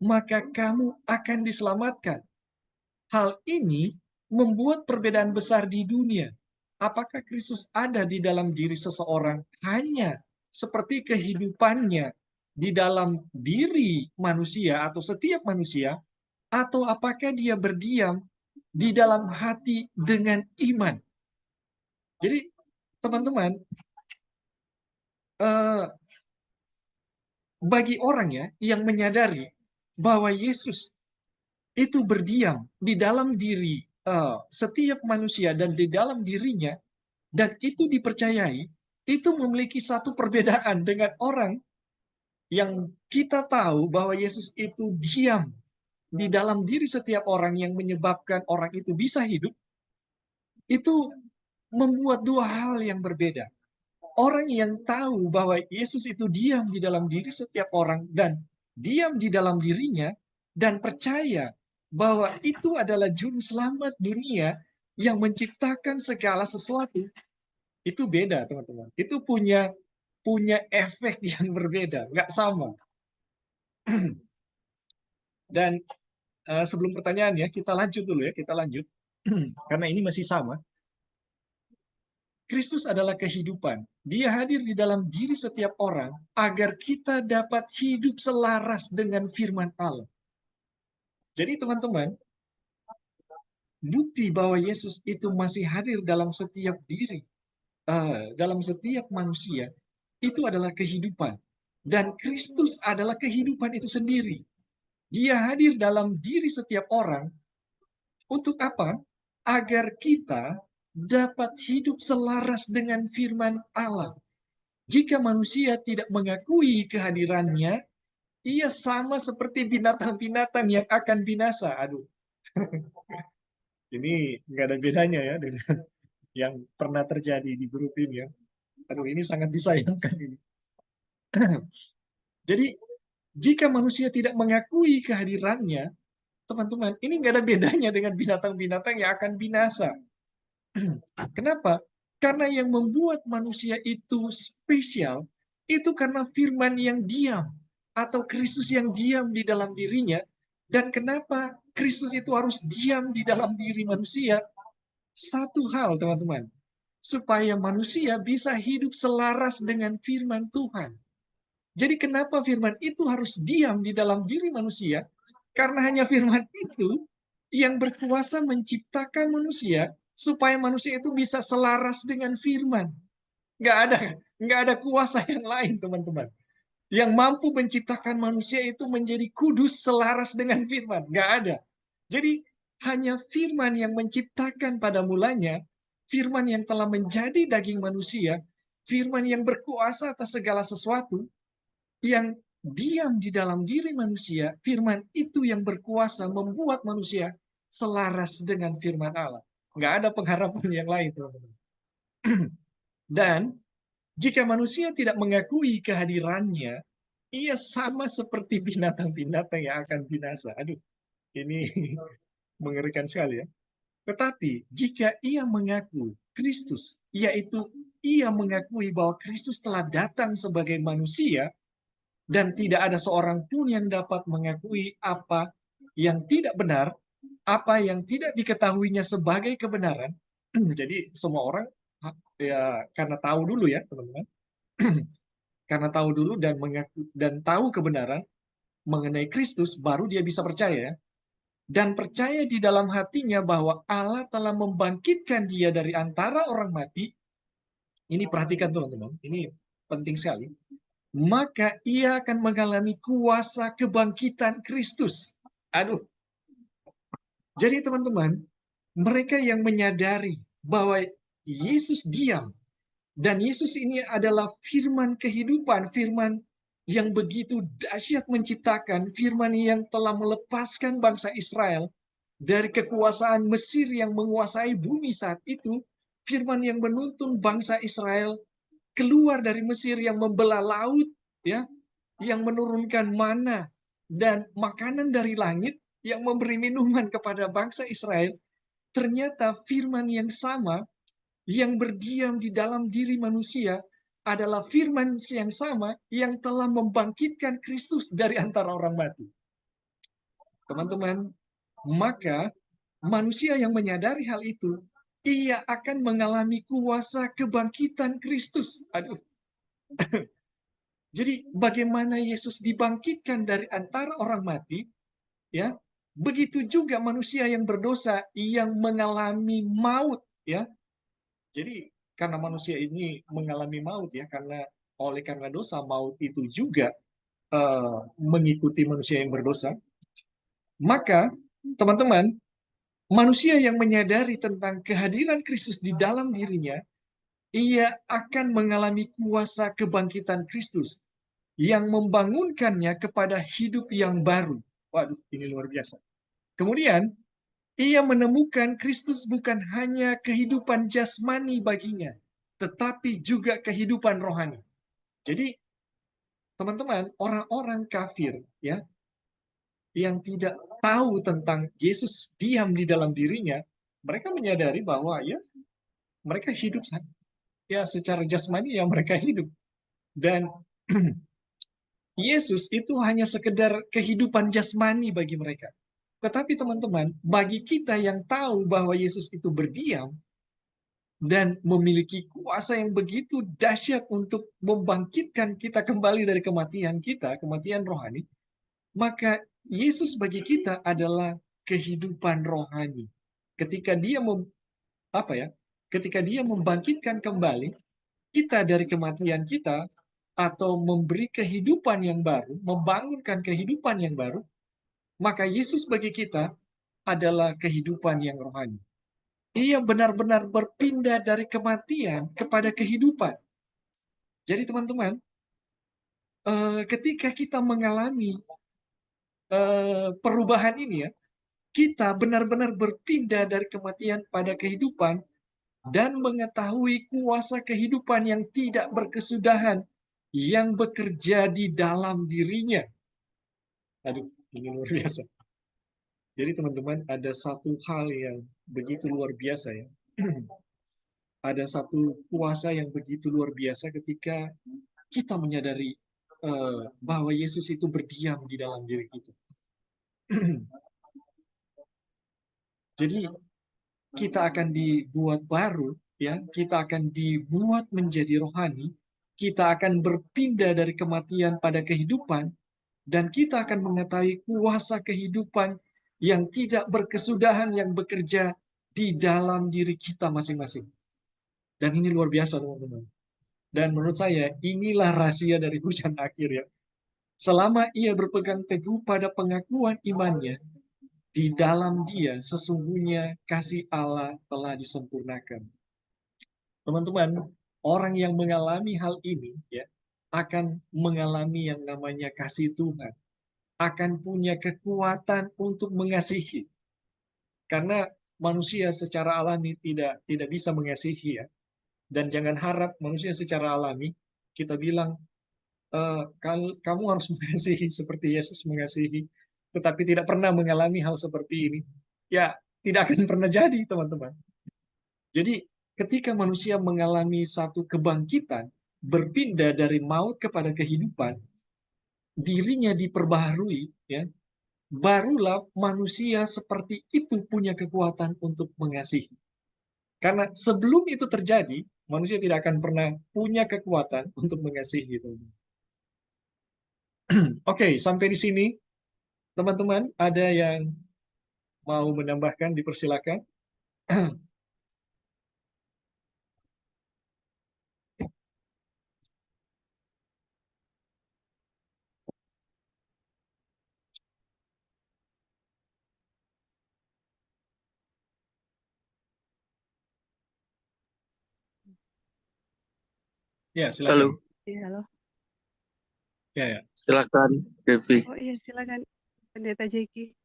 maka kamu akan diselamatkan. Hal ini membuat perbedaan besar di dunia. Apakah Kristus ada di dalam diri seseorang hanya seperti kehidupannya di dalam diri manusia atau setiap manusia, atau apakah dia berdiam di dalam hati dengan iman? Jadi, teman-teman, bagi orang ya yang menyadari bahwa Yesus itu berdiam di dalam diri setiap manusia dan di dalam dirinya, dan itu dipercayai, itu memiliki satu perbedaan dengan orang yang kita tahu bahwa Yesus itu diam di dalam diri setiap orang yang menyebabkan orang itu bisa hidup. Itu membuat dua hal yang berbeda. Orang yang tahu bahwa Yesus itu diam di dalam diri setiap orang dan diam di dalam dirinya dan percaya bahwa itu adalah juru selamat dunia yang menciptakan segala sesuatu, itu beda, teman-teman. Itu punya efek yang berbeda, nggak sama. Dan sebelum pertanyaan ya, kita lanjut dulu ya, kita lanjut. Karena ini masih sama. Kristus adalah kehidupan. Dia hadir di dalam diri setiap orang agar kita dapat hidup selaras dengan firman Allah. Jadi teman-teman, bukti bahwa Yesus itu masih hadir dalam setiap diri, dalam setiap manusia, itu adalah kehidupan. Dan Kristus adalah kehidupan itu sendiri. Dia hadir dalam diri setiap orang untuk apa? Agar kita dapat hidup selaras dengan firman Allah. Jika manusia tidak mengakui kehadirannya, ia sama seperti binatang-binatang yang akan binasa. Aduh, ini nggak ada bedanya ya dengan yang pernah terjadi di grup ini ya. Aduh, ini sangat disayangkan ini. Jadi, jika manusia tidak mengakui kehadirannya, teman-teman, ini nggak ada bedanya dengan binatang-binatang yang akan binasa. Kenapa? Karena yang membuat manusia itu spesial, itu karena firman yang diam, atau Kristus yang diam di dalam dirinya. Dan kenapa Kristus itu harus diam di dalam diri manusia? Satu hal, teman-teman, supaya manusia bisa hidup selaras dengan firman Tuhan. Jadi kenapa firman itu harus diam di dalam diri manusia? Karena hanya firman itu yang berkuasa menciptakan manusia supaya manusia itu bisa selaras dengan firman. Nggak ada kuasa yang lain, teman-teman, yang mampu menciptakan manusia itu menjadi kudus selaras dengan firman. Nggak ada. Jadi hanya firman yang menciptakan pada mulanya, firman yang telah menjadi daging manusia, firman yang berkuasa atas segala sesuatu, yang diam di dalam diri manusia, firman itu yang berkuasa membuat manusia selaras dengan firman Allah. Nggak ada pengharapan yang lain, teman-teman. Dan jika manusia tidak mengakui kehadirannya, ia sama seperti binatang-binatang yang akan binasa. Aduh, ini mengerikan sekali ya. Tetapi jika ia mengaku Kristus, yaitu ia mengakui bahwa Kristus telah datang sebagai manusia, dan tidak ada seorang pun yang dapat mengakui apa yang tidak benar, apa yang tidak diketahuinya sebagai kebenaran. Jadi semua orang ya karena tahu dulu ya, teman-teman. Karena tahu dulu dan mengaku dan tahu kebenaran mengenai Kristus, baru dia bisa percaya. Dan percaya di dalam hatinya bahwa Allah telah membangkitkan dia dari antara orang mati, ini perhatikan teman-teman, ini penting sekali. Maka ia akan mengalami kuasa kebangkitan Kristus. Aduh. Jadi teman-teman, mereka yang menyadari bahwa Yesus diam, dan Yesus ini adalah firman kehidupan, firman yang begitu dahsyat menciptakan, firman yang telah melepaskan bangsa Israel dari kekuasaan Mesir yang menguasai bumi saat itu, firman yang menuntun bangsa Israel keluar dari Mesir, yang membelah laut, ya, yang menurunkan mana dan makanan dari langit, yang memberi minuman kepada bangsa Israel. Ternyata firman yang sama yang berdiam di dalam diri manusia adalah firman yang sama yang telah membangkitkan Kristus dari antara orang mati. Teman-teman, maka manusia yang menyadari hal itu, ia akan mengalami kuasa kebangkitan Kristus. Aduh. Jadi bagaimana Yesus dibangkitkan dari antara orang mati, ya, begitu juga manusia yang berdosa yang mengalami maut, ya. Jadi karena manusia ini mengalami maut, ya, karena dosa, maut itu juga mengikuti manusia yang berdosa. Maka teman-teman, manusia yang menyadari tentang kehadiran Kristus di dalam dirinya, ia akan mengalami kuasa kebangkitan Kristus yang membangunkannya kepada hidup yang baru. Waduh, ini luar biasa. Kemudian, ia menemukan Kristus bukan hanya kehidupan jasmani baginya, tetapi juga kehidupan rohani. Jadi, teman-teman, orang-orang kafir, ya, yang tidak tahu tentang Yesus diam di dalam dirinya, mereka menyadari bahwa ya mereka hidup ya secara jasmani, ya mereka hidup. Dan Yesus itu hanya sekedar kehidupan jasmani bagi mereka. Tetapi teman-teman, bagi kita yang tahu bahwa Yesus itu berdiam dan memiliki kuasa yang begitu dahsyat untuk membangkitkan kita kembali dari kematian kita, kematian rohani, maka Yesus bagi kita adalah kehidupan rohani. Ketika dia ketika dia membangkitkan kembali kita dari kematian kita, atau memberi kehidupan yang baru, membangunkan kehidupan yang baru, maka Yesus bagi kita adalah kehidupan yang rohani. Ia benar-benar berpindah dari kematian kepada kehidupan. Jadi teman-teman, ketika kita mengalami perubahan ini, ya, kita benar-benar berpindah dari kematian pada kehidupan dan mengetahui kuasa kehidupan yang tidak berkesudahan yang bekerja di dalam dirinya. Aduh, ini luar biasa. Jadi teman-teman, ada satu hal yang begitu luar biasa, ya. Ada satu kuasa yang begitu luar biasa ketika kita menyadari bahwa Yesus itu berdiam di dalam diri kita. Jadi kita akan dibuat baru, ya, kita akan dibuat menjadi rohani, kita akan berpindah dari kematian pada kehidupan, dan kita akan mengetahui kuasa kehidupan yang tidak berkesudahan yang bekerja di dalam diri kita masing-masing. Dan ini luar biasa, teman-teman. Dan menurut saya, inilah rahasia dari hujan akhir, ya. Selama ia berpegang teguh pada pengakuan imannya, di dalam dia sesungguhnya kasih Allah telah disempurnakan. Teman-teman, orang yang mengalami hal ini, ya, akan mengalami yang namanya kasih Tuhan, akan punya kekuatan untuk mengasihi. Karena manusia secara alami tidak bisa mengasihi, ya. Dan jangan harap manusia secara alami kita bilang kamu harus mengasihi seperti Yesus mengasihi, tetapi tidak pernah mengalami hal seperti ini. Ya, tidak akan pernah jadi, teman-teman. Jadi, ketika manusia mengalami satu kebangkitan, berpindah dari maut kepada kehidupan, dirinya diperbaharui, ya, barulah manusia seperti itu punya kekuatan untuk mengasihi. Karena sebelum itu terjadi, manusia tidak akan pernah punya kekuatan untuk mengasihi. Oke, sampai di sini, teman-teman, ada yang mau menambahkan, dipersilakan. Ya, Halo, silakan. Iya, halo. Ya, ya. silakan Devi. Oh iya, silakan Pendeta Jeki.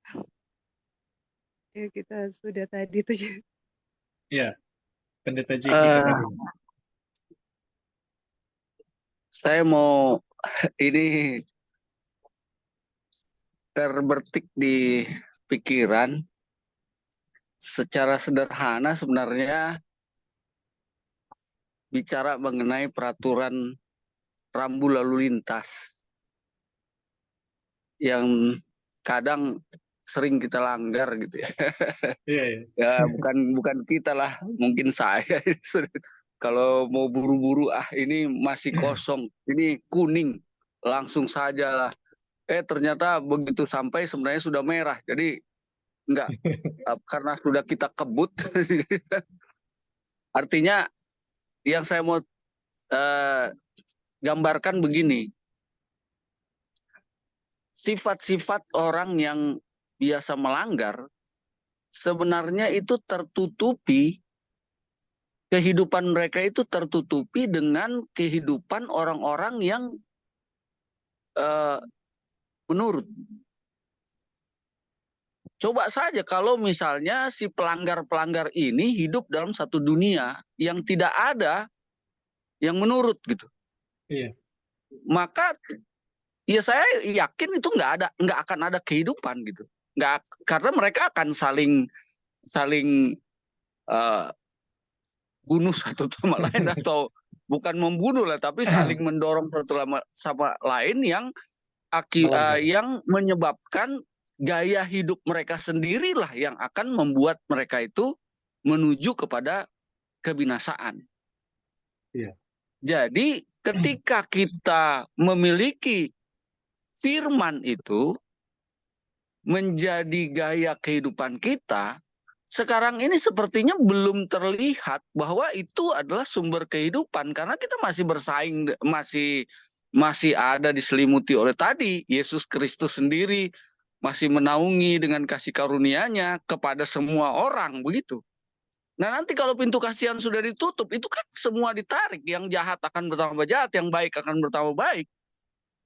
Ya, kita sudah tadi tuh. Ya, Pendeta Jeki kata Eh, dulu. saya mau ini terbertik di pikiran secara sederhana sebenarnya bicara mengenai peraturan rambu lalu lintas yang kadang sering kita langgar gitu ya. Iya, ya. Ya bukan kita lah, mungkin saya. Kalau mau buru-buru ini masih kosong, ini kuning, langsung saja lah. Ternyata begitu sampai sebenarnya sudah merah. Jadi enggak, karena sudah kita kebut. Artinya yang saya mau gambarkan begini. Sifat-sifat orang yang biasa melanggar sebenarnya itu tertutupi, kehidupan mereka itu tertutupi dengan kehidupan orang-orang yang menurut. Coba saja kalau misalnya si pelanggar-pelanggar ini hidup dalam satu dunia yang tidak ada yang menurut gitu. Iya. Maka ya saya yakin itu nggak akan ada kehidupan gitu. Nggak, karena mereka akan saling bunuh satu sama lain, atau bukan membunuh lah, tapi saling mendorong satu sama lain yang Melanggar. yang menyebabkan gaya hidup mereka sendirilah yang akan membuat mereka itu menuju kepada kebinasaan. Iya. Jadi ketika kita memiliki firman itu menjadi gaya kehidupan kita, sekarang ini sepertinya belum terlihat bahwa itu adalah sumber kehidupan, karena kita masih bersaing, masih ada diselimuti oleh tadi Yesus Kristus sendiri masih menaungi dengan kasih karunia-Nya kepada semua orang begitu. Nah nanti kalau pintu kasihan sudah ditutup, itu kan semua ditarik, yang jahat akan bertambah jahat, yang baik akan bertambah baik.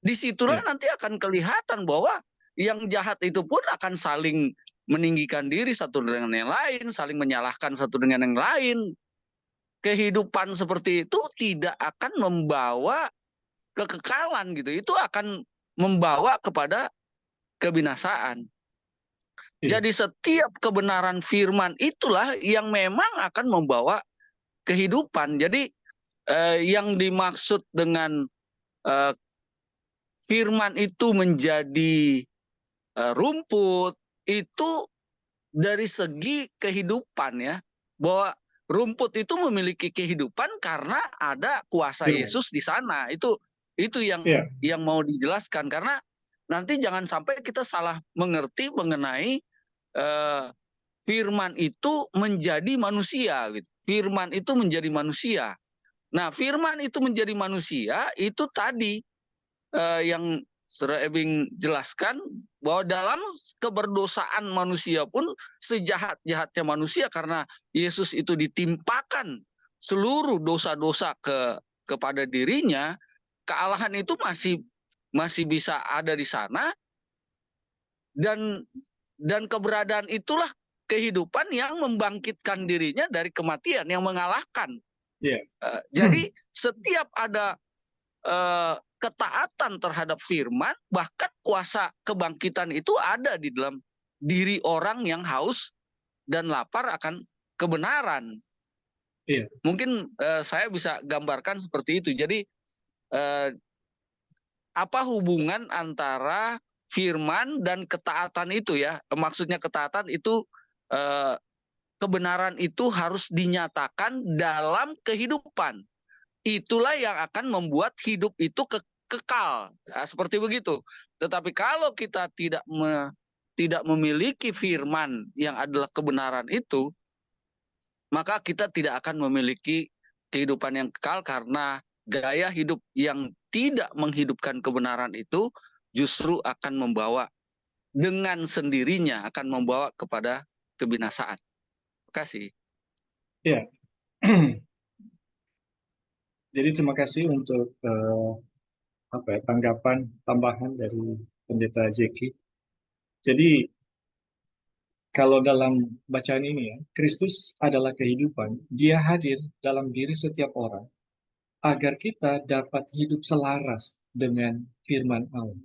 Disitulah nanti akan kelihatan bahwa yang jahat itu pun akan saling meninggikan diri satu dengan yang lain, saling menyalahkan satu dengan yang lain. Kehidupan seperti itu tidak akan membawa kekekalan gitu. Itu akan membawa kepada kebinasaan. Iya. Jadi setiap kebenaran firman itulah yang memang akan membawa kehidupan. Jadi yang dimaksud dengan firman itu menjadi rumput itu dari segi kehidupan ya, bahwa rumput itu memiliki kehidupan karena ada kuasa Yesus di sana. Itu yang mau dijelaskan, karena nanti jangan sampai kita salah mengerti mengenai firman itu menjadi manusia gitu. Firman itu menjadi manusia. Nah, firman itu menjadi manusia itu tadi yang Saudara Ebing jelaskan, bahwa dalam keberdosaan manusia pun, sejahat-jahatnya manusia, karena Yesus itu ditimpakan seluruh dosa-dosa kepada dirinya, kealahan itu masih bisa ada di sana, dan keberadaan itulah kehidupan yang membangkitkan dirinya dari kematian, yang mengalahkan. Jadi setiap ada ketaatan terhadap firman, bahkan kuasa kebangkitan itu ada di dalam diri orang yang haus dan lapar akan kebenaran. Iya. Mungkin saya bisa gambarkan seperti itu. Jadi apa hubungan antara firman dan ketaatan itu ya? Maksudnya ketaatan itu kebenaran itu harus dinyatakan dalam kehidupan. Itulah yang akan membuat hidup itu kekal, nah, seperti begitu. Tetapi kalau kita tidak memiliki firman yang adalah kebenaran itu, maka kita tidak akan memiliki kehidupan yang kekal, karena gaya hidup yang tidak menghidupkan kebenaran itu justru akan membawa, dengan sendirinya akan membawa kepada kebinasaan. Terima kasih. Ya. Jadi terima kasih untuk tanggapan tambahan dari Pendeta Jeki. Jadi kalau dalam bacaan ini ya, Kristus adalah kehidupan. Dia hadir dalam diri setiap orang agar kita dapat hidup selaras dengan firman Allah.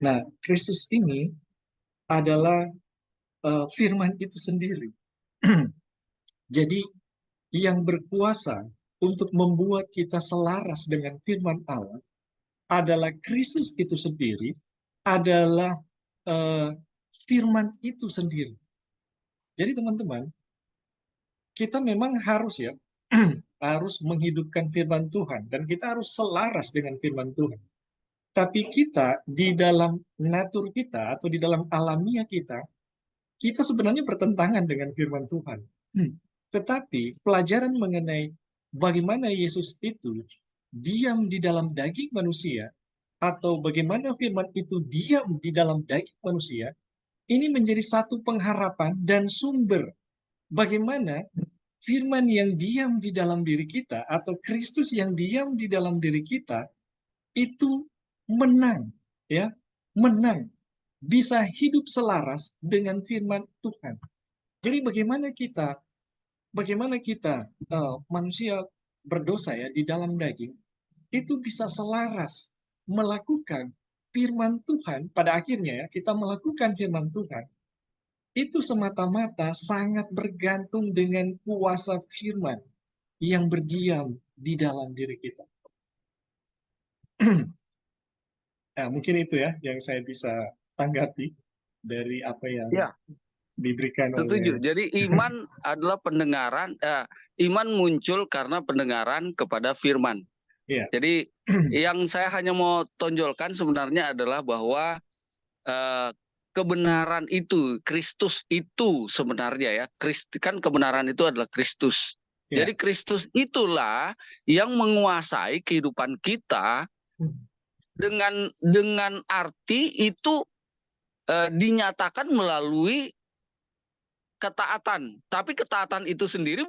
Nah, Kristus ini adalah firman itu sendiri. Jadi yang berkuasa untuk membuat kita selaras dengan firman Allah adalah Kristus itu sendiri, adalah eh, firman itu sendiri. Jadi teman-teman, kita memang harus ya, harus menghidupkan firman Tuhan, dan kita harus selaras dengan firman Tuhan. Tapi kita di dalam natur kita atau di dalam alamiah kita sebenarnya bertentangan dengan firman Tuhan. Tetapi pelajaran mengenai bagaimana Yesus itu diam di dalam daging manusia, atau bagaimana firman itu diam di dalam daging manusia, ini menjadi satu pengharapan dan sumber bagaimana firman yang diam di dalam diri kita atau Kristus yang diam di dalam diri kita itu menang, ya, menang, bisa hidup selaras dengan firman Tuhan. Jadi bagaimana kita manusia berdosa ya di dalam daging itu bisa selaras melakukan firman Tuhan. Pada akhirnya ya, kita melakukan firman Tuhan itu semata-mata sangat bergantung dengan kuasa firman yang berdiam di dalam diri kita. Nah, mungkin itu ya yang saya bisa tanggapi dari apa yang Ya, diberikan setuju. oleh. Jadi iman adalah pendengaran, iman muncul karena pendengaran kepada firman. Ya, Jadi yang saya hanya mau tonjolkan sebenarnya adalah bahwa kebenaran itu, Kristus itu sebenarnya ya, kan kebenaran itu adalah Kristus. ya, Jadi Kristus itulah yang menguasai kehidupan kita dengan arti itu dinyatakan melalui ketaatan. Tapi ketaatan itu sendiri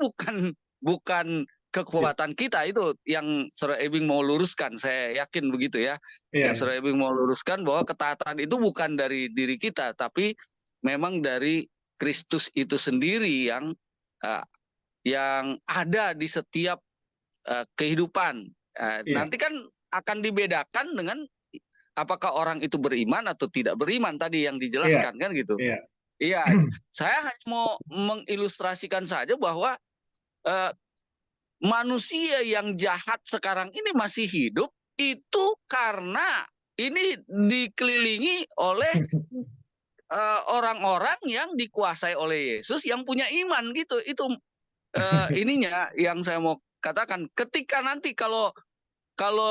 bukan kekuatan kita, itu yang Saudara Ebing mau luruskan. Saya yakin begitu ya. ya, Yang Saudara Ebing mau luruskan bahwa ketaatan itu bukan dari diri kita, tapi memang dari Kristus itu sendiri yang ada di setiap kehidupan. ya, Nanti kan akan dibedakan dengan apakah orang itu beriman atau tidak beriman tadi yang dijelaskan kan gitu. ya, Iya, saya hanya mau mengilustrasikan saja bahwa manusia yang jahat sekarang ini masih hidup itu karena ini dikelilingi oleh orang-orang yang dikuasai oleh Yesus yang punya iman gitu. Itu ininya yang saya mau katakan. Ketika nanti kalau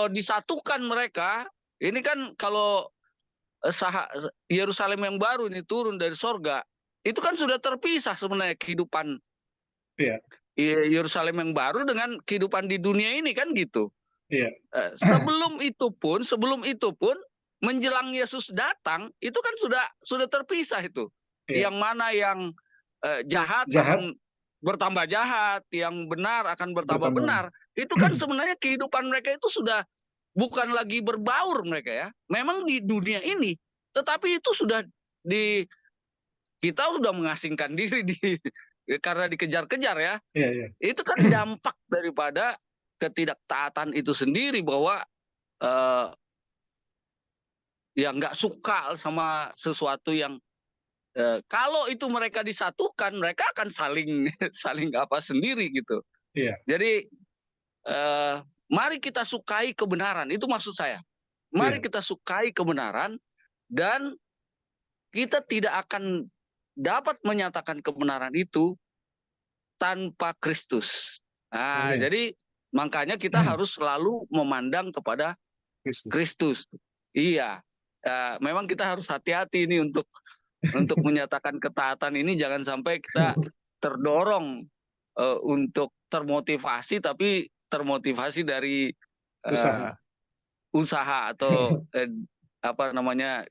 disatukan mereka, ini kan kalau Yerusalem yang baru ini turun dari sorga, itu kan sudah terpisah sebenarnya kehidupan ya, Yerusalem yang baru dengan kehidupan di dunia ini kan gitu. ya, Sebelum itu pun menjelang Yesus datang itu kan sudah terpisah itu. ya. Yang mana yang jahat Jahat akan bertambah jahat, yang benar akan bertambah bertambah. benar. Itu kan sebenarnya kehidupan mereka itu sudah bukan lagi berbaur mereka ya. Memang di dunia ini, tetapi itu sudah kita sudah mengasingkan diri karena dikejar-kejar ya. Ya, ya, Itu kan dampak daripada ketidaktaatan itu sendiri, bahwa ya nggak suka sama sesuatu yang kalau itu mereka disatukan, mereka akan saling apa sendiri gitu. ya, Jadi mari kita sukai kebenaran, itu maksud saya. Mari kita sukai kebenaran, dan kita tidak akan dapat menyatakan kebenaran itu tanpa Kristus. Nah, Amin. jadi makanya kita harus selalu memandang kepada Kristus. Kristus. Iya, memang kita harus hati-hati ini untuk menyatakan ketaatan ini, jangan sampai kita terdorong untuk termotivasi, tapi termotivasi dari usaha atau apa namanya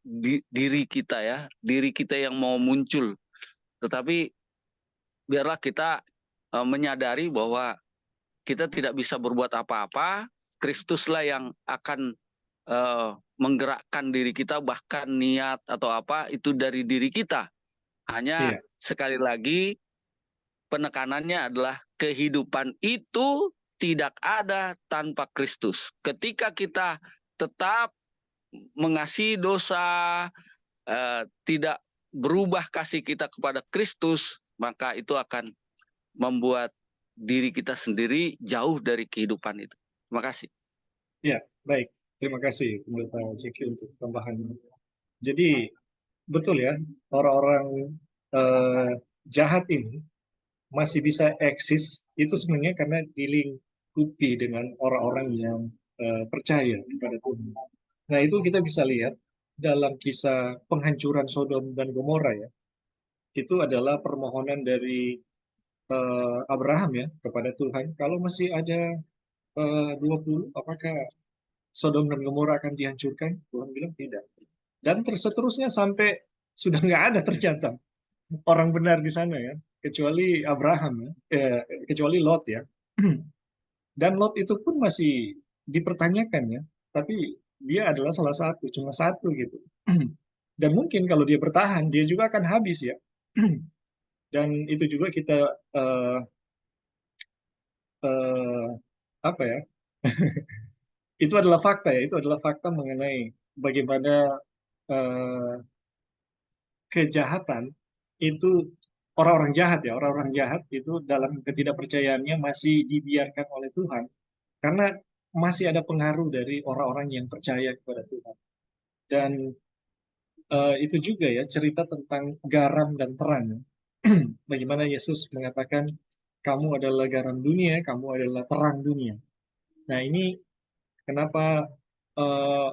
diri kita ya, diri kita yang mau muncul. Tetapi biarlah kita menyadari bahwa kita tidak bisa berbuat apa-apa. Kristuslah yang akan menggerakkan diri kita, bahkan niat atau apa itu dari diri kita. Hanya sekali lagi penekanannya adalah kehidupan itu tidak ada tanpa Kristus. Ketika kita tetap mengasihi dosa, tidak berubah kasih kita kepada Kristus, maka itu akan membuat diri kita sendiri jauh dari kehidupan itu. Terima kasih. Ya, baik. Terima kasih Pendeta Jeki untuk tambahannya. Jadi betul ya, orang-orang jahat ini masih bisa eksis itu sebenarnya karena dilingkupi dengan orang-orang yang percaya kepada Tuhan. Nah, itu kita bisa lihat dalam kisah penghancuran Sodom dan Gomora ya. Itu adalah permohonan dari Abraham ya kepada Tuhan. Kalau masih ada 20, apakah Sodom dan Gomora akan dihancurkan? Tuhan bilang tidak. Dan seterusnya sampai sudah nggak ada ternyata orang benar di sana ya, kecuali Abraham ya, kecuali Lot ya. Dan Lot itu pun masih dipertanyakan ya, tapi dia adalah salah satu, cuma satu gitu. Dan mungkin kalau dia bertahan, dia juga akan habis ya. Dan itu juga kita apa ya? Itu adalah fakta ya, itu adalah fakta mengenai bagaimana eh, kejahatan itu orang-orang jahat ya, orang-orang jahat itu dalam ketidakpercayaannya masih dibiarkan oleh Tuhan karena masih ada pengaruh dari orang-orang yang percaya kepada Tuhan. Dan itu juga ya cerita tentang garam dan terang. Bagaimana Yesus mengatakan kamu adalah garam dunia, kamu adalah terang dunia. Nah ini kenapa eh,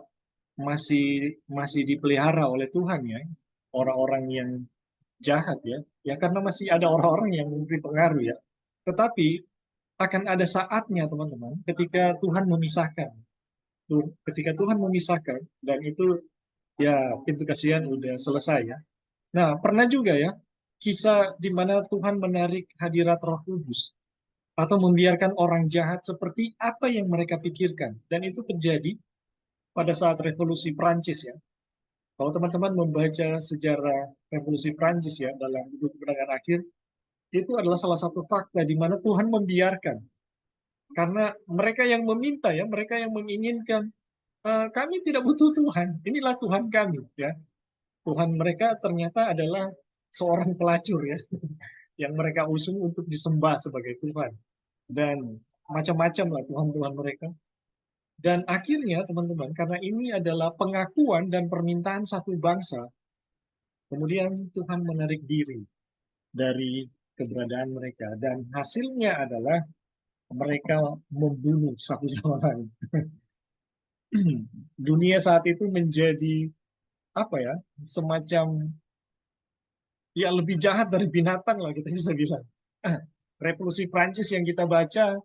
masih dipelihara oleh Tuhan ya orang-orang yang jahat ya, ya karena masih ada orang-orang yang memberi pengaruh ya. Tetapi akan ada saatnya teman-teman ketika Tuhan memisahkan. Ketika Tuhan memisahkan dan itu ya pintu kasihan udah selesai ya. Nah, pernah juga ya kisah di mana Tuhan menarik hadirat Roh Kudus atau membiarkan orang jahat seperti apa yang mereka pikirkan. Dan itu terjadi pada saat revolusi Prancis ya. Kalau teman-teman membaca sejarah revolusi Prancis ya dalam buku Kemenangan Akhir, itu adalah salah satu fakta di mana Tuhan membiarkan. Karena mereka yang meminta ya, mereka yang menginginkan, kami tidak butuh Tuhan, inilah Tuhan kami ya. Tuhan mereka ternyata adalah seorang pelacur ya, yang mereka usung untuk disembah sebagai Tuhan. Dan macam-macam lah Tuhan-Tuhan mereka. Dan akhirnya teman-teman, karena ini adalah pengakuan dan permintaan satu bangsa, kemudian Tuhan menarik diri dari keberadaan mereka. Dan hasilnya adalah mereka membunuh satu sama lain. Dunia saat itu menjadi apa ya, semacam ya lebih jahat dari binatang lah kita bisa bilang. Revolusi Prancis yang kita baca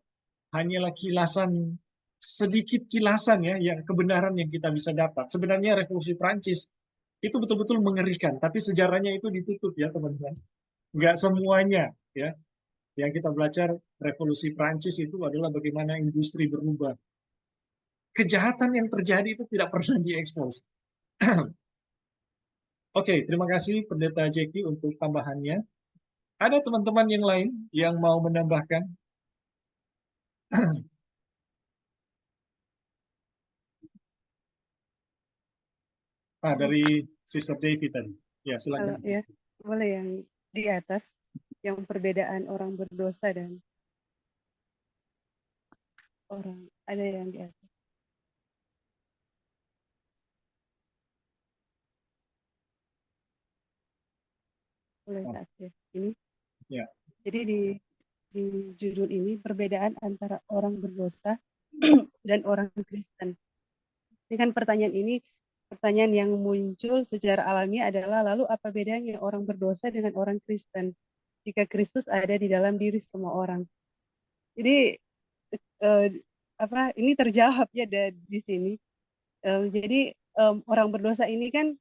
hanyalah kilasan, sedikit kilasan ya yang kebenaran yang kita bisa dapat. Sebenarnya revolusi Prancis itu betul-betul mengerikan, tapi sejarahnya itu ditutup ya teman-teman. Nggak semuanya ya. Yang kita belajar revolusi Prancis itu adalah bagaimana industri berubah. Kejahatan yang terjadi itu tidak pernah diekspos. Oke, terima kasih Pendeta Jeki untuk tambahannya. Ada teman-teman yang lain yang mau menambahkan? Dari Sister Devi tadi. Ya, silakan. Ya, boleh yang di atas, yang perbedaan orang berdosa dan orang, ada yang di atas. Boleh tak ya? Ini. Ya. Jadi di judul ini perbedaan antara orang berdosa dan orang Kristen. Ini kan pertanyaan yang muncul secara alami adalah lalu apa bedanya orang berdosa dengan orang Kristen jika Kristus ada di dalam diri semua orang. Jadi ini terjawab ya di sini. Jadi orang berdosa ini kan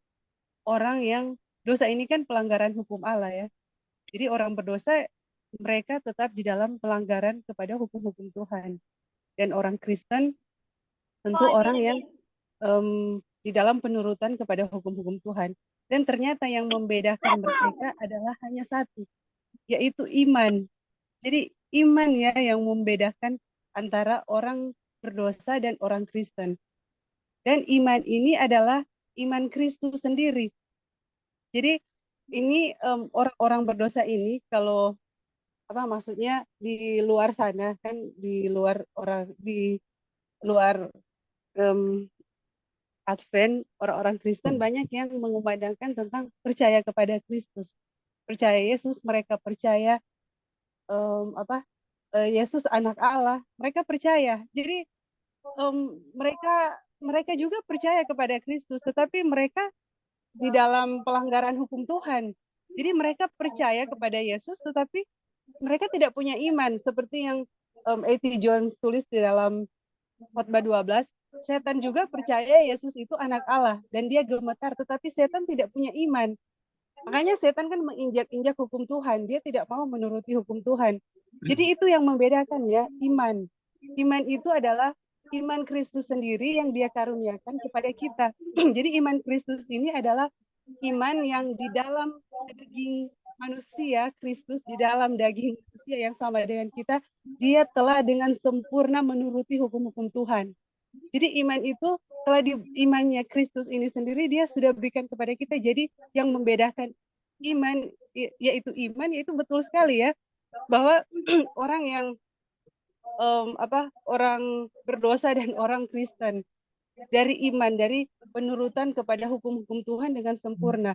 orang yang dosa ini kan pelanggaran hukum Allah ya. Jadi orang berdosa mereka tetap di dalam pelanggaran kepada hukum-hukum Tuhan. Dan orang Kristen tentu orang yang di dalam penurutan kepada hukum-hukum Tuhan. Dan ternyata yang membedakan mereka adalah hanya satu, yaitu iman. Jadi iman ya yang membedakan antara orang berdosa dan orang Kristen. Dan iman ini adalah iman Kristus sendiri. Jadi ini orang-orang berdosa ini kalau apa maksudnya di luar sana kan di luar Advent orang-orang Kristen banyak yang mengumandangkan tentang percaya kepada Kristus, percaya Yesus, mereka percaya Yesus anak Allah, mereka percaya. Jadi mereka juga percaya kepada Kristus, tetapi mereka di dalam pelanggaran hukum Tuhan. Jadi mereka percaya kepada Yesus, tetapi mereka tidak punya iman, seperti yang A.T. Jones tulis di dalam Khotbah 12. Setan juga percaya Yesus itu anak Allah dan dia gemetar, tetapi setan tidak punya iman. Makanya setan kan menginjak-injak hukum Tuhan, dia tidak mau menuruti hukum Tuhan. Jadi itu yang membedakan ya, iman. Iman itu adalah iman Kristus sendiri yang dia karuniakan kepada kita. Jadi iman Kristus ini adalah iman yang di dalam daging manusia, Kristus di dalam daging manusia yang sama dengan kita, dia telah dengan sempurna menuruti hukum-hukum Tuhan. Jadi iman itu telah di imannya Kristus ini sendiri dia sudah berikan kepada kita. Jadi yang membedakan iman yaitu betul sekali ya bahwa orang yang orang berdosa dan orang Kristen dari iman, dari penurutan kepada hukum-hukum Tuhan dengan sempurna.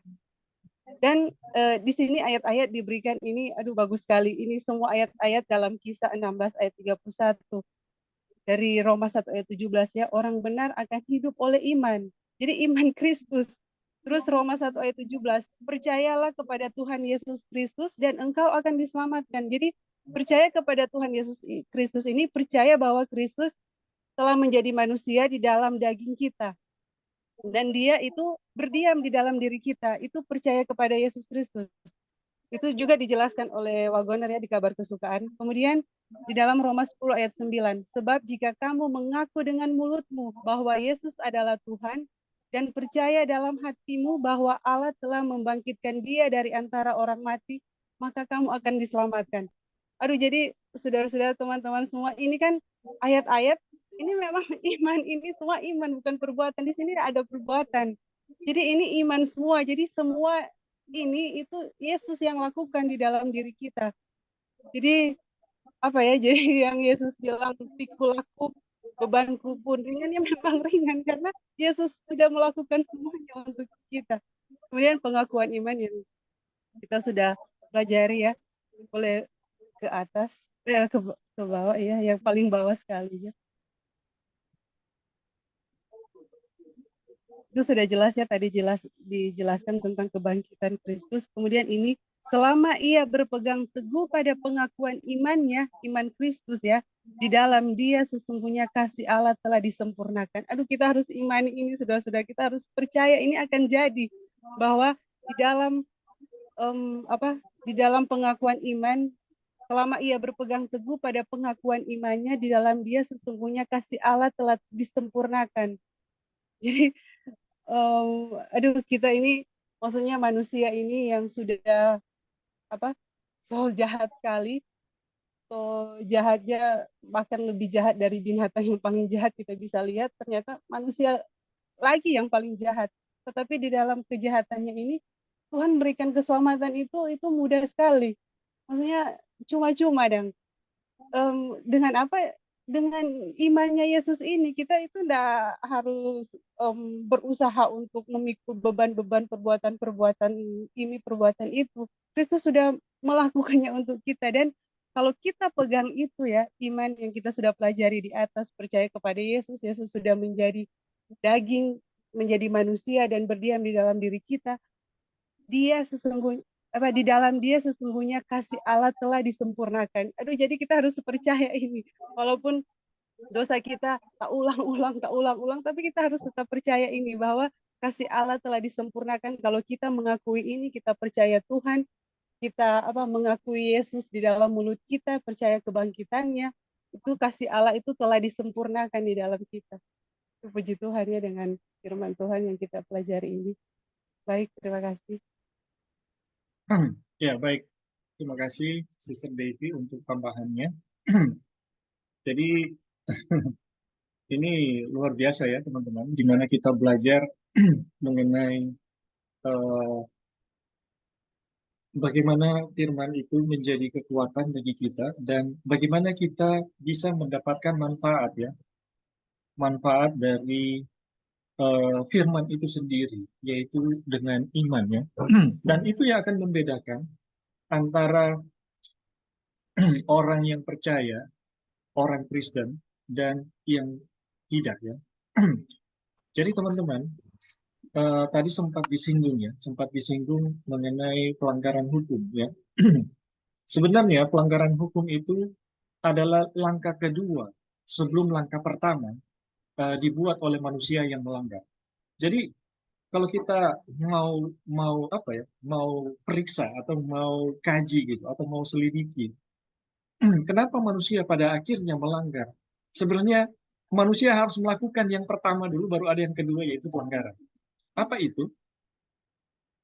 Dan di sini ayat-ayat diberikan ini, aduh bagus sekali. Ini semua ayat-ayat dalam Kisah 16 ayat 31. Dari Roma 1 ayat 17 ya, orang benar akan hidup oleh iman. Jadi iman Kristus. Terus Roma 1 ayat 17, percayalah kepada Tuhan Yesus Kristus dan engkau akan diselamatkan. Jadi percaya kepada Tuhan Yesus Kristus ini, percaya bahwa Kristus telah menjadi manusia di dalam daging kita. Dan dia itu berdiam di dalam diri kita. Itu percaya kepada Yesus Kristus. Itu juga dijelaskan oleh Wagoner ya di kabar kesukaan. Kemudian di dalam Roma 10 ayat 9, sebab jika kamu mengaku dengan mulutmu bahwa Yesus adalah Tuhan dan percaya dalam hatimu bahwa Allah telah membangkitkan dia dari antara orang mati, maka kamu akan diselamatkan. Aduh, jadi saudara-saudara, teman-teman semua, ini kan ayat-ayat, ini memang iman, ini semua iman, bukan perbuatan. Di sini ada perbuatan. Jadi ini iman semua, jadi semua ini itu Yesus yang lakukan di dalam diri kita. Jadi apa ya? Jadi yang Yesus bilang pikul aku, bebanku pun ringan, ya memang ringan karena Yesus sudah melakukan semuanya untuk kita. Kemudian pengakuan iman yang kita sudah pelajari ya, boleh ke atas, ke bawah ya, yang paling bawah sekali ya. Itu sudah jelas ya, tadi dijelaskan tentang kebangkitan Kristus. Kemudian ini selama ia berpegang teguh pada pengakuan imannya, iman Kristus ya, di dalam dia sesungguhnya kasih Allah telah disempurnakan. Aduh, kita harus imani ini, saudara-saudara, kita harus percaya ini akan jadi, bahwa di dalam di dalam pengakuan iman, selama ia berpegang teguh pada pengakuan imannya, di dalam dia sesungguhnya kasih Allah telah disempurnakan. Jadi aduh, kita ini maksudnya manusia ini yang sudah so jahat sekali, so jahatnya bahkan lebih jahat dari binatang yang paling jahat kita bisa lihat, ternyata manusia lagi yang paling jahat. Tetapi di dalam kejahatannya ini Tuhan berikan keselamatan itu mudah sekali. Maksudnya cuma-cuma dan dengan apa? Dengan imannya Yesus ini kita itu tidak harus berusaha untuk memikul beban-beban perbuatan-perbuatan ini, perbuatan itu. Kristus sudah melakukannya untuk kita, dan kalau kita pegang itu ya, iman yang kita sudah pelajari di atas, percaya kepada Yesus, Yesus sudah menjadi daging, menjadi manusia dan berdiam di dalam diri kita. Dia sesungguhnya di dalam dia sesungguhnya kasih Allah telah disempurnakan. Aduh, jadi kita harus percaya ini. Walaupun dosa kita tak ulang-ulang, tapi kita harus tetap percaya ini, bahwa kasih Allah telah disempurnakan. Kalau kita mengakui ini, kita percaya Tuhan kita mengakui Yesus di dalam mulut kita, percaya kebangkitannya, itu kasih Allah itu telah disempurnakan di dalam kita. Puji Tuhan ya dengan firman Tuhan yang kita pelajari ini. Baik, terima kasih. Ya, baik. Terima kasih Sister Devi untuk tambahannya. Jadi ini luar biasa ya teman-teman, di mana kita belajar mengenai bagaimana firman itu menjadi kekuatan bagi kita dan bagaimana kita bisa mendapatkan manfaat ya, manfaat dari firman itu sendiri, yaitu dengan iman ya. Dan itu yang akan membedakan antara orang yang percaya, orang Kristen, dan yang tidak ya. Jadi teman-teman, tadi sempat disinggung mengenai pelanggaran hukum ya. Sebenarnya pelanggaran hukum itu adalah langkah kedua sebelum langkah pertama dibuat oleh manusia yang melanggar. Jadi kalau kita mau periksa atau mau kaji gitu atau mau selidiki, kenapa manusia pada akhirnya melanggar? Sebenarnya manusia harus melakukan yang pertama dulu, baru ada yang kedua, yaitu pelanggaran. Apa itu?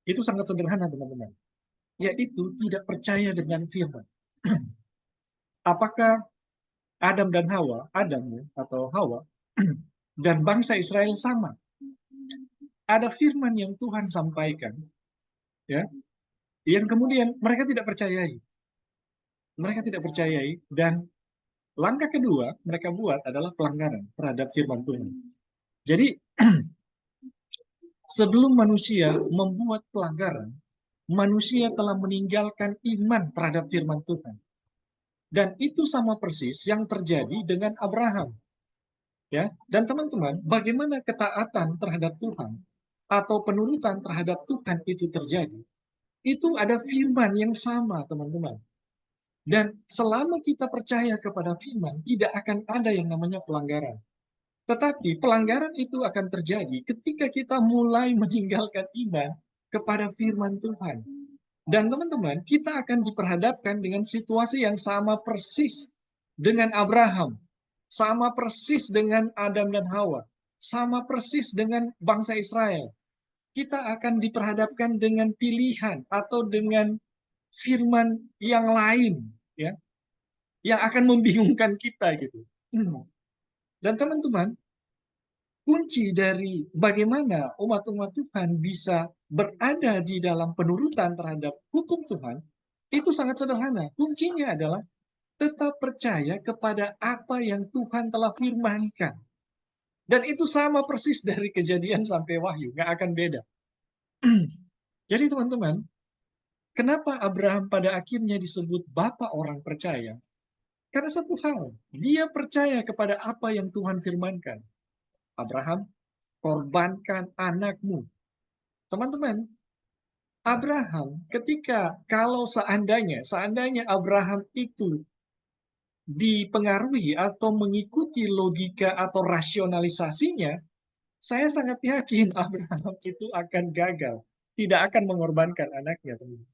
Itu sangat sederhana teman-teman, yaitu tidak percaya dengan firman. Apakah Adam dan Hawa, Adam atau Hawa, dan bangsa Israel sama? Ada firman yang Tuhan sampaikan, ya, yang kemudian mereka tidak percayai. Mereka tidak percayai, dan langkah kedua mereka buat adalah pelanggaran terhadap firman Tuhan. Jadi, sebelum manusia membuat pelanggaran, manusia telah meninggalkan iman terhadap firman Tuhan. Dan itu sama persis yang terjadi dengan Abraham. Ya, dan teman-teman, bagaimana ketaatan terhadap Tuhan atau penurutan terhadap Tuhan itu terjadi? Itu ada firman yang sama, teman-teman. Dan selama kita percaya kepada firman, tidak akan ada yang namanya pelanggaran. Tetapi pelanggaran itu akan terjadi ketika kita mulai meninggalkan iman kepada firman Tuhan. Dan teman-teman, kita akan diperhadapkan dengan situasi yang sama persis dengan Abraham, sama persis dengan Adam dan Hawa, sama persis dengan bangsa Israel. Kita akan diperhadapkan dengan pilihan atau dengan firman yang lain, ya, yang akan membingungkan kita gitu. Dan teman-teman, kunci dari bagaimana umat-umat Tuhan bisa berada di dalam penurutan terhadap hukum Tuhan, itu sangat sederhana. Kuncinya adalah tetap percaya kepada apa yang Tuhan telah firmankan. Dan itu sama persis dari Kejadian sampai Wahyu, nggak akan beda. Jadi teman-teman, kenapa Abraham pada akhirnya disebut Bapa orang percaya? Karena satu hal, dia percaya kepada apa yang Tuhan firmankan. Abraham, korbankan anakmu. Teman-teman, Abraham kalau seandainya Abraham itu dipengaruhi atau mengikuti logika atau rasionalisasinya, saya sangat yakin Abraham itu akan gagal, tidak akan mengorbankan anaknya, teman.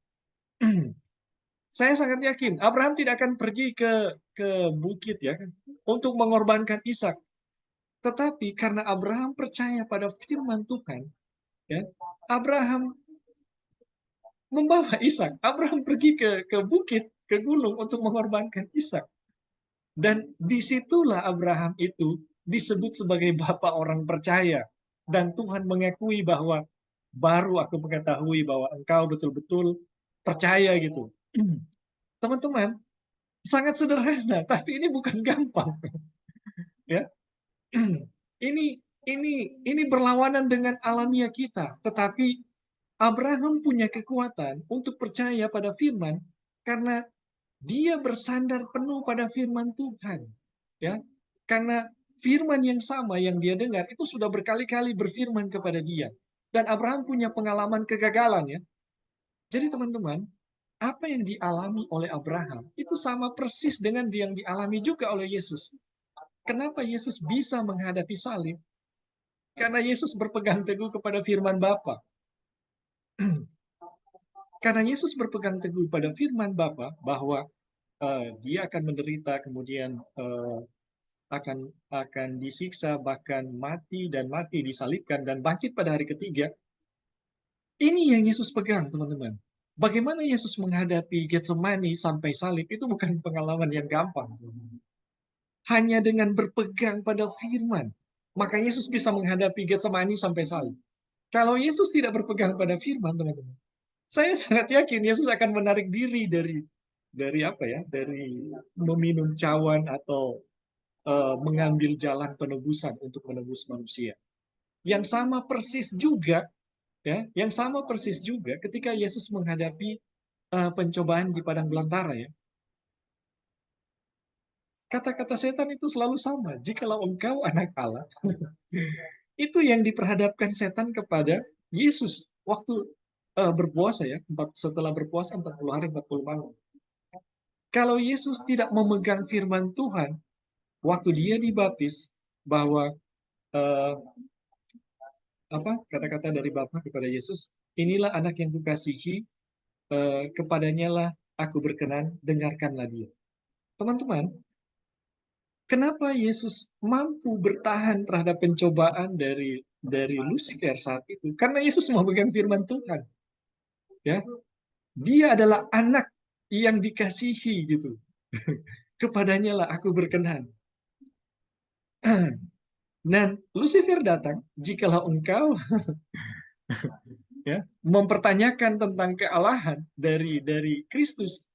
Saya sangat yakin Abraham tidak akan pergi ke bukit ya untuk mengorbankan Ishak. Tetapi karena Abraham percaya pada firman Tuhan, ya, Abraham membawa Ishak. Abraham pergi ke bukit, ke gunung untuk mengorbankan Ishak. Dan disitulah Abraham itu disebut sebagai bapa orang percaya. Dan Tuhan mengakui bahwa baru aku mengetahui bahwa engkau betul-betul percaya gitu. Teman-teman, sangat sederhana, tapi ini bukan gampang. Ya. Ini berlawanan dengan alamiah kita, tetapi Abraham punya kekuatan untuk percaya pada firman karena dia bersandar penuh pada firman Tuhan. Ya, karena firman yang sama yang dia dengar itu sudah berkali-kali berfirman kepada dia. Dan Abraham punya pengalaman kegagalan ya. Jadi teman-teman, apa yang dialami oleh Abraham itu sama persis dengan yang dialami juga oleh Yesus. Kenapa Yesus bisa menghadapi salib? Karena Yesus berpegang teguh kepada firman Bapa. Karena Yesus berpegang teguh pada firman Bapa bahwa dia akan menderita, kemudian akan disiksa, bahkan mati disalibkan dan bangkit pada hari ketiga. Ini yang Yesus pegang, teman-teman. Bagaimana Yesus menghadapi Getsemani sampai salib itu bukan pengalaman yang gampang. Hanya dengan berpegang pada firman, maka Yesus bisa menghadapi Getsemani sampai salib. Kalau Yesus tidak berpegang pada firman, teman-teman, saya sangat yakin Yesus akan menarik diri dari apa ya? Dari meminum cawan atau mengambil jalan penebusan untuk menebus manusia. Yang sama persis juga, ya, yang sama persis juga ketika Yesus menghadapi pencobaan di padang belantara, ya. Kata-kata setan itu selalu sama. Jikalau engkau anak Allah, itu yang diperhadapkan setan kepada Yesus waktu berpuasa, ya, setelah berpuasa 40 hari 40 malam. Kalau Yesus tidak memegang firman Tuhan waktu dia dibaptis, bahwa kata-kata dari Bapa kepada Yesus, inilah anak yang kukasihi, kepadanya lah aku berkenan, dengarkanlah dia. Teman-teman, kenapa Yesus mampu bertahan terhadap pencobaan dari Lucifer saat itu? Karena Yesus memegang firman Tuhan. Ya, dia adalah anak yang dikasihi gitu. Kepadanya lah aku berkenan. Dan Lucifer datang, jikalau engkau ya, mempertanyakan tentang kealahan dari Kristus.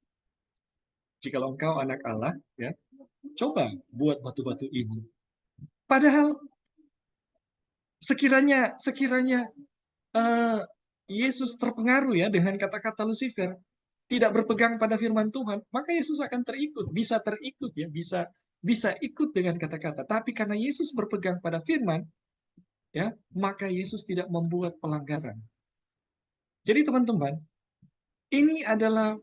Jikalau engkau anak Allah, ya, coba buat batu-batu ini. Padahal sekiranya Yesus terpengaruh ya dengan kata-kata Lucifer, tidak berpegang pada firman Tuhan, maka Yesus akan bisa terikut ya, bisa ikut dengan kata-kata. Tapi karena Yesus berpegang pada firman, ya, maka Yesus tidak membuat pelanggaran. Jadi teman-teman, ini adalah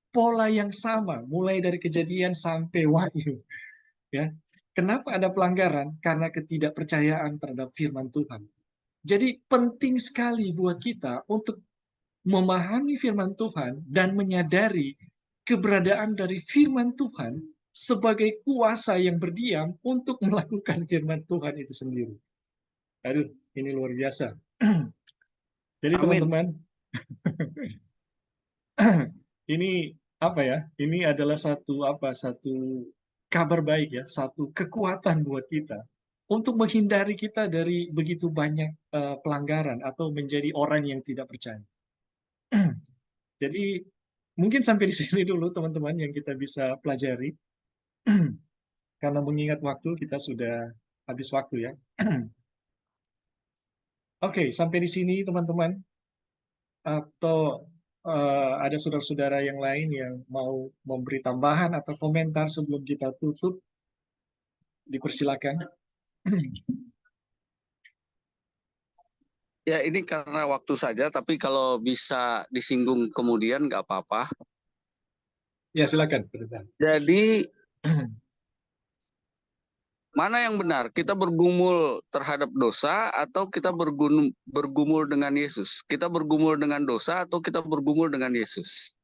pola yang sama mulai dari Kejadian sampai Wahyu. Ya, kenapa ada pelanggaran? Karena ketidakpercayaan terhadap firman Tuhan. Jadi penting sekali buat kita untuk memahami firman Tuhan dan menyadari keberadaan dari firman Tuhan sebagai kuasa yang berdiam untuk melakukan firman Tuhan itu sendiri. Aduh, ini luar biasa. Jadi teman-teman, ini apa ya? Ini adalah satu kabar baik ya, satu kekuatan buat kita untuk menghindari kita dari begitu banyak pelanggaran atau menjadi orang yang tidak percaya. Jadi mungkin sampai di sini dulu teman-teman yang kita bisa pelajari. Karena mengingat waktu, kita sudah habis waktu ya. Oke, sampai di sini teman-teman. Atau ada saudara-saudara yang lain yang mau memberi tambahan atau komentar sebelum kita tutup, dipersilakan. Ya, ini karena waktu saja, tapi kalau bisa disinggung kemudian nggak apa-apa. Ya, silakan. Jadi, mana yang benar? Kita bergumul terhadap dosa atau kita bergumul dengan Yesus? Kita bergumul dengan dosa atau kita bergumul dengan Yesus?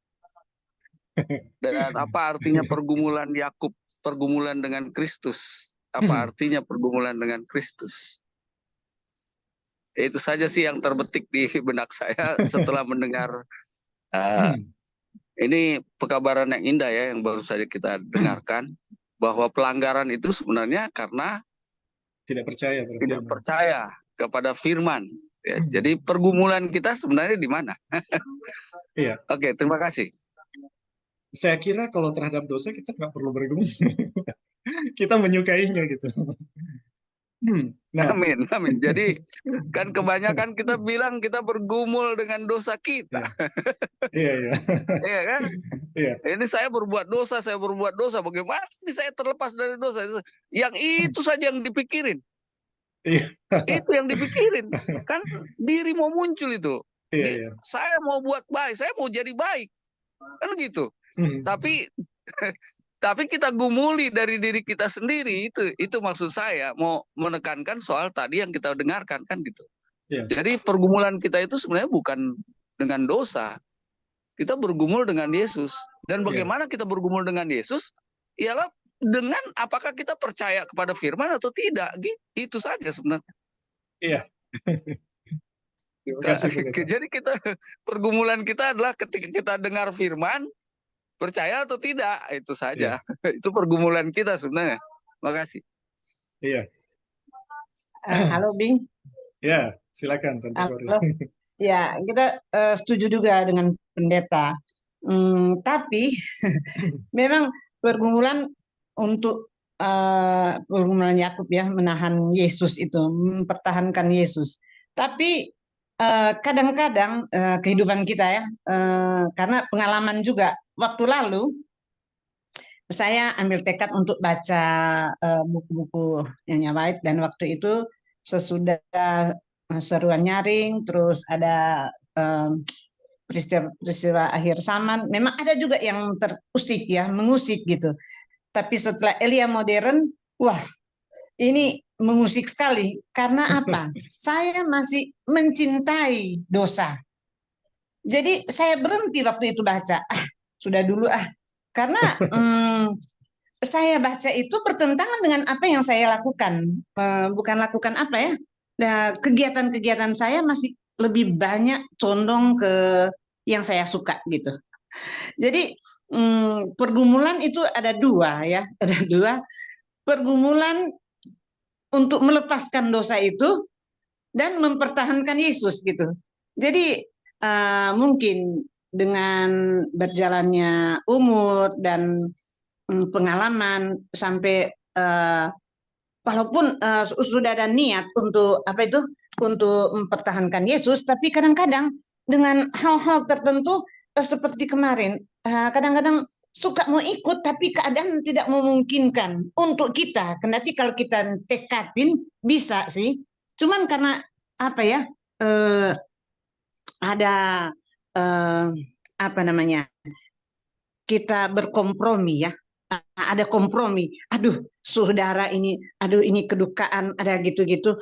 Dan apa artinya pergumulan Yakub? Pergumulan dengan Kristus. Apa artinya pergumulan dengan Kristus? Itu saja sih yang terbetik di benak saya setelah mendengar ini pekabaran yang indah ya yang baru saja kita dengarkan, bahwa pelanggaran itu sebenarnya karena tidak percaya kepada firman. Ya, jadi pergumulan kita sebenarnya di mana? Iya. Oke, terima kasih. Saya kira kalau terhadap dosa kita nggak perlu bergumul. Kita menyukainya gitu. Nah. Amin. Jadi kan kebanyakan kita bilang kita bergumul dengan dosa kita. Iya. Iya kan? Iya. Ini saya berbuat dosa. Bagaimana ini saya terlepas dari dosa? Yang itu saja yang dipikirin. Iya. Itu yang dipikirin. Kan diri mau muncul itu. Iya. Saya mau buat baik, saya mau jadi baik. Kan gitu. Tapi kita gumuli dari diri kita sendiri, itu maksud saya mau menekankan soal tadi yang kita dengarkan kan gitu. Yeah. Jadi pergumulan kita itu sebenarnya bukan dengan dosa, kita bergumul dengan Yesus. Dan Iya. bagaimana kita bergumul dengan Yesus? Ialah dengan apakah kita percaya kepada firman atau tidak. Itu saja sebenarnya. Iya. Terima kasih, Pendeta. Jadi pergumulan kita adalah ketika kita dengar firman, percaya atau tidak, itu saja. Itu pergumulan kita sebenarnya. Makasih. Iya. Halo Bing. Ya, silakan Tante Kori. Halo. Ya, kita setuju juga dengan pendeta. Tapi memang pergumulan untuk pergumulan Yakub ya, menahan Yesus itu, mempertahankan Yesus. Tapi kadang-kadang kehidupan kita ya, karena pengalaman juga waktu lalu saya ambil tekad untuk baca buku-buku Nyonya White, dan waktu itu sesudah seruan nyaring, terus ada peristiwa akhir zaman, memang ada juga yang terusik ya, mengusik gitu. Tapi setelah Elia modern, wah ini mengusik sekali. Karena apa? Saya masih mencintai dosa. Jadi saya berhenti waktu itu baca. Sudah dulu karena saya baca itu bertentangan dengan apa yang saya lakukan. Bukan lakukan apa ya. Nah, kegiatan-kegiatan saya masih lebih banyak condong ke yang saya suka gitu. Jadi pergumulan itu ada dua ya. Ada dua. Pergumulan untuk melepaskan dosa itu dan mempertahankan Yesus gitu. Jadi mungkin dengan berjalannya umur dan pengalaman sampai walaupun sudah ada niat untuk untuk mempertahankan Yesus, tapi kadang-kadang dengan hal-hal tertentu seperti kemarin, kadang-kadang suka mau ikut tapi keadaan tidak memungkinkan untuk kita. Kendati kalau kita tekadin bisa sih, cuman karena apa ya, ada apa namanya, kita berkompromi ya, ada kompromi. Aduh, saudara ini, aduh ini kedukaan, ada gitu-gitu.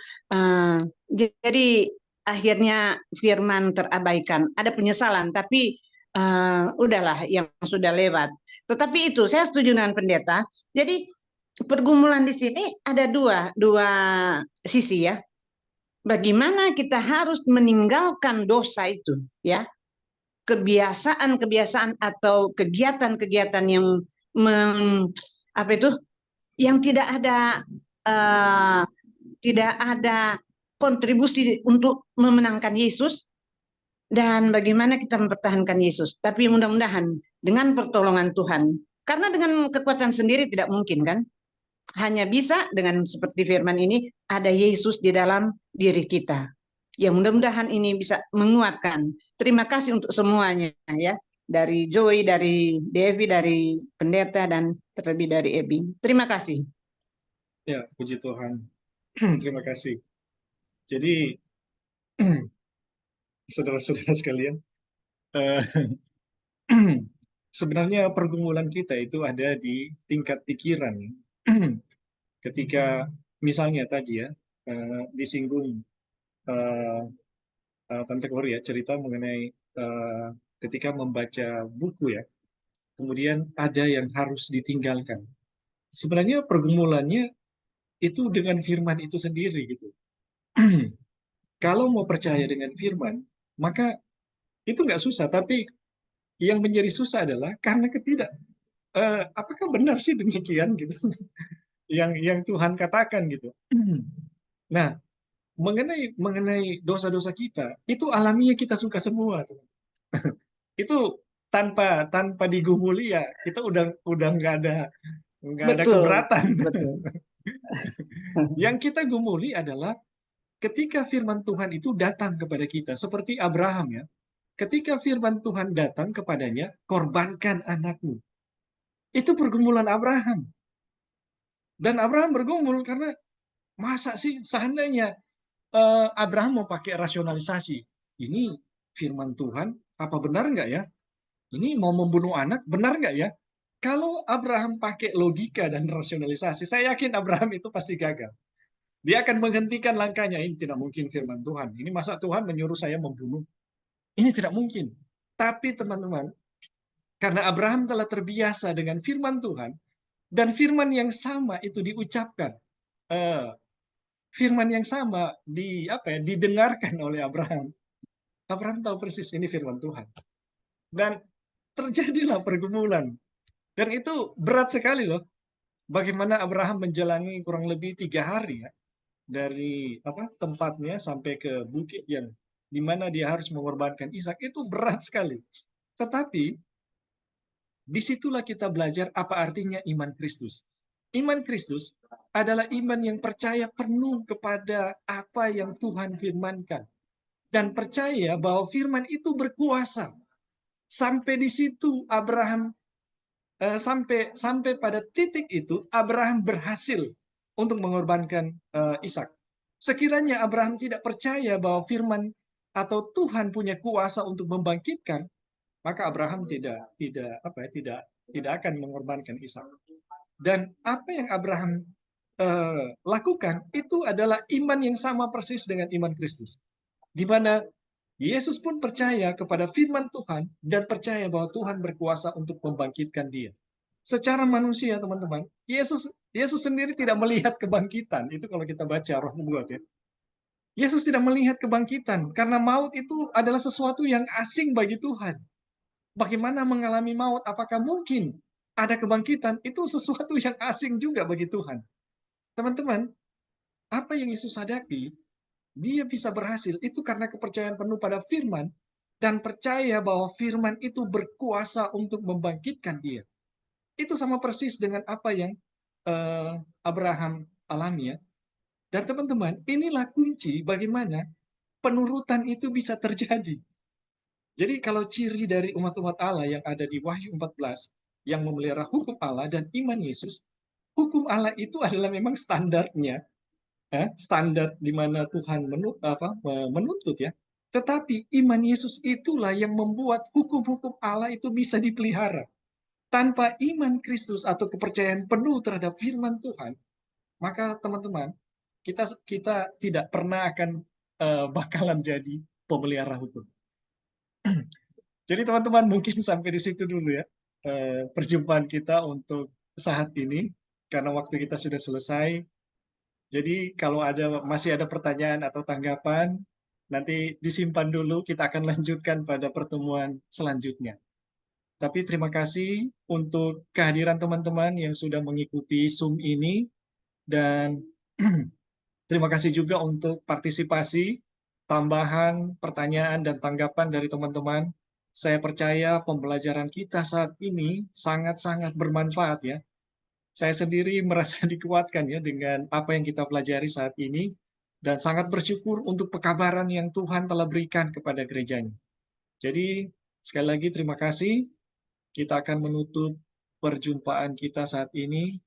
Jadi akhirnya firman terabaikan. Ada penyesalan, tapi udahlah yang sudah lewat. Tetapi itu saya setuju dengan pendeta. Jadi pergumulan di sini ada dua sisi ya. Bagaimana kita harus meninggalkan dosa itu ya, kebiasaan-kebiasaan atau kegiatan-kegiatan yang yang tidak ada kontribusi untuk memenangkan Yesus, dan bagaimana kita mempertahankan Yesus. Tapi mudah-mudahan dengan pertolongan Tuhan, karena dengan kekuatan sendiri tidak mungkin kan, hanya bisa dengan seperti firman ini, ada Yesus di dalam diri kita. Yang mudah-mudahan ini bisa menguatkan. Terima kasih untuk semuanya ya. Dari Joy, dari Devi, dari pendeta, dan terlebih dari Ebi. Terima kasih. Ya, puji Tuhan. Terima kasih. Jadi, saudara-saudara sekalian, sebenarnya pergumulan kita itu ada di tingkat pikiran. Ketika misalnya tadi ya, disinggung Tante Kori ya, cerita mengenai ketika membaca buku ya, kemudian ada yang harus ditinggalkan. Sebenarnya pergumulannya itu dengan firman itu sendiri gitu. Kalau mau percaya dengan firman, maka itu nggak susah, tapi yang menjadi susah adalah karena apakah benar sih demikian gitu, yang Tuhan katakan gitu. Nah, mengenai dosa-dosa kita, itu alamiah kita suka semua. Itu tanpa digumuli ya, kita udah nggak ada keberatan. Betul. Yang kita gumuli adalah ketika firman Tuhan itu datang kepada kita, seperti Abraham ya. Ketika firman Tuhan datang kepadanya, korbankan anakmu. Itu pergumulan Abraham. Dan Abraham bergumul karena masa sih seandainya Abraham mau pakai rasionalisasi. Ini firman Tuhan, apa benar nggak ya? Ini mau membunuh anak, benar nggak ya? Kalau Abraham pakai logika dan rasionalisasi, saya yakin Abraham itu pasti gagal. Dia akan menghentikan langkahnya. Ini tidak mungkin firman Tuhan. Ini masa Tuhan menyuruh saya membunuh? Ini tidak mungkin. Tapi teman-teman, karena Abraham telah terbiasa dengan firman Tuhan, dan firman yang sama itu diucapkan, firman yang sama didengarkan oleh Abraham. Abraham tahu persis ini firman Tuhan. Dan terjadilah pergumulan. Dan itu berat sekali loh. Bagaimana Abraham menjalani kurang lebih 3 hari ya, dari tempatnya sampai ke bukit yang di mana dia harus mengorbankan Ishak. Itu berat sekali. Tetapi disitulah kita belajar apa artinya iman Kristus. Iman Kristus adalah iman yang percaya penuh kepada apa yang Tuhan firmankan. Dan percaya bahwa firman itu berkuasa. Sampai di situ Abraham, sampai pada titik itu, Abraham berhasil untuk mengorbankan Ishak. Sekiranya Abraham tidak percaya bahwa firman atau Tuhan punya kuasa untuk membangkitkan, maka Abraham tidak akan mengorbankan Ishak. Dan apa yang Abraham lakukan itu adalah iman yang sama persis dengan iman Kristus, di mana Yesus pun percaya kepada firman Tuhan dan percaya bahwa Tuhan berkuasa untuk membangkitkan dia. Secara manusia, teman-teman, Yesus sendiri tidak melihat kebangkitan. Itu kalau kita baca Roh Nubuat ya. Yesus tidak melihat kebangkitan karena maut itu adalah sesuatu yang asing bagi Tuhan. Bagaimana mengalami maut? Apakah mungkin ada kebangkitan? Itu sesuatu yang asing juga bagi Tuhan. Teman-teman, apa yang Yesus hadapi, dia bisa berhasil, itu karena kepercayaan penuh pada firman, dan percaya bahwa firman itu berkuasa untuk membangkitkan dia. Itu sama persis dengan apa yang Abraham alami ya. Dan teman-teman, inilah kunci bagaimana penurutan itu bisa terjadi. Jadi kalau ciri dari umat-umat Allah yang ada di Wahyu 14, yang memelihara hukum Allah dan iman Yesus, hukum Allah itu adalah memang standarnya, standar di mana Tuhan menuntut ya. Tetapi iman Yesus itulah yang membuat hukum-hukum Allah itu bisa dipelihara. Tanpa iman Kristus atau kepercayaan penuh terhadap firman Tuhan, maka teman-teman, kita tidak pernah akan bakalan jadi pemelihara hukum. Jadi teman-teman, mungkin sampai di situ dulu ya perjumpaan kita untuk saat ini, karena waktu kita sudah selesai. Jadi kalau masih ada pertanyaan atau tanggapan, nanti disimpan dulu, kita akan lanjutkan pada pertemuan selanjutnya. Tapi terima kasih untuk kehadiran teman-teman yang sudah mengikuti Zoom ini, dan terima kasih juga untuk partisipasi, tambahan, pertanyaan, dan tanggapan dari teman-teman. Saya percaya pembelajaran kita saat ini sangat-sangat bermanfaat ya. Saya sendiri merasa dikuatkan ya dengan apa yang kita pelajari saat ini, dan sangat bersyukur untuk pekabaran yang Tuhan telah berikan kepada gerejanya. Jadi sekali lagi terima kasih. Kita akan menutup perjumpaan kita saat ini